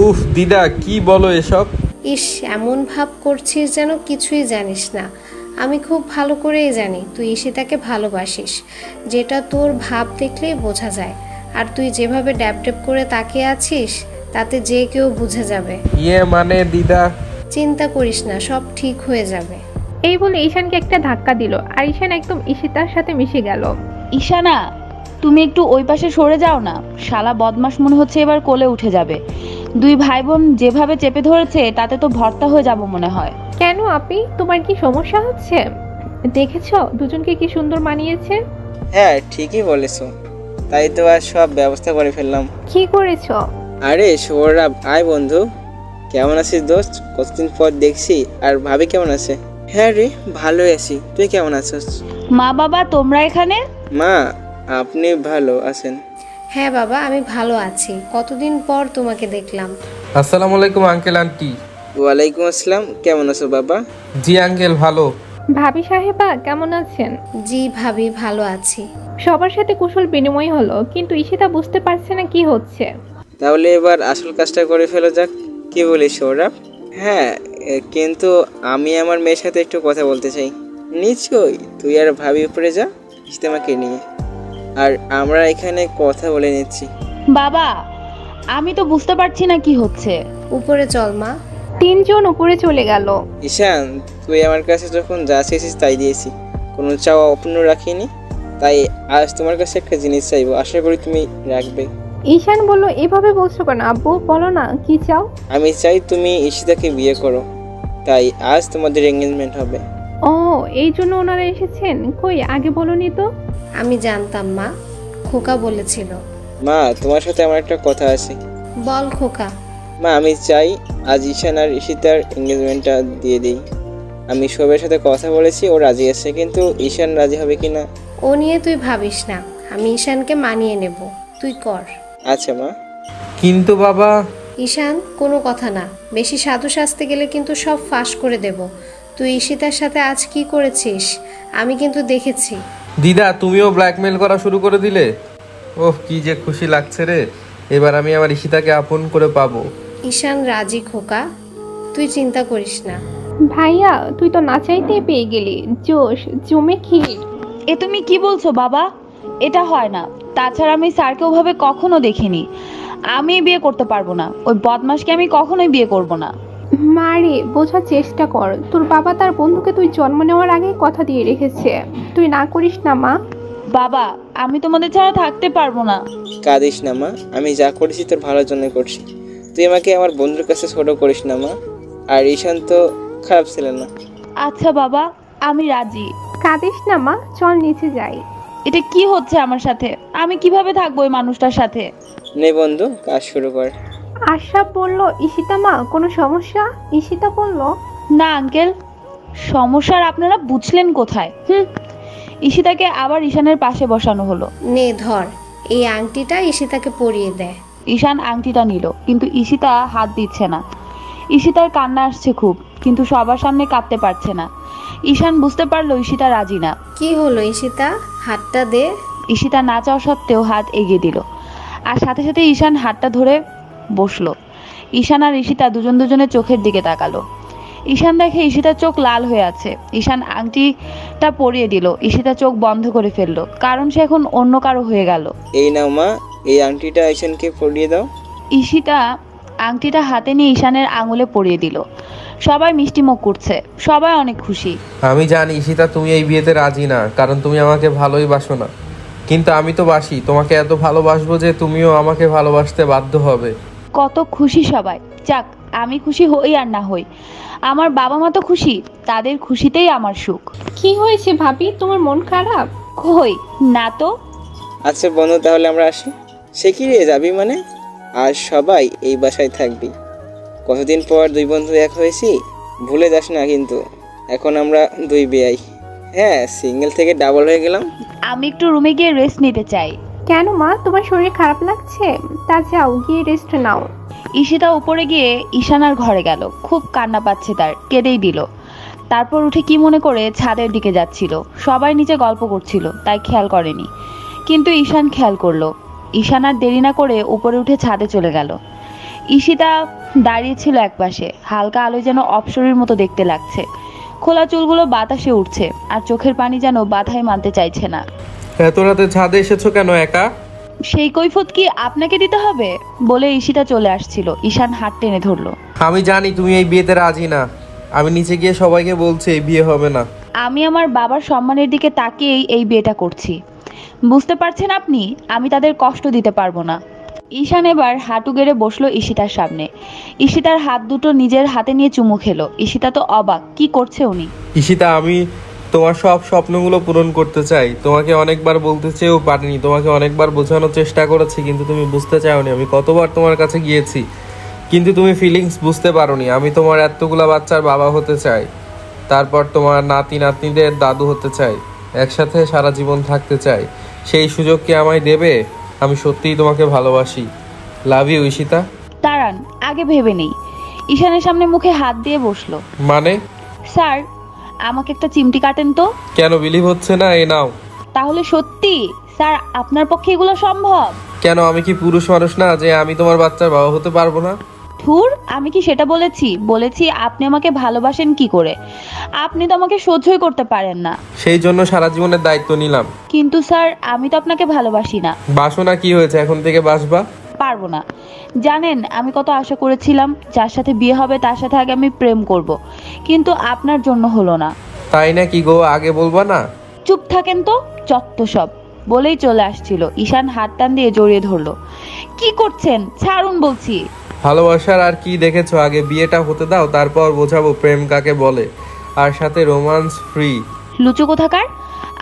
উফ দিদা, কি বলো এসব? ইস, এমন ভাব করছিস যেন কিছুই জানিস না। আমি খুব ভালো করেই জানি তুই ঈশিতাকে ভালোবাসিস, যেটা তোর ভাব দেখলেই বোঝা যায়। আর তুই যেভাবে ড্যাব ড্যাব করে তাকিয়ে আছিস তাতে যে কেউ বুঝে যাবে। মানে দিদা? চিন্তা করিস না, সব ঠিক হয়ে যাবে। এই বলে ঈশানকে একটা ধাক্কা দিল আর ঈশান একদম ঈশিতার সাথে মিশে গেল। ঈশানা, তুমি একটু ওই পাশে সরে যাও না, শালা বদমাশ মনে হচ্ছে এবার কোলে উঠে যাবে। দুই ভাই বোন যেভাবে চেপে ধরেছে তাতে তো ভর্তা হয়ে যাব মনে হয়। কেন আপি, তোমার কি সমস্যা হচ্ছে? দেখেছো দুজনকে কি সুন্দর মানিয়েছে? হ্যাঁ ঠিকই বলেছো, তাই তো আর সব ব্যবস্থা করে ফেললাম। কি করেছো? আরে সৌরভ, আয় বন্ধু। কেমন আছিস দোস্ত? কতদিন পর দেখছি। আর ভাবি কেমন আছে? হ্যাঁ রে, ভালোই আছি। তুই কেমন আছিস? মা বাবা তোমরা এখানে? মা, আপনি ভালো আছেন? হ্যাঁ বাবা, আমি ভালো আছি। কতদিন পর তোমাকে দেখলাম। আসসালামু আলাইকুম আঙ্কেল আন্টি। ওয়ালাইকুম আসসালাম। কেমন আছো বাবা? জি আঙ্কেল, ভালো। ভাবি সাহেবা কেমন আছেন? জি ভাবি, ভালো আছি। সবার সাথে কুশল বিনিময় হলো, কিন্তু ঈশিতা বুঝতে পারছে না কি হচ্ছে। তাহলে এবার আসল কাজটা করে ফেলো যাক। কি বলিস সৌরভ? হ্যাঁ, কিন্তু আমি আমার মেয়ের সাথে একটু কথা বলতে চাই। নিশ্চয়ই, তুই আর ভাবি উপরে যা ইস্তেমাকে নিয়ে, আর আমরা এখানে কথা বলে নিচ্ছি। বাবা, আমি তো বুঝতে পারছি না কি হচ্ছে। উপরে চল মা। তিনজন উপরে চলে গেল। ঈশান, তুই আমার কাছে যখন যা চেয়েছিস তাই দিয়েছি, কোনো চাওয়া অপূর্ণ রাখিনি। তাই আজ তোমার কাছে একটা জিনিস চাইবো, আশা করি তুমি রাখবে। ঈশান বলল, এভাবে বলছো কেন আব্বু? বলো না কি চাও। আমি চাই তুমি ঈশিতাকে বিয়ে করো, তাই আজ তোমাদের এঙ্গেজমেন্ট হবে। ও, এই জন্য ওনারা এসেছেন? কই আগে বলনি তো। আমি জানতাম মা, খোকা বলেছিল। মা, তোমার সাথে আমার একটা কথা আছে। বল খোকা। মা, আমি চাই আজ ঈশান আর ঈশিতার এঙ্গেজমেন্টটা দিয়ে দিই। আমি সবের সাথে কথা বলেছি, ও রাজি আছে, কিন্তু ঈশান রাজি হবে কি না। ও নিয়ে তুই ভাবিস না, আমি ঈশানকে মানিয়ে নেব, তুই কর। আচ্ছা মা। কিন্তু বাবা। ঈশান, কোনো কথা না, বেশি সাধু সাজতে গেলে কিন্তু সব ফাঁস করে দেব। তুই ঈশিতার সাথে আজ কি করেছিস আমি কিন্তু দেখেছি। দিদা, তুমিও ব্ল্যাকমেল করা শুরু করে দিলে? ওহ, কি যে খুশি লাগছে রে, এবার আমি আমার ঈশিতাকে আপন করে পাবো। ঈশান রাজি খোকা, তুই চিন্তা করিস না। ভাইয়া, তুই তো না চাইতেই পেয়ে গেলি। জোশ জমে ক্ষীর। এ তুমি কি বলছো বাবা? এটা হয় না। তাছাড়া আমি স্যারকে ওভাবে কখনো দেখিনি। আমি বিয়ে করতে পারবো না, ওই বদমাশকে আমি কখনোই বিয়ে করব না। মারে, বোঝার চেষ্টা কর। তোর বাবা তার বন্ধুকে তুই জন্ম নেওয়ার আগে কথা দিয়ে রেখেছে। তুই না করিস না মা। বাবা, আমি তোমাদের ছাড়া থাকতে পারবো না। কাঁদিস না মা, আমি যা করেছি তোর ভালোর জন্য করছি। তুই আমাকে আমার বন্ধুর কাছে ছোট করিস না মা। আর ঈশান তো খারাপ ছিল না। আচ্ছা বাবা, আমি রাজি। কাঁদিস না মা, চল নিচে যাই। এটা কি হচ্ছে আমার সাথে? আমি কিভাবে থাকবো ওই মানুষটার সাথে? নে বন্ধু, কাজ শুরু কর। আশরাফ বলল, ঈশিতা মা কোনো সমস্যা? ঈশিতা বলল, না আঙ্কেল, সমস্যার আপনারা বুঝলেন কোথায়? ঈশিতাকে আবার ঈশানের পাশে বসানো হলো। নে ধর, এই আংটিটা ঈশিতাকে পরিয়ে দেয়। ঈশান আংটিটা নিল, কিন্তু ঈশিতা হাত দিচ্ছে না। ঈশিতার কান্না আসছে খুব, কিন্তু সবার সামনে কাঁদতে পারছে না। ঈশান বুঝতে পারলো ঈশিতা রাজি না। কি হলো ঈশিতা, হাতটা দে। ঈশিতা না চাওয়া সত্ত্বেও হাত এগিয়ে দিল, আর সাথে সাথে ঈশান হাতটা ধরে বসলো। ঈশান আর ঈশিতা দুজনের চোখের দিকে তাকালো। ঈশান দেখে ঈশিতার চোখ লাল হয়ে আছে। ঈশান আংটিটা পরিয়ে দিল। ঈশিতা চোখ বন্ধ করে ফেললো, কারণ সে এখন অন্য কারো হয়ে গেল। এই নাও মা, এই আংটিটা ঈশানকে পরিয়ে দাও। ঈশিতা আংটিটা হাতে নিয়ে ঈশানের আঙুলে পরিয়ে দিল। সবাই মিষ্টি মুখ করছে, সবাই অনেক খুশি। আমি জানি ঈশিতা তুমি এই বিয়েতে রাজি না, কারণ তুমি আমাকে ভালোই বাসো না, কিন্তু আমি তো বাসি। তোমাকে এত ভালোবাসবো যে তুমিও আমাকে ভালোবাসতে বাধ্য হবে। কত খুশি সবাই। যাক, আমি খুশি হই আর না হই, আমার বাবা মা তো খুশি, তাদের খুশিতেই আমার সুখ। কি হয়েছে ভাবি, তোমার মন খারাপ? কই না তো। আচ্ছা বন্ধু, তাহলে আমরা আসি। সে কি রে, যাবি মানে? আজ সবাই এই বাসায় থাকবি। কতদিন পর দুই বন্ধু এক হয়েছি, ভুলে যাস না কিন্তু। এখন আমরা দুই বেয়াই। হ্যাঁ, সিঙ্গেল থেকে ডাবল হয়ে গেলাম। আমি একটু রুমে গিয়ে রেস্ট নিতে চাই। কেন মা, তোমার শরীর খারাপ লাগছে? তা যাও, গিয়ে রেস্ট নাও। ঈশিতা উপরে গিয়ে ঈশানার ঘরে গেল। খুব কান্না পাচ্ছে তার, কেঁদেই দিল। তারপর উঠে কি মনে করে ছাদের দিকে যাচ্ছিল। সবাই নিচে গল্প করছিল, তাই খেয়াল করেনি, কিন্তু ঈশান খেয়াল করলো। ঈশান আর দেরি না করে উপরে উঠে ছাদে চলে গেল। ঈশিতা দাঁড়িয়ে ছিল একপাশে, হালকা আলোয় যেন অপসরের মতো দেখতে লাগছে। খোলা চুলগুলো বাতাসে উঠছে, আর চোখের পানি যেন বাধাই মানতে চাইছে না। এত রাতে ছাদে এসেছো কেন একা? সেই কৈফত কি আপনাকে দিতে হবে? বলে ঈশিতা চলে আসছিল। ঈশান হাত টেনে ধরলো। আমি জানি তুমি এই বিয়েতে রাজি না। আমি নিচে গিয়ে সবাইকে বলছি এই বিয়ে হবে না। আমি আমার বাবার সম্মানের দিকে তাকিয়েই এই বিয়েটা করছি। বুঝতে পারছেন আপনি, আমি তাদের কষ্ট দিতে পারবো না। ঈশান এবার হাঁটু গেড়ে বসলো ঈশিতার সামনে। ঈশিতার হাত দুটো নিজের হাতে নিয়ে চুমু খেলো। ঈশিতা তো অবাক, কি করছে উনি। ঈশিতা, আমি তোমার সব স্বপ্নগুলো পূরণ করতে চাই। তোমাকে অনেকবার বলতে চেয়েও পারিনি, তোমাকে অনেকবার বোঝানোর চেষ্টা করেছি, কিন্তু তুমি বুঝতে চাওনি। আমি কতবার তোমার কাছে গিয়েছি, কিন্তু তুমি ফিলিংস বুঝতে পারোনি। আমি তোমার এতগুলা বাচ্চার বাবা হতে চাই, তারপর তোমার নাতি নাতনিদের দাদু হতে চাই, একসাথে সারা জীবন থাকতে চাই। সেই সুযোগ কি আমায় দেবে? আমি সত্যিই তোমাকে ভালোবাসি। Love you Ishita. দাঁড়ান, আগে ভেবে নেই। ঈশানের সামনে মুখে হাত দিয়ে বসলো। মানে? স্যার, আমাকে একটা চিমটি কাটেন তো। কেন বিলিভ হচ্ছে না? এই নাও। তাহলে সত্যি স্যার, আপনার পক্ষে এগুলো সম্ভব? কেন, আমি কি পুরুষ মানুষ না যে আমি তোমার বাচ্চার বাবা হতে পারবো না? ধুর, আমি কি সেটা বলেছি? বলেছি আপনি আমাকে ভালোবাসেন কি করে। আপনি তো আমাকে সহ্যই করতে পারেন না। সেই জন্য সারা জীবনের দায়িত্ব নিলাম। কিন্তু স্যার, আমি তো আপনাকে ভালোবাসি না। বাসো না, কি হয়েছে? এখন থেকে বাসবা। পারবো না। জানেন আমি কত আশা করেছিলাম, যার সাথে বিয়ে হবে তার সাথে আগে আমি প্রেম করব, কিন্তু আপনার জন্য হলো না। তাই না কি গো, আগে বলবা না? চুপ থাকেন তো, চত্ব সব। বলেই চলে আসছিল। ঈশান হাত টান দিয়ে জড়িয়ে ধরলো। কি করছেন? ছাড়ুন বলছি। ভালোবাসার আর কি দেখেছো? আগে বিয়েটা হতে দাও, তারপর বোঝাবো প্রেম কাকে বলে, আর সাথে রোমান্স ফ্রি। লুচু কোথাকার,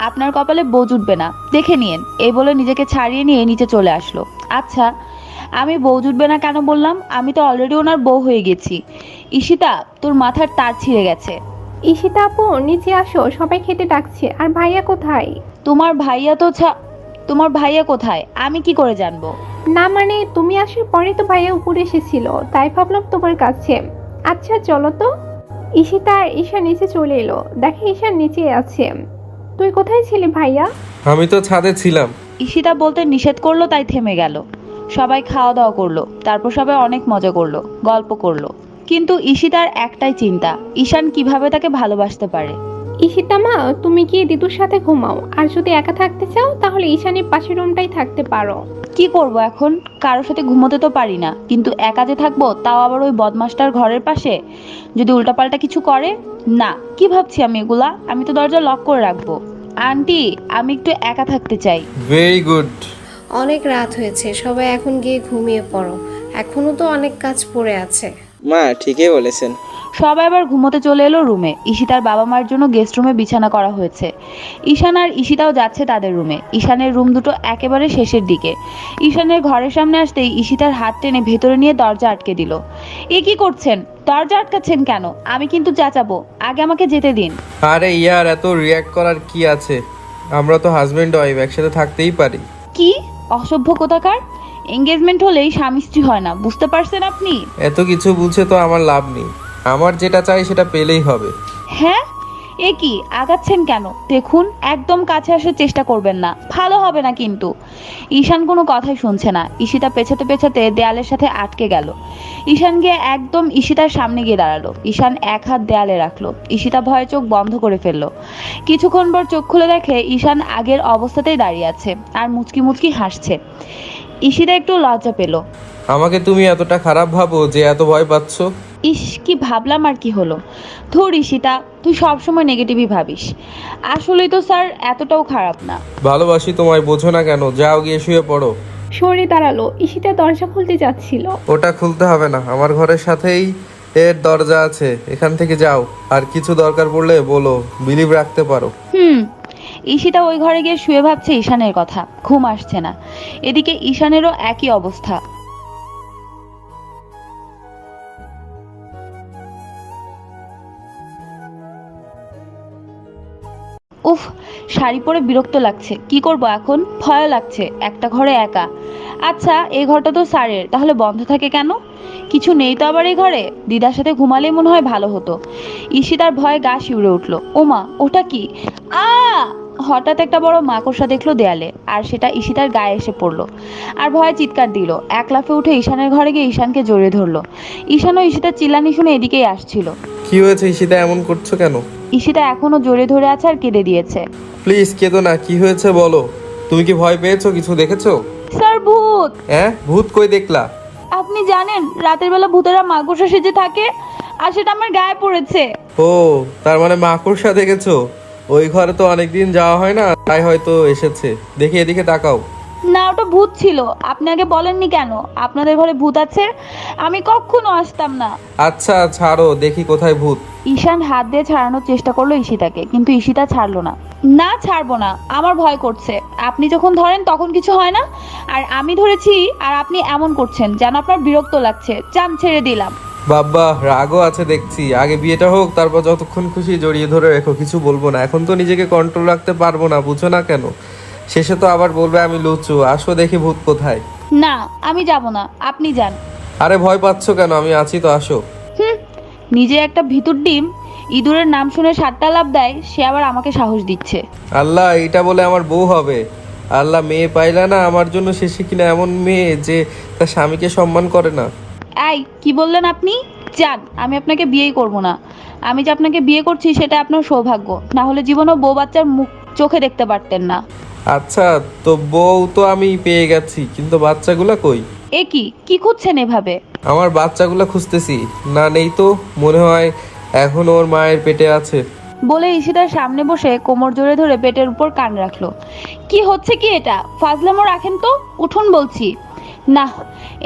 আপনার কপালে বউ জুটবে না, দেখে নিয়েন। এই বলে নিজেকে ছাড়িয়ে নিয়ে নিচে চলে আসলো। আচ্ছা, আমি বউ জুটবে না কেন বললাম? আমি তো অলরেডি ওনার বউ হয়ে গেছি। ঈশিতা, তোর মাথার তার ছিঁড়ে গেছে। ঈশিতা আপু, নিচে আসো, সবাই খেতে ডাকছে। আর ভাইয়া কোথায়? তোমার ভাইয়া কোথায় আমি কি করে জানবো? না মানে, তুমি আসার পরে তো ভাইয়া উপরে এসেছিল, তাই ভাবলাম তোমার কাছে। আচ্ছা চলো তো। ঈশিতা আর ঈশা নিচে চলে এলো, দেখে ঈশা নিচে আছে। তুই কোথায় ছিলি ভাইয়া? আমি তো ছাদে ছিলাম। ঈশিতা বলতে নিষেধ করলো, তাই থেমে গেল। সবাই খাওয়া দাওয়া করলো, তারপর সবাই অনেক মজা করলো, গল্প করলো। কিন্তু ঈশিতার একটাই চিন্তা, ঈশান কিভাবে তাকে ভালোবাসতে পারে। ঈশিতা মা, তুমি গিয়ে দিদুর সাথে ঘুমাও, আর যদি একা থাকতে চাও তাহলে ঈশানের পাশের রুমটাই থাকতে পারো। কি করব এখন? কারোর সাথে ঘুমোতে তো পারি না, কিন্তু একা যে থাকবো, তাও আবার ওই বদমাসটার ঘরের পাশে। যদি উল্টাপাল্টা কিছু করে। না, কি ভাবছি আমি এগুলা? আমি তো দরজা লক করে রাখবো। আন্টি, আমি একটু একা থাকতে চাই। Very good. অনেক রাত হয়েছে, সবাই এখন গিয়ে ঘুমিয়ে পড়ো, এখনো তো অনেক কাজ পড়ে আছে। মা ঠিকই বলেছেন। সবাই আবার ঘুমোতে চলে এলো রুমে। ঈশিতার বাবা মার জন্য গেস্ট রুমে বিছানা করা হয়েছে। ঈশান আর ঈশিতাও যাচ্ছে তাদের রুমে। ঈশানের রুম দুটো একেবারে শেষের দিকে। ঈশানের ঘরের সামনে আসতেই ঈশিতার হাত টেনে ভেতরে নিয়ে দরজা আটকে দিল। এ কি করছেন? দরজা আটকাচ্ছেন কেন? আমি কিন্তু চেঁচাবো। আগে আমাকে যেতে দিন। আরে ইয়ার, এত রিয়াক্ট করার কি আছে? আমরা তো হাজবেন্ড ওয়াইফ, একসাথে থাকতেই পারি। কি অসভ্য কোথাকার! এঙ্গেজমেন্ট হলেই স্বামী স্ত্রী হয় না, বুঝতে পারছেন আপনি? এত কিছু বুঝে তো আমার লাভ নেই, আমার যেটা চাই সেটা পেলেই হবে। হ্যাঁ, এ কি আগাচ্ছেন কেন? দেখুন, একদম কাছে আসার চেষ্টা করবেন না, ভালো হবে না কিন্তু। ঈশান কোনো কথাই শুনছে না। ঈশিতা পেছাতে পেছাতে দেয়ালের সাথে আটকে গেল। ঈশান গিয়ে একদম ঈশিতার সামনে গিয়ে দাঁড়ালো। ঈশান এক হাত দেয়ালে রাখলো। ঈশিতা ভয়ে চোখ বন্ধ করে ফেললো। কিছুক্ষণ পর চোখ খুলে দেখে ঈশান আগের অবস্থাতেই দাঁড়িয়ে আছে আর মুচকি মুচকি হাসছে। ঈশিতা একটু লজ্জা পেল। আমাকে তুমি এতটা খারাপ ভাবো যে এত ভয় পাচ্ছ? ইস, কি ভাবলাম আর কি হলো। ধুর ঈশিতা, তুই সবসময় নেগেটিভই ভাবিস। আসলেই তো স্যার এতটাও খারাপ না। ভালোবাসি তোমায়, বোঝো না কেন? যাও গিয়ে শুয়ে পড়ো। সরে দাঁড়ালো। ঈশিতা দরজা খুলতে যাচ্ছিল। ওটা খুলতে হবে না, আমার ঘরের সাথেই এর দরজা আছে, এখান থেকে যাও। আর কিছু দরকার পড়লে বলো, বিলিভ রাখতে পারো। ঈশিতা ওই ঘরে গিয়ে শুয়ে ভাবছে ঈশানের কথা। ঘুম আসছে না। এদিকে ঈশানেরও একই অবস্থা। উফ, শাড়ি পরে বিরক্ত লাগছে। কি করব এখন? ভয় লাগছে, একটা ঘরে একা। আচ্ছা, এই ঘরটা তো স্যারের, তাহলে বন্ধ থাকে কেন? কিছু নেই তো আবার এই ঘরে? দিদার সাথে ঘুমালেই মনে হয় ভালো হতো। ঈশিতার ভয়ে গা শিউরে উঠলো। ওমা, ওটা কি? আ! হঠাৎ একটা বড় মাকড়সা দেখলো দেয়ালে, আর সেটা ঈশিতার গায়ে এসে পড়লো। আর ভয়ে চিৎকার দিল। এক লাফে উঠে ঈশানের ঘরে গিয়ে ঈশানকে জড়িয়ে ধরলো। ঈশান ও ঈশিতার চিল্লানি শুনে এদিকেই আসছিল। কি হয়েছে ঈশিতা, এমন করছো কেন? ঈশিতা এখনো জড়িয়ে ধরে আছে আর কেঁদে দিয়েছে। প্লিজ কেঁদো না, কি হয়েছে বলো। তুমি কি ভয় পেয়েছো? কিছু দেখেছো? স্যার, ভূত! হ্যাঁ, ভূত কই দেখলা? আপনি জানেন রাতের বেলা ভূতেরা মাকড়সা সেজে থাকে, আর সেটা আমার গায়ে পড়েছে। ও, তার মানে মাকড়সা দেখেছো? ওই ঘরে তো অনেকদিন যাওয়া হয় না, তাই হয়তো এসেছে। দেখি এদিকে তাকাও। না, ওটা ভূত ছিল। আপনি আগে বলেননি কেন আপনাদের ঘরে ভূত আছে? আমি কখনো আসতাম না। আচ্ছা ছাড়ো, দেখি কোথায় ভূত। ঈশান হাত দিয়ে ছাড়ানোর চেষ্টা করলো ঈশিতাকে, কিন্তু ঈশিতা ছাড়লো না। না, ছাড়বো না, আমার ভয় করছে। আপনি যখন ধরেন তখন কিছু হয় না, আর আমি ধরেছি আর আপনি এমন করছেন যেন আপনার বিরক্ত লাগছে। চান, ছেড়ে দিলাম। বাবা, রাগও আছে দেখছি। আগে বিয়েটা হোক, তারপর যতক্ষণ খুশি জড়িয়ে ধরে রেখো, কিছু বলবো না। এখন তো নিজেকে কন্ট্রোল রাখতে পারবো না, বুঝো না কেন? শেষে তো আবার বলবে আমি লুচু। আসো দেখি ভূত কোথায়। না, আমি যাব না, আপনি যান। আরে ভয় পাচ্ছ কেন? আমি আছি তো, আসো। নিজে একটা ভিতুর ডিম, ইঁদুরের নাম শুনে 7টা লাভ দেয়, সে আবার আমাকে সাহস দিচ্ছে। আল্লাহ, এটা বলে আমার বউ হবে? আল্লাহ, মেয়ে পাইলা না আমার জন্য, শেষে কিনা এমন মেয়ে যে তার স্বামীকে সম্মান করে না। এই, কি বললেন আপনি? যান, আমি আপনাকে বিয়েই করব না। আমি যে আপনাকে বিয়ে করছি সেটা আপনার সৌভাগ্য, না হলে জীবনেও বউ বাচ্চার মুখ চোখে দেখতে পারতেন না। আচ্ছা, তো বউ তো আমি পেয়ে গেছি, কিন্তু বাচ্চাগুলা কই? এ কি খুঁজছেন এভাবে? আমার বাচ্চাগুলা খুঁজতেছি। না, নেই তো। মনে হয় এখন ওর মায়ের পেটে আছে। বলে ঈশিতার সামনে বসে কোমর জোরে ধরে পেটের উপর কান রাখলো। কি হচ্ছে কি এটা? ফাজলামো রাখেন তো, উঠুন বলছি। না,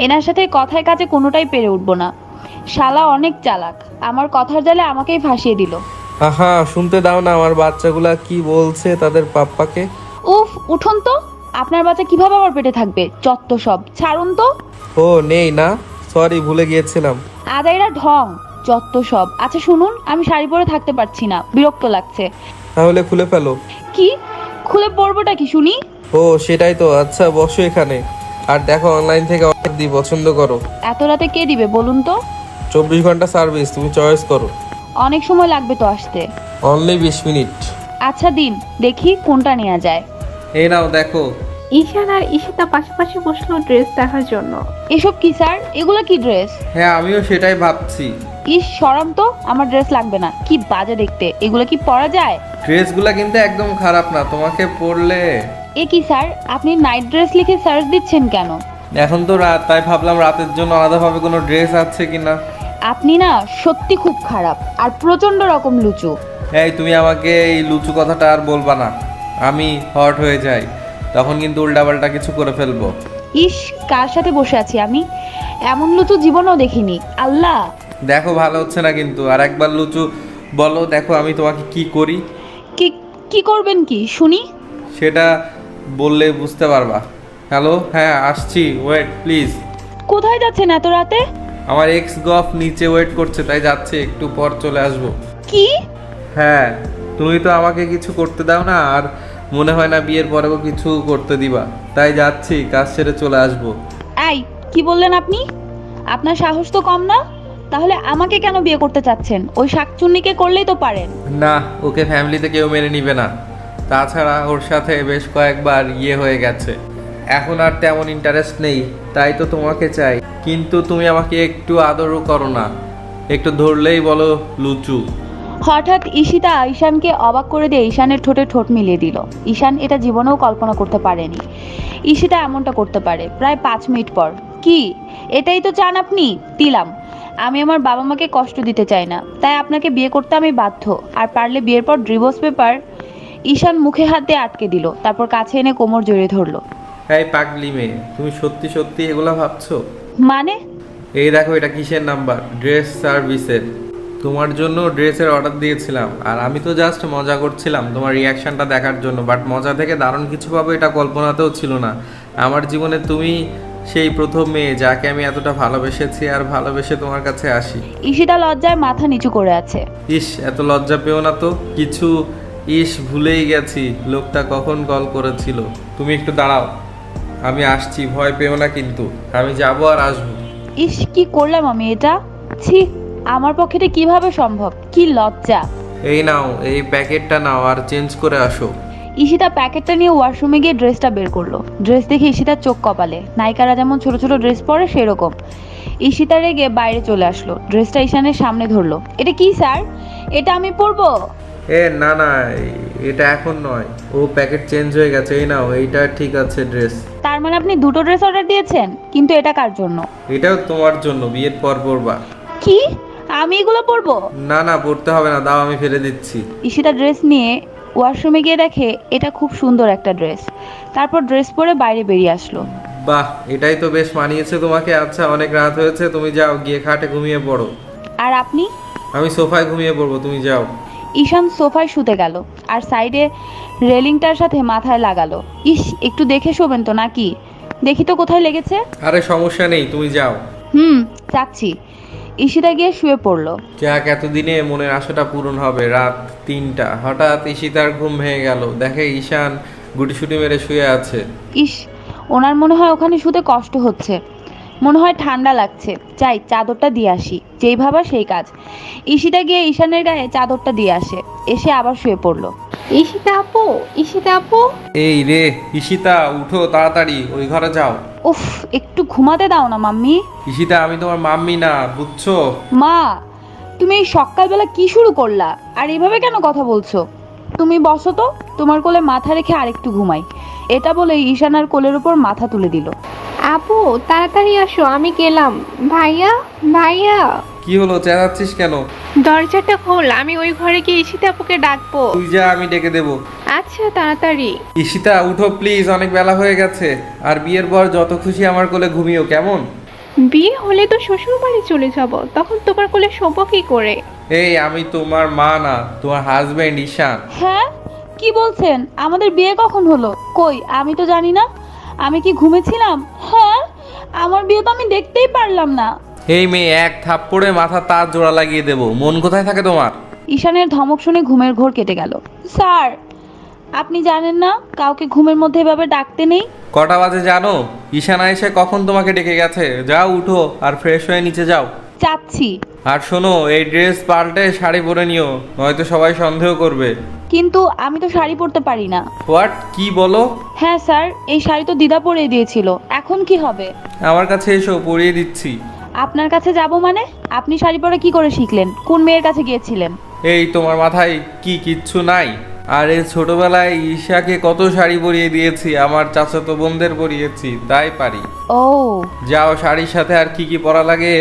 এনার সাথে কথায় কাজে কোনোটাই পেরে উঠবো না। শালা অনেক চালাক, আমার কথার জালে আমাকেই ফাঁসিয়ে দিল। আহা, শুনতে দাও না আমার বাচ্চাগুলা কি বলছে তাদের পাপ্পাকে। উফ, উঠুন তো। আপনার বাচ্চা কিভাবে আমার পেটে থাকবে? চত্ব সব, ছাড়ুন তো। ও নেই না, সরি, ভুলে গিয়েছিলাম। আদাইরা ঢং, চত্ব সব। আচ্ছা শুনুন, আমি শাড়ি পরে থাকতে পারছি না, বিরক্ত লাগছে। তাহলে খুলে ফেলো। কি? খুলে পরবোটা কি শুনি? ও সেটাই তো। আচ্ছা বসো এখানে, আর দেখো অনলাইন থেকে অর্ডার দিই, পছন্দ করো। এত রাতে কে দিবে বলুন তো? 24 ঘন্টা সার্ভিস, তুমি চয়েস করো। অনেক সময় লাগবে তো আসতে। Only 20 minute. আচ্ছা দিন, দেখি কোনটা নেওয়া যায়। এই নাও দেখো। ঈশান আর ঈশিতা পাশাপাশি বসলো ড্রেস দেখার জন্য। এসব কি স্যার? এগুলো কি ড্রেস? হ্যাঁ, আমিও সেটাই ভাবছি। ইস, সরম তো, আমার ড্রেস লাগবে না। কি বাজে দেখতে, এগুলো কি পরা যায়? ড্রেসগুলা কিন্তু একদম খারাপ না, তোমাকে পরলে। এ কি স্যার, আপনি নাইট ড্রেস লিখে সার্চ দিচ্ছেন কেন? এখন তো রাত, তাই ভাবলাম রাতের জন্য আলাদাভাবে কোনো ড্রেস আছে কিনা। আপনি না সত্যি খুব খারাপ, আর প্রচন্ড রকম লুচু। এই তুমি আমাকে এই লুচু কথাটা আর বলবা না, আমি হট হয়ে যাই, তখন কিন্তু উল্টাপাল্টা কিছু করে ফেলবো। ইস, কার সাথে বসে আছি আমি? এমন লুচু জীবনেও দেখিনি। আল্লাহ, দেখো ভালো হচ্ছে না কিন্তু, আর একবার লুচু বলো, দেখো আমি তোমাকে কি করি। কি কি করবেন কি শুনি? সেটা বললে বুঝতে পারবা। হ্যালো, হ্যাঁ আসছি, ওয়েট প্লিজ। কোথায় যাচ্ছেন এত রাতে? আমার এক্স গফ নিচে ওয়েট করছে, তাই যাচ্ছে, একটু পর চলে আসবো। কি? হ্যাঁ, তুমি তো আমাকে কিছু করতে দাও না, আর মনে হয় না বিয়ের পরেও কিছু করতে দিবা, তাই যাচ্ছি, কাজ ছেড়ে চলে আসবো। এই, কি বললেন আপনি? আপনার সাহস তো কম না? তাহলে আমাকে কেন বিয়ে করতে চাচ্ছেন? ওই শাকচুন্নিকে করলেই তো পারেন। না, ওকে ফ্যামিলিতে কেউ মেনে নিবে না। তাছাড়া ওর সাথে বেশ কয়েকবার হয়ে গেছে, এখন আর তেমন ইন্টারেস্ট নেই, তাই তো তোমাকে চাই। কিন্তু তুমি আমাকে একটু আদরও করো না, একটু ধরলেই বলো লুচু। হঠাৎ ঈশিতা ঈশানকে অবাক করে দিয়ে ঈশানের ঠোঁটে ঠোঁট মিলিয়ে দিল। ঈশান এটা জীবনেও কল্পনা করতে পারেনি ঈশিতা এমনটা করতে পারে। প্রায় 5 মিনিট পর, কি এটাই তো চান আপনি? দিলাম। আমি আমার বাবা মাকে কষ্ট দিতে চাই না, তাই আপনাকে বিয়ে করতে আমি বাধ্য। আর পারলে বিয়ের পর ডিভোর্স পেপার। ঈশান মুখে হাত দিয়ে আটকে দিল, তারপর কাছে এনে কোমর জড়িয়ে ধরলো। এই পাগলি মেয়ে, তুমি সত্যি সত্যি এগুলা ভাবছো? মানে? এই দেখো, এটা কিসের নাম্বার? ড্রেস সার্ভিসের। তোমার জন্য ড্রেসের অর্ডার দিয়েছিলাম, আর আমি তো জাস্ট মজা করছিলাম তোমার রিয়াকশনটা দেখার জন্য, বাট মজা থেকে দারুণ কিছু পাবো এটা কল্পনাতেও ছিল না। আমার জীবনে তুমি সেই প্রথম মেয়ে যাকে আমি এতটা ভালোবেসেছি আর ভালোবেসে তোমার কাছে আসি। ঈশিতা লজ্জায় মাথা নিচু করে আছে। ইস, এত লজ্জা পেও না তো। কিছু ভুলেই গেছি লোকটা কখন কল করেছিল। তুমি একটু দাঁড়াও, আমি আসছি, ভয় পেও না কিন্তু, আমি যাবো আর আসবো। ইস, কি করলাম আমি এটা? ছি, আমার পক্ষে এটা কিভাবে সম্ভব? কি লজ্জা! এই নাও, এই প্যাকেটটা নাও আর চেঞ্জ করে আসো। ঈশিতা প্যাকেটটা নিয়ে ওয়াশরুমে গিয়ে ড্রেসটা বের করলো। ড্রেস দেখে ঈশিতার চোখ কপালে। নায়িকারা যেমন ছোট ছোট ড্রেস পরে সেরকম। ঈশিতা রেগে বাইরে চলে আসলো, ড্রেসটা ঈশানের সামনে ধরলো। এটা কি স্যার? এটা আমি পরবো? না না, এটা এখন নয়, ও প্যাকেট চেঞ্জ হয়ে গেছে। এই নাও, এইটা ঠিক আছে ড্রেস। তার মানে আপনি দুটো ড্রেস অর্ডার দিয়েছেন? কিন্তু এটা কার জন্য? এটাও তোমার জন্য, বিয়ের পর পরবা। কি? আমি এগুলো পরবো? না না, পড়তে হবে না, দাও, আমি ফেলে দিচ্ছি। ঈশিতা ড্রেস নিয়ে ওয়াশরুমে গিয়ে দেখে এটা খুব সুন্দর একটা ড্রেস। তারপর ড্রেস পরে বাইরে বেরিয়ে আসলো। বাহ, এটাই তো বেশ মানিয়েছে তোমাকে। আচ্ছা, অনেক রাত হয়েছে, তুমি যাও, গিয়ে খাটে ঘুমিয়ে পড়ো। আর আপনি? আমি সোফায় ঘুমিয়ে পড়বো, তুমি যাও। ঈশান সোফায় শুতে গেল আর সাইডে রেলিংটার সাথে মাথায় লাগালো। ইস, একটু দেখে শোবেন তো নাকি? দেখি তো কোথায় লেগেছে। আরে সমস্যা নেই, তুমি যাও। যাচ্ছি। ঈশিতা গিয়ে শুয়ে পড়লো। যাক, এতদিনে মনের আশাটা পূরণ হবে। রাত 3টা, হঠাৎ ঈশিতার ঘুম ভেঙে গেল। দেখে ঈশান গুটিসুটি মেরে শুয়ে আছে। ইস, ওনার মনে হয় ওখানে শুতে কষ্ট হচ্ছে, মনে হয় ঠান্ডা লাগছে। যাই, চাদরটা দিয়ে আসি। যেই ভাবা সেই কাজ। ঈশিতা গিয়ে ঈশানের গায়ে চাদরটা দিয়ে আসে, এসে আবার শুয়ে পড়লো। ঈশিতা আপু, ঈশিতা আপু। এই রে ঈশিতা, উঠো তাড়াতাড়ি, ওই ঘরে যাও। উফ, একটু ঘুমাতে দাও না মাম্মি। ঈশিতা, আমি তোমার মাম্মি না, বুঝছো? মা, তুমি এই সকালবেলা কি শুরু করলা? আর এইভাবে কেন কথা বলছো? তুমি বসো তো, তোমার কোলে মাথা রেখে আরেকটু ঘুমাই। এটা বলে ঈশানার কোলের উপর মাথা তুলে দিল। আপু তাড়াতাড়ি আসো, আমি গেলাম। ভাইয়া, ভাইয়া। কি হলো, চেঁচাচ্ছিস কেন? দরজাটা খোল, আমি ওই ঘরে গিয়ে ঈশিতা আপুকে ডাকবো। তুই যা, আমি ডেকে দেবো। আচ্ছা, তাড়াতাড়ি। ঈশিতা, উঠো প্লিজ, অনেক বেলা হয়ে গেছে। আর বিয়ের পর যত খুশি আমার কোলে ঘুমিও, কেমন? বিয়ে হলে তো শ্বশুর বাড়ি চলে যাব, তখন তোমার কোলে শোবো কি করে? এই, আমি তোমার মা না, তোমার হাজবেন্ড ঈশান। হ্যাঁ, কি বলছেন? আমাদের বিয়ে কখন হলো? কই, আমি তো জানি না। আমি কি ঘুমেছিলাম? হ্যাঁ, আমার বিয়ে তো আমি দেখতেই পারলাম না। এই মেয়ে, এক থাপ্পড়ে মাথা তার জোড়া লাগিয়ে দেবো। মন কোথায় থাকে তোমার? ঈশানের ধমক শুনে ঘুমের ঘোর কেটে গেল। স্যার, আপনি জানেন না কাউকে ঘুমের মধ্যে এভাবে ডাকতে নেই? কটা বাজে জানো? ঈশানা এসে কখন তোমাকে ডেকে গেছে। যাও, উঠো আর ফ্রেশ হয়ে নিচে যাও। চাচ্ছি। আর শোনো, এই ড্রেস পাল্টে শাড়ি পরে নিও, নয়তো সবাই সন্দেহ করবে। কিন্তু আমি তো শাড়ি পরতে পারি না। হোয়াট? কি বলো? হ্যাঁ স্যার, এই শাড়ি তো দিদা পরিয়ে দিয়েছিল। এখন কি হবে? আমার কাছে এসো, পরিয়ে দিচ্ছি। আপনার কাছে যাব মানে? আপনি শাড়ি পরা কি করে শিখলেন? কোন মেয়ের কাছে গিয়েছিলেন? এই, তোমার মাথায় কি কিচ্ছু নাই? আর এই ছোটবেলায় ঈশাকে কত শাড়ি পরিয়ে দিয়েছি, আমার চাচাতো বোনদের পরিয়েছি, তাই পারি। ও, যাও, শাড়ির সাথে আর কি কি পরা লাগে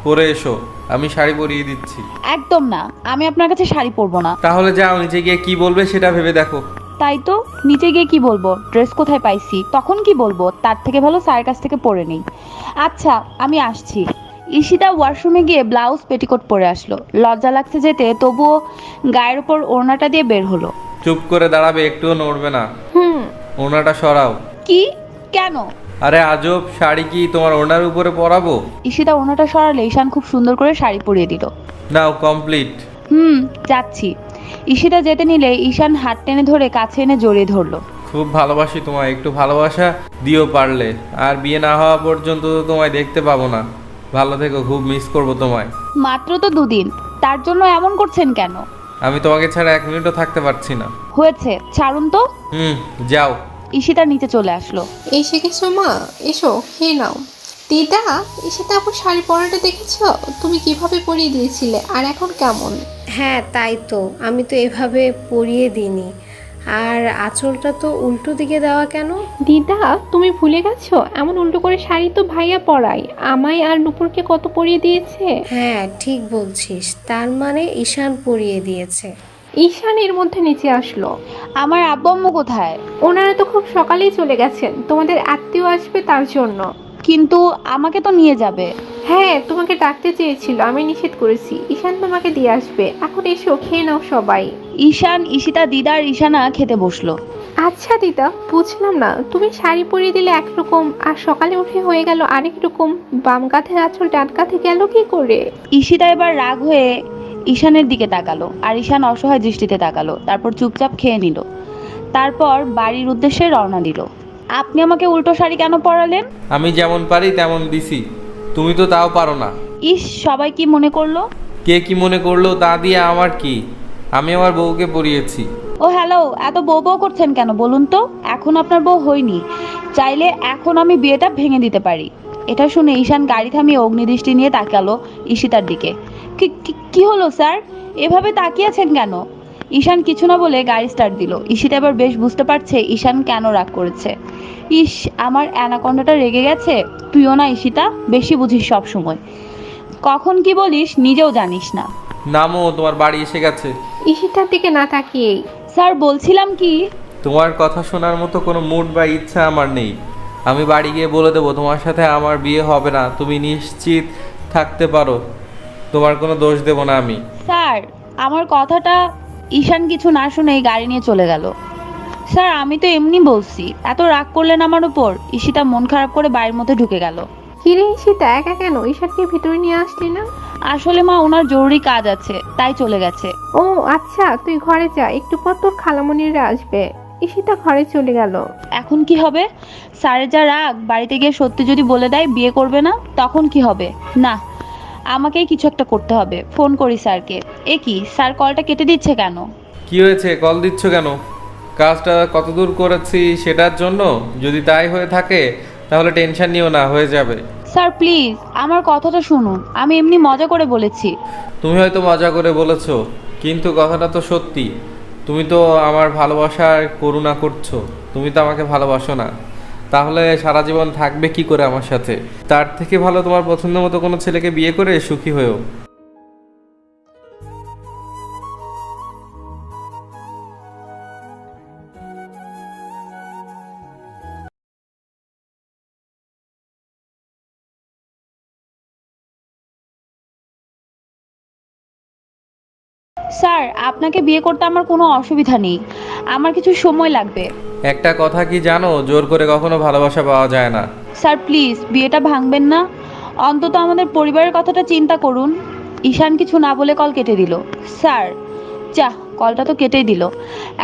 পরে এসো, আমি শাড়ি পরিয়ে দিচ্ছি। একদম না, আমি আপনার কাছে শাড়ি পরবো না। তাহলে যাও, নিচে গিয়ে কি বলবে সেটা ভেবে দেখো। তাই তো, নিচে গিয়ে কি বলবো? ড্রেস কোথায় পাইছি তখন কি বলবো? তার থেকে ভালো স্যারের কাছ থেকে পরে নেই। আচ্ছা, আমি আসছি। ঈশিতা ওয়াশরুমে গিয়ে ব্লাউজ পেটিকোট পরে আসলো। লজ্জা লাগছে যেতে, তবুও গায়ের উপর ওড়নাটা দিয়ে বের হলো। চুপ করে দাঁড়াবে, একটুও নড়বে না। ওনাটা সরাও। কি? কেন? আরে আজব, শাড়ি কি তোমার ওড়নার উপরে পরাবো? ঈশিতা ওনাটা সরালে ঈশান খুব সুন্দর করে শাড়ি পরিয়ে দিল। নাও কমপ্লিট। যাচ্ছি। ঈশিতা যেতে নিলে ঈশান হাত টেনে ধরে কাছে এনে জড়িয়ে ধরলো। খুব ভালোবাসি তোমায়, একটু ভালোবাসা দিও পারলে। আর বিয়ে না হওয়া পর্যন্ত তো তোমায় দেখতে পাবো না। ভালো থেকো, খুব মিস করবো তোমায়। মাত্র তো 2 দিন, তার জন্য এমন করছেন কেন? আমি তোমাকে ছাড়া 1 মিনিটও থাকতে পারছি না। হয়েছে, ছাড়ুন তো। যাও। ঈশিতা নিচে চলে আসলো। এসে গেছো মা, এসো খেয়ে নাও। দিদা, ঈশিতা আপু শাড়ি পরাটা দেখেছো? তুমি কিভাবে পরিয়ে দিয়েছিলে আর এখন কেমন? হ্যাঁ তাই তো, আমি তো এভাবে পরিয়ে দিইনি। আর আঁচলটা তো উল্টো দিকে দেওয়া কেন? দিদা, তুমি ভুলে গেছো এমন উল্টো করে শাড়ি তো ভাইয়া পরাই, আমায় আর নুপুরকে কত পরিয়ে দিয়েছে। হ্যাঁ ঠিক বলছিস, তার মানে ঈশান পরিয়ে দিয়েছে। ঈশান এর মধ্যে নিচে আসলো। আমার আব্বু আম্মু কোথায়? ওনারা তো খুব সকালেই চলে গেছেন, তোমাদের আত্মীয় আসবে তার জন্য। কিন্তু আমাকে তো নিয়ে যাবে। হ্যাঁ, তোমাকে ডাকতে চেয়েছিল, আমি নিষেধ করেছি। ঈশান তোমাকে দিয়ে আসবে। এখন এসো, খেয়ে নাও সবাই। ঈশান, ঈশিতা, দিদা আর ঈশানা খেতে বসলো। আচ্ছা দিদা, বুঝলাম না, তুমি শাড়ি পরিয়ে দিলে একরকম আর সকালে উঠে হয়ে গেল আরেক রকম। বাম কাঁধের আঁচল ডান কাঁধে গেল কি করে? ঈশিতা এবার রাগ হয়ে ঈশানের দিকে তাকালো আর ঈশান অসহায় দৃষ্টিতে তাকালো, তারপর চুপচাপ খেয়ে নিল। তারপর বাড়ির উদ্দেশ্যে রওনা দিল। আপনি আমাকে উল্টো শাড়ি কেন পরালেন? আমি যেমন পারি তেমন দিছি, তুমি তো তাও পারো না। ইস, সবাই কি মনে করলো? কে কি মনে করলো তা দিয়ে আমার কি? আমি আমার বউকে পরিয়েছি। ও হ্যালো, এত বউ বউ করছেন কেন বলুন তো? এখন আপনার বউ হয়নি, চাইলে এখন আমি বিয়েটা ভেঙে দিতে পারি। এটা শুনে ঈশান গাড়ি থামিয়ে অগ্নিদৃষ্টি নিয়ে তাকালো ঈশিতার দিকে। কি হলো স্যার, এভাবে তাকিয়েছেন কেন? ঈশান কিছু না বলে গাড়ি স্টার্ট দিল। ঈশিতা এবার বেশ বুঝতে পারছে ঈশান কেন রাগ করেছে। ইস, আমার অ্যানাকন্ডাটা রেগে গেছে। তুইও না ঈশিতা, বেশি বুঝিস সব সময়, কখন কি বলিস নিজেও জানিস না। নামো, তোমার বাড়ি এসে গেছে। ঈশিতার দিকে না তাকিয়েই। স্যার বলছিলাম কি, তোমার কথা শোনার মতো কোনো মুড বা ইচ্ছা আমার নেই। আমি বাড়ি গিয়ে বলে দেবো তোমার সাথে আমার বিয়ে হবে না, তুমি নিশ্চিত থাকতে পারো। তোমার কোনো দোষ দেব না আমি। স্যার আমার কথাটা। ঈশান কিছু না শুনেই গাড়ি নিয়ে চলে গেল। স্যার আমি তো এমনি বলছি, এত রাগ করলেন আমার উপর। ঈশিতা মন খারাপ করে বাড়ির মধ্যে ঢুকে গেল। কিরে ঈশিতা, একা কেন? ঈশানকে ভিতরে নিয়ে আসলি না? আসলে মা, ওনার জরুরি কাজ আছে তাই চলে গেছে। ও আচ্ছা, তুই ঘরে যা, একটু পর তোর খালামণিরা আসবে। ঈশিতা ঘরে চলে গেল। এখন কি হবে? স্যারের যা রাগ, বাড়িতে গিয়ে সত্যি যদি বলে দেয় বিয়ে করবে না, তখন কি হবে? না, আমাকেই কিছু একটা করতে হবে। ফোন করি স্যারকে। এ কি, স্যার কলটা কেটে দিচ্ছে কেন? কি হয়েছে, কল দিচ্ছ কেন? কাজটা কতদূর করেছি সেটার জন্য? যদি তাই হয়ে থাকে তাহলে টেনশন নিও না, হয়ে যাবে। স্যার প্লিজ আমার কথাটা শুনুন, আমি এমনি মজা করে বলেছি। তুমি হয়তো মজা করে বলেছো, কিন্তু কথাটা তো সত্যি। তুমি তো আমার ভালোবাসার করুণা করছো, তুমি তো আমাকে ভালোবাসো না। তাহলে সারা জীবন থাকবে কি করে আমার সাথে? তার থেকে ভালো তোমার পছন্দ মতো কোনো ছেলেকে বিয়ে করে সুখী হয়েও। স্যার আপনাকে বিয়ে করতে আমার কোনো অসুবিধা নেই, আমার কিছু সময় লাগবে। একটা কথা কি জানো, জোর করে কখনো ভালোবাসা পাওয়া যায় না। স্যার প্লিজ বিয়েটা ভাঙবেন না, অন্তত আমাদের পরিবারের কথাটা চিন্তা করুন। ঈশান কিছু না বলে কল কেটে দিল। স্যার, যা, কলটা তো কেটেই দিল।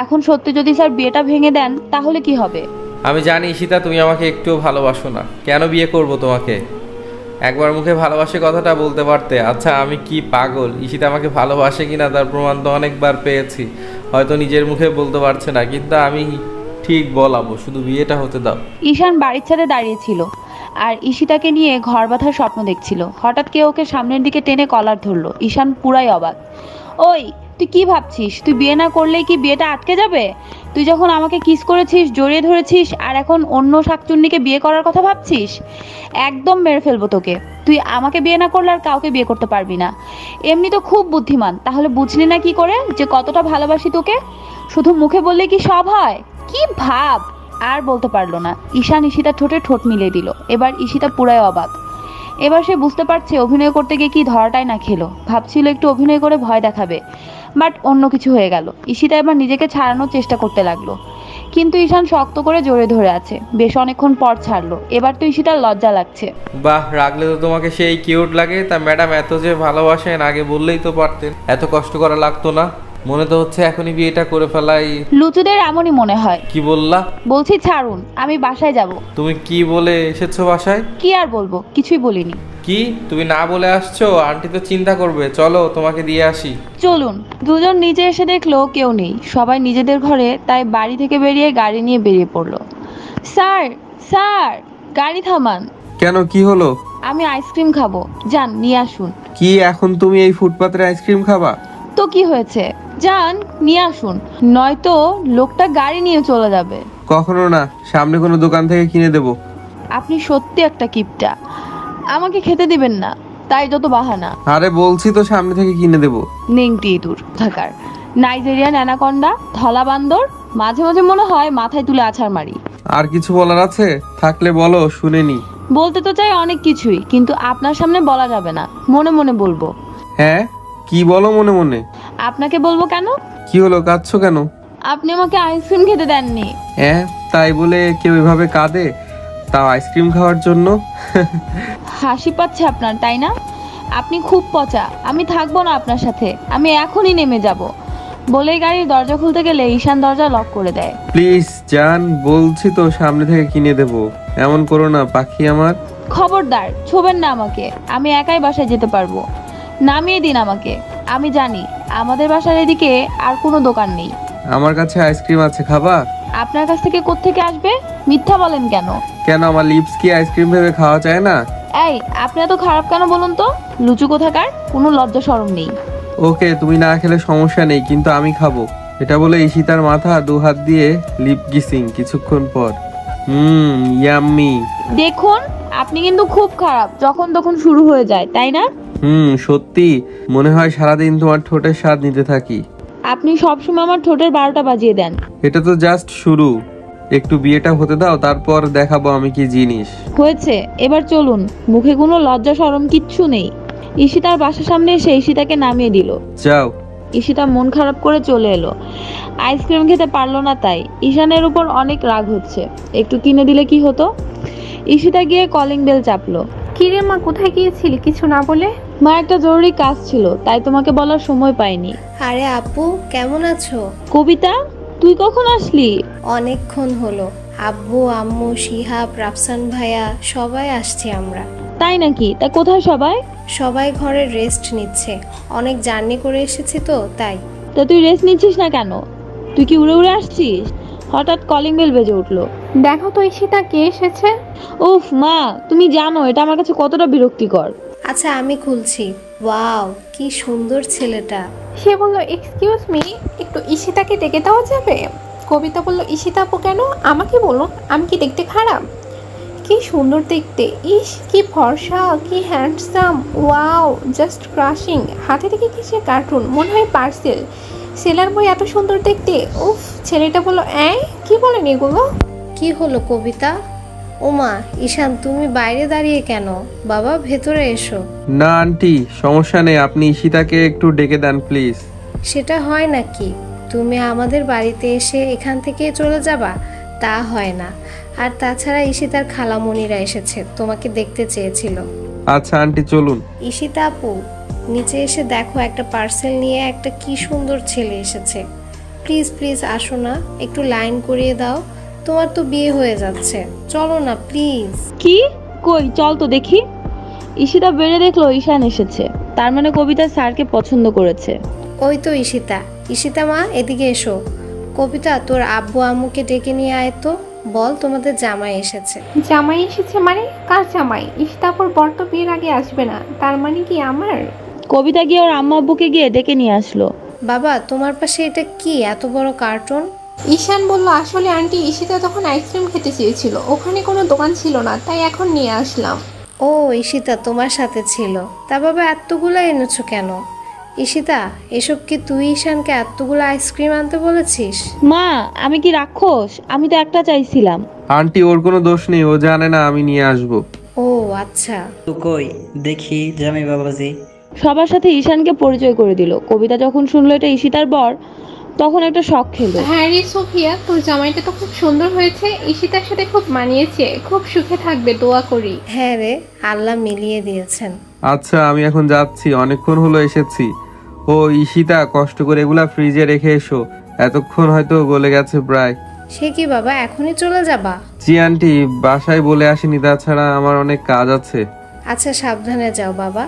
এখন সত্যি যদি স্যার বিয়েটা ভেঙে দেন তাহলে কি হবে? আমি জানি ঈশিতা, তুমি আমাকে একটুও ভালোবাসো না। কেন বিয়ে করব তোমাকে? একবার মুখে ভালোবাসে কথাটা বলতে পারতে। আচ্ছা আমি কি পাগল? ঈশিতা আমাকে ভালোবাসে কিনা তার প্রমাণ তো অনেকবার পেয়েছি। হয়তো নিজের মুখে বলতে পারছে না, কিন্তু আমি ঠিক বলাবো, শুধু বিয়েটা হতে দাও। ঈশান বাড়ির ছাদে দাঁড়িয়েছিল আর ঈশিতাকে নিয়ে ঘর বাঁধার স্বপ্ন দেখছিল। হঠাৎ কেউ ওকে সামনের দিকে টেনে কলার ধরলো। ঈশান পুরাই অবাক। ওই, তুই কি ভাবছিস? তুই বিয়ে না করলেই কি বিয়েটা আটকে যাবে? তুই যখন আমাকে কিস করেছিস, জড়িয়ে ধরেছিস, আর এখন অন্য শাকচুন্নিকে বিয়ে করার কথা ভাবছিস? একদম মেরে ফেলবো তোকে। তুই আমাকে বিয়ে না করলে আর কাউকে বিয়ে করতে পারবি না। এমনি তো খুব বুদ্ধিমান, তাহলে বুঝলি না কি করে যে কতটা ভালোবাসি তোকে? শুধু মুখে বললে কি সব হয়? কি ভাব? আর বলতে পারলো না। ঈশান ঈশিতার ঠোঁটে ঠোঁট মিলিয়ে দিল। এবার ঈশিতা পুরাই অবাক। এবার সে বুঝতে পারছে অভিনয় করতে গিয়ে কি ধরাটাই না খেলো। ভাবছিল একটু অভিনয় করে ভয় দেখাবে, বাট অন্য কিছু হয়ে গেল। ঈশিতা এবার নিজেকে ছাড়ানোর চেষ্টা করতে লাগলো। কিন্তু ঈশান শক্ত করে জোরে ধরে আছে। বেশ অনেকক্ষণ পর ছাড়লো। এবার তো ঈশিতার লজ্জা লাগছে। বাহ, রাখলে তো তোমাকে সেই কিউট লাগে। তা ম্যাডাম এত যে ভালোবাসেন আগে বললেই তো পারতেন, এত কষ্ট করা লাগতো না। মনে তো হচ্ছে এখনই বিয়েটা করে ফেলাই। লুচুদের এমনই মনে হয়। কি বললা? বলছি ছাড়ুন, আমি বাসায় যাব। তুমি কি বলে এসেছো বাসায়? কি আর বলবো, কিছুই বলিনি। কি তুমি না বলে আসছো? আন্টি তো চিন্তা করবে। চলো তোমাকে দিয়ে আসি। চলুন। দুজন নিচে এসে দেখলো কেউ নেই, সবাই নিজেদের ঘরে। তাই বাড়ি থেকে বেরিয়ে গাড়ি নিয়ে বেরিয়ে পড়লো। স্যার, স্যার, গাড়ি থামান। কেন, কি হলো? আমি আইসক্রিম খাবো, যান নিয়ে আসুন। কি এখন তুমি এই ফুটপাতের আইসক্রিম খাবা? তো কি হয়েছে, যান নিয়ে আসুন, নয়তো লোকটা গাড়ি নিয়ে চলে যাবে। কখনো না, সামনে কোনো দোকান থেকে কিনে দেবো। আপনি সত্যি একটা কিপটা। আমাকে খেতে দিবেন না, তাই যত বাহানা। আরে বলছি তো সামনে থেকে কিনে দেবো। নেংটি ইঁদুর থাকার, নাইজেরিয়ান অ্যানাকন্ডা, ধলা বান্দর, মাঝে মাঝে মনে হয় মাথায় তুলে আছাড় মারি। আর কিছু বলার আছে? থাকলে বলো, শুনেনি। বলতে তো চাই অনেক কিছুই, কিন্তু আপনার সামনে বলা যাবে না। মনে মনে বলবো। হ্যাঁ, কি বলো মনে মনে? আপনাকে বলবো কেন? কি হলো, কাঁদছো কেন? আপনি আমাকে আইসক্রিম খেতে দেননি। হ্যাঁ, তাই বলে কেউ এভাবে কাঁদে, তাও আইসক্রিম খাওয়ার জন্য? হাসি পাচ্ছে আপনার, তাই না? আপনি খুব পচা। আমি থাকবো না আপনার সাথে, আমি এখনই নেমে যাব। বলেই গাড়ির দরজা খুলতে গেলে ঈশান দরজা লক করে দেয়। প্লিজ জান, বলছি তো সামনে থেকে কিনে দেবো। এমন করো না পাখি আমার। খবরদার ছোবেন না আমাকে, আমি একাই বাসায় যেতে পারবো। নামিয়ে দিন আমাকে। আমি জানি আমাদের বাসার এদিকে আর কোনো দোকান নেই। আমার কাছে আইসক্রিম আছে, খাবা? আপনার কাছ থেকে কোত্থেকে আসবে? মিথ্যা বলেন কেন? কেন, আমার লিপস কি আইসক্রিম ভেবে খাওয়া যায় না? এই, আপনি এত খারাপ কেন বলুন তো? লুচু কোথাকার, কোনো লজ্জা শরম নেই। ওকে, তুমি না খেলে সমস্যা নেই, কিন্তু আমি খাবো। এটা বলে ঈশিতার মাথা দু হাত দিয়ে লিপ কিসিং কিছুক্ষণ পর। ইয়াম্মি। দেখুন, আপনি কিন্তু খুব খারাপ, যখন তখন শুরু হয়ে যায়, তাই না? সত্যি মনে হয় সারাদিন তোমার ঠোঁটের স্বাদ নিতে থাকি। আপনি সবসময় আমার ঠোঁটের 12টা বাজিয়ে দেন। এটা তো জাস্ট শুরু, একটু বিয়েটা হতে দাও, তারপর দেখাবো আমি কি জিনিস। হয়েছে, এবার চলুন। মুখে কোনো লজ্জা শরম কিচ্ছু নেই। ঈশিতার বাসার সামনে এসে ঈশিতাকে নামিয়ে দিল। যাও। ঈশিতা মন খারাপ করে চলে এলো। আইসক্রিম খেতে পারলো না, তাই ঈশানের উপর অনেক রাগ হচ্ছে। একটু কিনে দিলে কি হতো? ঈশিতা গিয়ে কলিং বেল চাপলো। কিরে মা, কোথায় গিয়েছিলি কিছু না বলে? মা, একটা জরুরি কাজ ছিল, তাই তোমাকে বলার সময় পাইনি। আরে আপু, কেমন আছো? কবিতা, তুই কখন আসলি? অনেকক্ষণ হলো। আব্বু, আম্মু, শিহাব, রাফসান ভাইয়া সবাই আসছি আমরা। তাই নাকি? তা কোথায় সবাই? সবাই ঘরে রেস্ট নিচ্ছে, অনেক জার্নি করে এসেছি তো তাই। তা তুই রেস্ট নিচ্ছিস না কেন? তুই কি উড়ে উড়ে আসছিস? হঠাৎ কলিং বেল বেজে উঠলো। দেখো তো ঈশিতা কে এসেছে। উফ মা, তুমি জানো এটা আমার কাছে কতটা বিরক্তিকর। আচ্ছা আমি খুলছি। ওয়াও, কি সুন্দর ছেলেটা। সে বলল, এক্সকিউজ মি, একটু ঈশিতাকে ডেকে দেওয়া যাবে? কবিতা বলল, ঈশিতা আপু কেন? আমাকে বলুন, আমি কি দেখতে খারাপ? কি সুন্দর দেখতে, ইস কি ফর্সা, কি হ্যান্ডসাম, ওয়াও জাস্ট ক্রাশিং। হাতে থেকে কিসে কার্টুন, মনে হয় পার্সেল। সেলার বই এত সুন্দর দেখতে। উফ, ছেলেটা বলল, কি বলেন এগুলো? কি হলো কবিতা? ওমা, ঈশান তুমি বাইরে দাঁড়িয়ে কেন? বাবা ভেতরে এসো। না আন্টি, সমস্যা নেই, আপনি ঈশিতাকে একটু ডেকে দেন প্লিজ। সেটা হয় নাকি? তুমি আমাদের বাড়িতে এসে এখান থেকে চলে যাবা? তা হয় না। আর তাছাড়া ঈশিতার খালামণিরা এসেছে, তোমাকে দেখতে চেয়েছিল। আচ্ছা আন্টি, চলুন। ঈশিতা আপু, নিচে এসে দেখো, একটা পার্সেল নিয়ে একটা কি সুন্দর ছেলে এসেছে। প্লিজ প্লিজ আসো না, একটু লাইন করিয়ে দাও। তোমার তো বিয়ে হয়ে যাচ্ছে, চলো না প্লিজ। কি? কই চল তো দেখি। ঈশিতা বেড়ে দেখলো ঈশান এসেছে। তার মানে কবিতা স্যারকে পছন্দ করেছে। ওই তো ঈশিতা। ঈশিতা মা, এদিকে এসো। কবিতা, তোর আব্বু আম্মুকে ডেকে নিয়ে আয় তো, বল তোমাদের জামাই এসেছে। জামাই এসেছে মানে? কার জামাই? ঈশিতা আপুর বর তো বিয়ের আগে আসবে না, তার মানে কি আমার? কবিতা গিয়ে ওর আম্মা আব্বুকে গিয়ে ডেকে নিয়ে আসলো। বাবা, তোমার পাশে এটা কি এত বড় কার্টুন? ঈশান বলল, আসলে আন্টি ঈশিতা তখন আইসক্রিম খেতে চেয়েছিল, ওখানে কোনো দোকান ছিল না, তাই এখন নিয়ে আসলাম। ও ঈশিতা তোমার সাথে ছিল? তা বাবা এতগুলো এনেছো কেন? ঈশিতা, এসব কি তুই ঈশানকে এতগুলো আইসক্রিম আনতে বলেছিস? মা, আমি কি রাক্ষস? আমি তো একটা চাইছিলাম। আন্টি, ওর কোনো দোষ নেই, ও জানে না আমি নিয়ে আসবো। ও আচ্ছা। তো কই দেখি জামাই বাবাজি। সবার সাথে ঈশানকে পরিচয় করে দিল। কবিতা যখন শুনলো এটা ঈশিতার বর, তখন একটা শখ খেলো। হ্যাঁ রে সোফিয়া, তোর জামাইটা তো খুব সুন্দর হয়েছে, ঈশিতার সাথে খুব মানিয়েছে, খুব সুখে থাকবে, দোয়া করি। হ্যাঁ রে, আল্লাহ মিলিয়ে দিয়েছেন। আচ্ছা আমি এখন যাচ্ছি, অনেকক্ষণ হলো এসেছি। ও ঈশিতা, কষ্ট করে এগুলা ফ্রিজে রেখে এসো, এতক্ষণ হয়তো গলে গেছে প্রায়। সে কি বাবা, এখনই চলে যাবা? জি আন্টি, বাসায় বলে আসিনি, তাছাড়া আমার অনেক কাজ আছে। আচ্ছা সাবধানে যাও বাবা।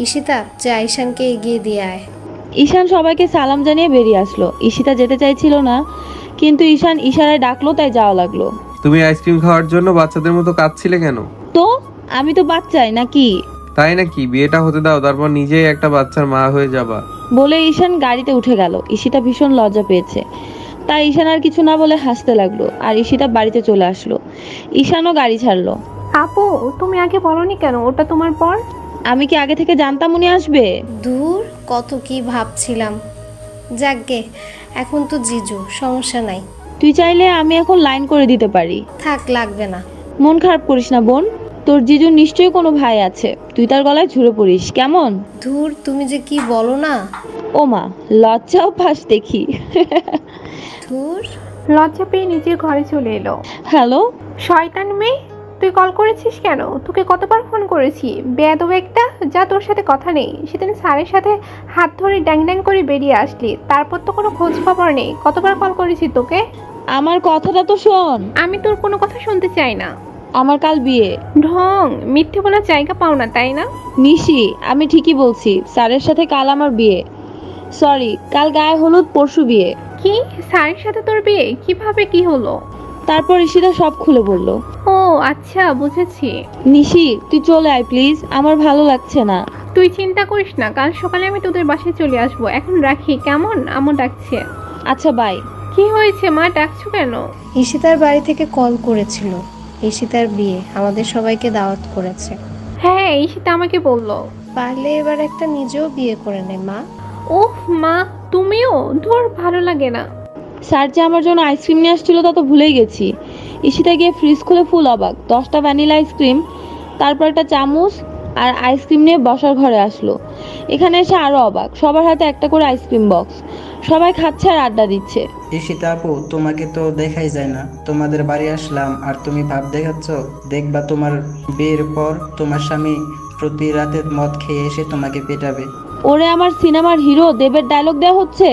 ঈশিতা, যা ঈশানকে এগিয়ে দিয়ে আয়। ঈশান সবাইকে সালাম জানিয়ে বেরিয়ে আসলো। ঈশিতা যেতে চাইছিল না, কিন্তু ঈশান ইশারায় ডাকলো, তাই যাওয়া লাগলো। তুমি আইসক্রিম খাওয়ার জন্য বাচ্চাদের মতো কাঁদছিলে কেন? তো আমি তো বাচ্চাই নাকি? তাই নাকি? বিয়েটা হতে দাও, তারপর নিজেই একটা বাচ্চার মা হয়ে যাবা। বলে ঈশান গাড়িতে উঠে গেল। ঈশিতা ভীষণ লজ্জা পেয়েছে, তাই ঈশান আর কিছু না বলে হাসতে লাগলো। আর ঈশিতা বাড়িতে চলে আসলো। ঈশানও গাড়ি ছাড়লো। আপু, তুমি আগে বলনি কেন ওটা তোমার পর? আমি কি আগে থেকে জানতাম উনি আসবে? দূর, কত কি ভাবছিলাম। যাকগে, এখন তো জিজু, সমস্যা নাই। তুই চাইলে আমি এখন লাইন করে দিতে পারি। থাক, লাগবে না। মন খারাপ করিস না বোন, তোর জিজুর নিশ্চয়ই কোনো ভাই আছে, তুই তার গলায় ঝুলে পড়িস কেমন? ধুর, তুমি যে কি বলো না। ও মা, লজ্জাও পাস দেখি। ধুর। লজ্জা পেয়ে নিজের ঘরে চলে এলো। হ্যালো। শয়তান মেয়ে, তুই কল করেছিস কেন? তোকে কতবার ফোন করেছি, বেয়াদব একটা। যা, তোর সাথে কথা নেই। সেদিন স্যারের সাথে হাত ধরে ড্যাং ড্যাং করে বেরিয়ে আসলি, তারপর তো কোনো খোঁজ খবর নেই। কতবার কল করেছি তোকে? আমার কথাটা তো শোন। আমি তোর কোনো কথা শুনতে চাই না। আমার কাল বিয়ে। ঢং, মিথ্যে বলার জায়গা পাও না, তাই না? নিশি, আমি ঠিকই বলছি, স্যারের সাথে কাল আমার বিয়ে। সরি, কাল গায়ে হলুদ, পরশু বিয়ে। কি? স্যারের সাথে তোর বিয়ে? কিভাবে, কি হলো? তারপর ঈশিতা সব খুলে বলল। ও আচ্ছা, বুঝেছি। নিশি, তুই চলে আয় প্লিজ, আমার ভালো লাগছে না। তুই চিন্তা করিস না, কাল সকালে আমি তোদের বাসায় চলে আসবো। এখন রাখি কেমন? আম্মু ডাকছে। আচ্ছা বাই। কি হয়েছে মা, ডাকছো কেন? ঈশিতার বাড়ি থেকে কল করেছিল। ঈশিতার বিয়ে, আমাদের সবাইকে দাওয়াত করেছে। হ্যাঁ, ঈশিতা আমাকে বললো। পারলে এবার একটা নিজেও বিয়ে করে নে মা। ওহ মা, তুমিও? ধুর, ভালো লাগে না। স্যার যে আমার জন্য আইসক্রিম নিয়ে আসছিল তা তো ভুলেই গেছি। ঈশিতা গিয়ে ফ্রিজ খুলে ফুল অবাক, 10টা ভ্যানিলা আইসক্রিম, তারপর একটা চামচ আর আইসক্রিম নিয়ে বসার ঘরে আসলো। এখানে এসে আরো অবাক, সবার হাতে একটা করে আইসক্রিম বক্স, সবাই খাচ্ছে আর আড্ডা দিচ্ছে। ঈশিতা আপু, তোমাকে তো দেখাই যায় না। তোমাদের বাড়ি আসলাম আর তুমি ভাব দেখাচ্ছ। দেখবা তোমার বিয়ের পর তোমার স্বামী প্রতি রাতে মদ খেয়ে এসে তোমাকে পেটাবে। ওরে আমার সিনেমার হিরো দেবের ডায়লগ দেওয়া হচ্ছে।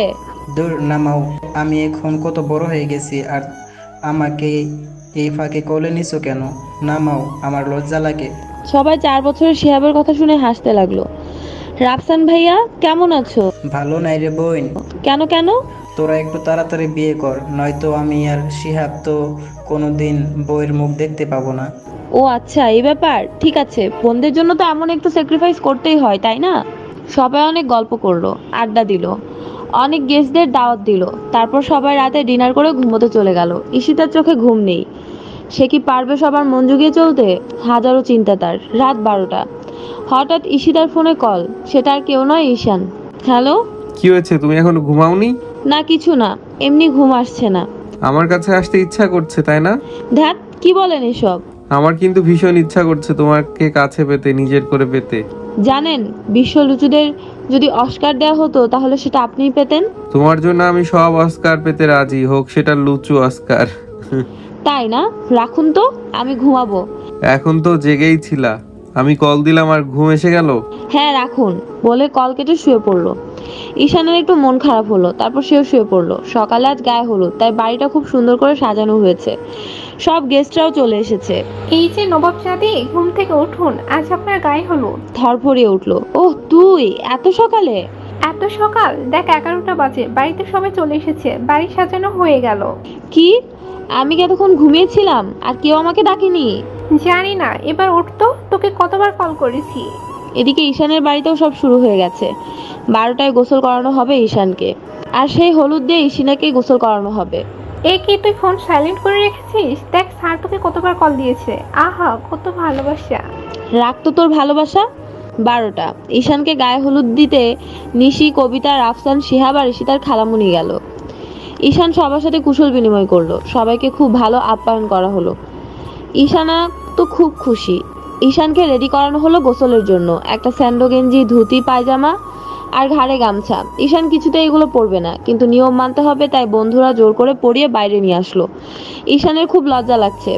দূর নামাও, আমি এখন কত বড় হয়ে গেছি আর আমাকে এই ফাঁকে কোলে নিছো কেন? নামাও, আমার লজ্জা লাগে। সবাই 4 বছরের শিহাবের কথা শুনে হাসতে লাগলো। রাফসান ভাইয়া কেমন আছো? ভালো নাই রে বোন। কেন কেন? তোরা একটু তাড়াতাড়ি বিয়ে কর, নয়তো আমি আর শিহাব তো কোনোদিন বউয়ের মুখ দেখতে পাবো না। ও আচ্ছা, এই ব্যাপার। ঠিক আছে, বোনদের জন্য তো এমন একটু স্যাক্রিফাইস করতেই হয়, তাই না? সবাই অনেক গল্প করলো, আড্ডা দিল, অনেক গেস্টদের দাওয়াত দিল। তারপর সবাই রাতে ডিনার করে ঘুমোতে চলে গেল। ঈশিতার চোখে ঘুম নেই, সে কি পারবে সবার মন জুগিয়ে চলতে? হাজারো চিন্তা তার। রাত 12টা, হঠাৎ ঈশিতার ফোনে কল। সেটা আর কেউ নয়, ঈশান। হ্যালো। কি হয়েছে, তুমি এখনো ঘুমাওনি? না কিছু না, এমনি ঘুম আসছে না। আমার কাছে আসতে ইচ্ছা করছে, তাই না? ধ্যাত, কি বলেন এসব? আমার কিন্তু ভীষণ ইচ্ছা করছে তোমাকে কাছে পেতে, নিজের করে পেতে। জানেন, বিশ্ব লুচুদের যদি অস্কার দেওয়া হতো তাহলে সেটা আপনিই পেতেন। তোমার জন্য আমি সব অস্কার পেতে রাজি, হোক সেটা লুচু অস্কার। তাই না? রাখুন তো, আমি ঘুমাবো। এখন তো জেগেই ছিলা, আমি কল দিলাম আর ঘুম এসে গেল। হ্যাঁ রাখুন, বলে কল কেটে শুয়ে পড়লো। ঈশানের একটু মন খারাপ হলো, তারপর সেও শুয়ে পড়লো। সকালে আজ গায়ে হলুদ, তাই বাড়িটা খুব সুন্দর করে সাজানো হয়েছে। সব গেস্টরাও চলে এসেছে। এই যে নবাব জাদি, ঘুম থেকে উঠুন, আজ আপনার গায়ে হলুদ। ধরফরিয়ে উঠলো। ওহ তুই এত সকালে? এত সকাল? দেখ 11টা বাজে, বাড়িতে সবাই চলে এসেছে, বাড়ি সাজানো হয়ে গেল। কি? আমি কি এতক্ষণ ঘুমিয়েছিলাম আর কেউ আমাকে ডাকেনি? জানি না, এবার উঠতো, তোকে কতবার কল করেছি। এদিকে ঈশানের বাড়িতেও সব শুরু হয়ে গেছে। 12টায় গোসল করানো হবে ঈশানকে, আর সেই হলুদ দিয়ে ঈশিনাকে গোসল করানো হবে। এ কি, তুই ফোন সাইলেন্ট করে রেখেছিস? দেখ স্যার তোকে কতবার কল দিয়েছে। আহা, কত ভালোবাসা। রাখতো তোর ভালোবাসা। 12টা, ঈশানকে গায়ে হলুদ দিতে নিশি, কবিতা, রাফসান, শিহাব আর ঈশিতার খালামুনি গেল। ঈশান সবার সাথে কুশল বিনিময় করলো, সবাইকে খুব ভালো আপ্যায়ন করা হলো। ঈশানা তো খুব খুশি। ঈশানকে রেডি করানো হলো গোসলের জন্য। একটা স্যান্ডো গেঞ্জি, ধুতি, পায়জামা আর ঘাড়ে গামছা। ঈশান কিছুতে এগুলো পরবে না, কিন্তু নিয়ম মানতে হবে, তাই বন্ধুরা জোর করে পরিয়ে বাইরে নিয়ে আসলো। ঈশানের খুব লজ্জা লাগছে,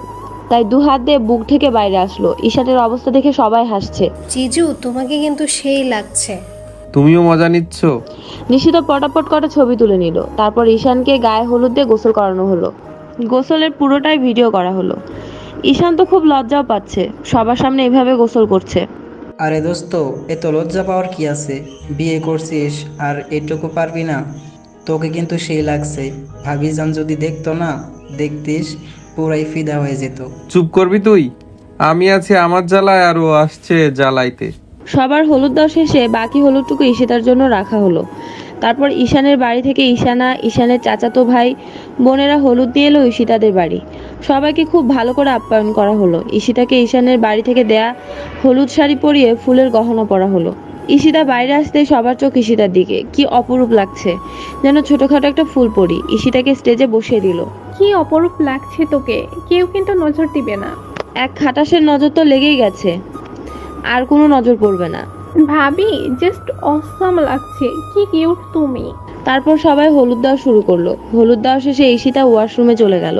তাই দু হাত দিয়ে বুক থেকে বাইরে আসলো। ঈশানের অবস্থা দেখে সবাই হাসছে। জিজু তোমাকে কিন্তু সেই লাগছে। তুমিও মজা নিচ্ছ? নিশিতা পটাপট করে ছবি তুলে নিল। তারপর ঈশানকে গায়ে হলুদ দিয়ে গোসল করানো হলো। গোসলের পুরোটাই ভিডিও করা হলো। ঈশান তো খুব লজ্জাও পাচ্ছে, সবার সামনে এভাবে গোসল করছে। আরে দোস্ত, এত লজ্জা পাওয়ার কি আছে? বিয়ে করছিস আর এটুকু পারবি না? তোকে কিন্তু সেই লাগছে। ভাবিজান যদি দেখতো না, দেখতিস পুরাই ফিদা হয়ে যেত। চুপ করবি তুই? আমি আছি আমার জ্বালায় আর ও আসছে জ্বালাইতে। সবার হলুদ দেওয়া শেষে বাকি হলুদটুকু ঈশিতার জন্য রাখা হলো। তারপর ঈশানের বাড়ি থেকে ঈশানা, ঈশানের চাচাতো ভাই বোনেরা হলুদ নিয়ে এলো ঈশিতাদের বাড়ি। সবাইকে খুব ভালো করে আপ্যায়ন করা হলো। ঈশিতাকে ঈশানের বাড়ি থেকে দেয়া হলুদ শাড়ি পরিয়ে ফুলের গহনা পরা হলো। ঈশিতা বাইরে আসতেই সবার চোখ ঈশিতার দিকে। কি অপরূপ লাগছে, যেন ছোটখাটো একটা ফুল পরি। ঈশিতাকে স্টেজে বসিয়ে দিল। কি অপরূপ লাগছে তোকে, কেউ কিন্তু নজর দিবে না। এক খাটাসের নজর তো লেগেই গেছে, আর কোনো নজর পড়বে না। ভাবি, জাস্ট অসাম লাগছে, কি কিউট তুমি। তারপর সবাই হলুদ দেওয়া শুরু করলো। হলুদ দেওয়া শেষে ঈশিতা ওয়াশরুমে চলে গেল,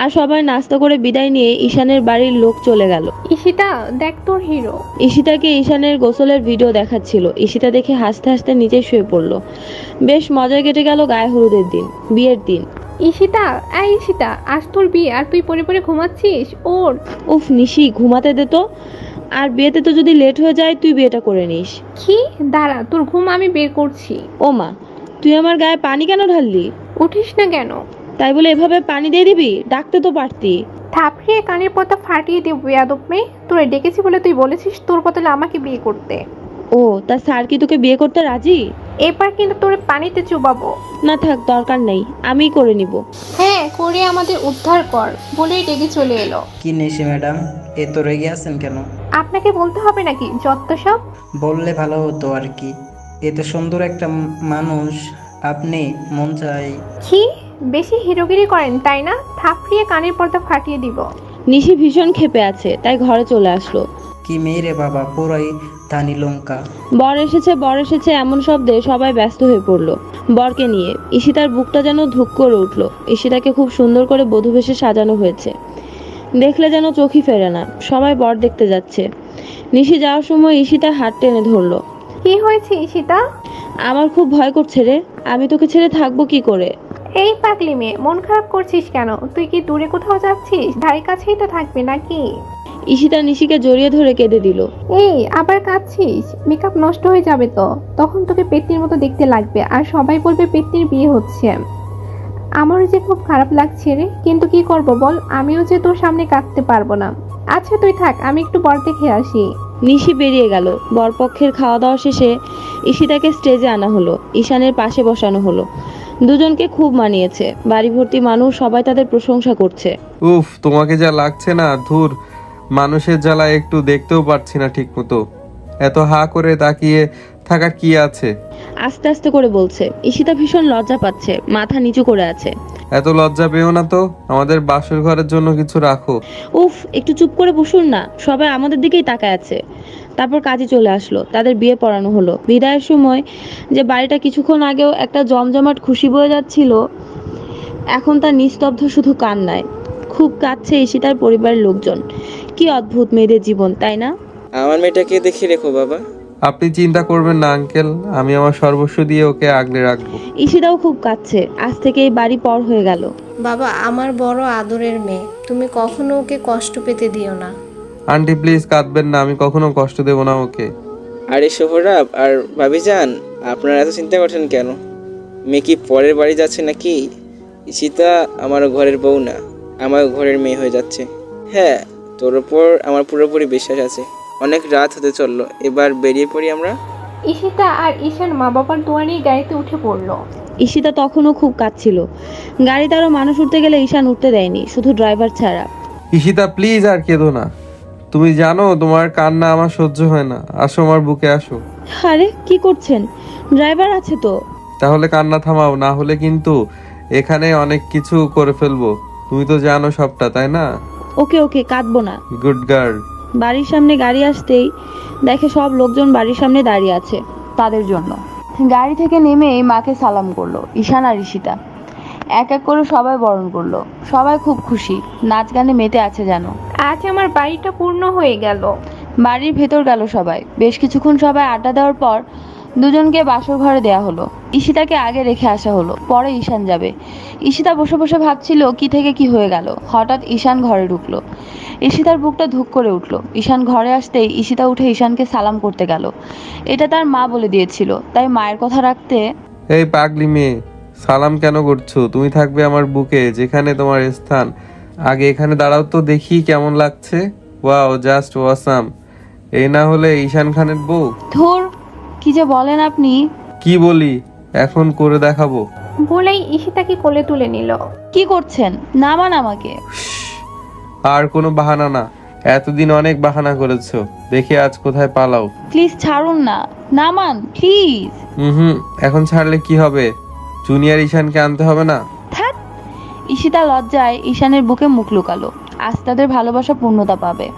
আর সবাই নাস্তা করে বিদায় নিয়ে ঈশানের বাড়ির লোক চলে গেল। ঈশিতা, দেখ তোর হিরো। ঈশিতাকে ঈশানের গোসলের ভিডিও দেখাচ্ছিল। ঈশিতা দেখে হাসতে হাসতে নিচে শুয়ে পড়লো। বেশ মজায় কেটে গেল গায়ে হলুদের দিন, বিয়ের দিন। ঈশিতা, এই ঈশিতা, আজ তোর বিয়ে আর তুই পরে পরে ঘুমাচ্ছিস। ওর উফ নিশি, ঘুমাতে দে তো। আর বিয়েতে তো যদি লেট হয়ে যায়, তুই বিয়েটা করে নিস। কি? দাঁড়া, তোর ঘুম আমি বের করছি। ও মা, তুই আমার গায়ে পানি কেন ঢাললি? উঠিস না কেন? তাই বলে এভাবে পানি দিয়ে দিবি? ডাকতে তো পারতি। থাপড়িয়ে কানের পর্দা ফাটিয়ে দেব বেয়াদব মেয়ে। তোরে ডেকেছি বলে তুই বলেছিস তোর বদলে আমাকে বিয়ে করতে। ও, তা স্যার কি তোকে বিয়ে করতে রাজি? এবার কিন্তু তোরে পানিতে চুবাবো। না থাক, দরকার নেই, আমিই করে নিব। হ্যাঁ, করে আমাদের উদ্ধার কর বলেই ডেকে চলে এলো। কি নেশি ম্যাডাম, এত রেগে আছেন কেন? আপনাকে বলতে হবে নাকি যত সব? বললে ভালো হতো আর কি। এত সুন্দর একটা মানুষ আপনি, মন চাই। কি বেশি হিরোগিরি করেন তাই না? থাপড়িয়ে কানের পর্দা ফাটিয়ে দিব। নিশি ভীষণ ক্ষেপে আছে, তাই ঘরে চলে আসলো। কি মেয়ে রে বাবা, পুরাই ধানি লঙ্কা। বর এসেছে, বর এসেছে এমন শব্দে সবাই ব্যস্ত হয়ে পড়লো বরকে নিয়ে। ঈশিতার বুকটা যেন ধুক করে উঠলো। ঈশিতাকে খুব সুন্দর করে বধূবেশে সাজানো হয়েছে, দেখলে যেন চোখই ফেরে না। সবাই বর দেখতে যাচ্ছে। নিশি যাওয়ার সময় ঈশিতার হাত টেনে ধরলো। কি হয়েছে ঈশিতা? আমার খুব ভয় করছে রে, আমি তোকে ছেড়ে থাকবো কি করে? এই পাগলি মেয়ে, মন খারাপ করছিস কেন? তুই কি দূরে কোথাও যাচ্ছিস? ধারে কাছেই তো থাকবি নাকি? ঈশিতা নিশিকে জড়িয়ে ধরে কেঁদে দিল। এই আবার কাঁদছিস? মেকআপ নষ্ট হয়ে যাবে তো, তখন তোকে পেতনির মতো দেখতে লাগবে আর সবাই বলবে পেতনির বিয়ে হচ্ছে। আমারও যে খুব খারাপ লাগছে রে, কিন্তু কি করব বল, আমিও যে তোর সামনে কাঁদতে পারবো না। আচ্ছা তুই থাক, আমি একটু বর দেখে আসি। নিশি বেরিয়ে গেল। বরপক্ষের খাওয়া দাওয়া শেষে ঈশিতাকে স্টেজে আনা হলো। ঈশানের পাশে বসানো হলো। দুজনকে খুব মানিয়েছে। বাড়ি ভর্তি মানুষ, সবাই তাদের প্রশংসা করছে। উফ, তোমাকে যা লাগছে না, ধুর, মানুষের জ্বালা একটু দেখতেও পারছি না ঠিক মতো। এত হা করে তাকিয়ে থাকার কি আছে? আস্তে আস্তে করে বলছে। ঈশিতা ভীষণ লজ্জা পাচ্ছে, মাথা নিচু করে আছে। এত লজ্জা পেও না তো, আমাদের বাসর ঘরের জন্য কিছু রাখো। উফ, একটু চুপ করে বসুন না, সবাই আমাদের দিকেই তাকায় আছে। তারপর কাজে চলে আসলো। তাদের বিয়ে পড়ানো হলো। বিদায়ের সময় যে বাড়িটা কিছুক্ষণ আগেও একটা জমজমাট খুশি বয়ে যাচ্ছিল, এখন তার নিস্তব্ধ শুধু কান্নায়। খুব কাঁদছে ঈশিতার পরিবারের লোকজন। কি অদ্ভুত মেয়েদের জীবন, তাই না? আমার মেয়েটাকে দেখে রেখো বাবা। আপনি চিন্তা করবেন না আঙ্কেল, আমি আমার সর্বস্ব দিয়ে ওকে আগলে রাখবো। ঈশিতাও খুব কাঁদছে। আজ থেকে এই বাড়ি পর হয়ে গেল। বাবা, আমার বড় আদরের মেয়ে, তুমি কখনো ওকে কষ্ট পেতে দিও না। আন্টি প্লিজ কাঁদবেন না, আমি কখনো কষ্ট দেব না ওকে। আরে সোহরাব আর ভাবিজান, আপনারা এত চিন্তা করছেন কেন? মেয়ে কি পরের বাড়ি যাচ্ছে নাকি? ঈশিতা আমার ঘরের বউ না, আমার ঘরের মেয়ে হয়ে যাচ্ছে। হ্যাঁ, তোর ওপর আমার পুরোপুরি বিশ্বাস আছে। অনেক রাত হতে চললো, এবার বেরিয়ে পড়ি আমরা। ঈশিতা আর ঈশান মা বাবার দোয়া নিয়ে গাড়িতে উঠে পড়লো। ঈশিতা তখনও খুব কাঁদছিল। গাড়িতে আরো মানুষ উঠতে গেলে ঈশান উঠতে দেয়নি, শুধু ড্রাইভার ছাড়া। ঈশিতা প্লিজ আর কেঁদো না, তুমি জানো তোমার কান্না আমার সহ্য হয় না। আসো আমার বুকে আসো। আরে কি করছেন? ড্রাইভার আছে তো। তাহলে কান্না থামাও, না হলে কিন্তু এখানে অনেক কিছু করে ফেলবো। তুমি তো জানো সবটা, তাই না? ওকে ওকে, কাঁদবো না। Good girl. বাড়ির সামনে গাড়ি আসতেই দেখে সব লোকজন বাড়ির সামনে দাঁড়িয়ে আছে। তাদের জন্য। গাড়ি থেকে নেমেই মাকে সালাম করলো ঈশান আর ঈশিতা। এক এক করে সবাই বরণ করলো। সবাই খুব খুশি, নাচ গানে মেতে আছে যেন। আজ আমার বাড়িটা পূর্ণ হয়ে গেল। বাড়ির ভেতর গেল সবাই। বেশ কিছুক্ষণ সবাই আড্ডা দেওয়ার পর দুজনকে বাসর ঘরে দেয়া হলো। ঈশিতাকে আগে রেখে আসা হলো, পরে ঈশান যাবে। ঈশিতা বসে বসে ভাবছিল কি থেকে কি হয়ে গেল। হঠাৎ ঈশান ঘরে ঢুকলো। ঈশিতার বুকটা ধুক করে উঠলো। ঈশান ঘরে আসতেই ঈশিতা উঠে ঈশানকে সালাম করতে গেল। এটা তার মা বলে দিয়েছিল, তাই মায়ের কথা রাখতে এই পাগলি মেয়ে, সালাম কেন করছো? তুমি থাকবে আমার বুকে, যেখানে তোমার স্থান। আগে এখানে দাঁড়াও তো দেখি কেমন লাগছে। Wow, just awesome. এই না হলে ঈশান খানের বউ? ধুর, কি যে বলেন আপনি। কি বলি, এখন করে দেখাবো। বলেই ঈশিতাকে কোলে তুলে নিল। কি করছেন? নামান আমাকে। আর কোনো বাহানা না, এতদিন অনেক বাহানা করেছো, দেখি আজ কোথায় পালাও। প্লিজ ছাড়ুন না, নামান প্লিজ। হুম, এখন ছাড়লে কি হবে? জুনিয়র ঈশানকে আনতে হবে না? ধ্যাৎ। ঈশিতা লজ্জায় ঈশানের বুকে মুখ লুকালো। আজ তাদের ভালোবাসা পূর্ণতা পাবে।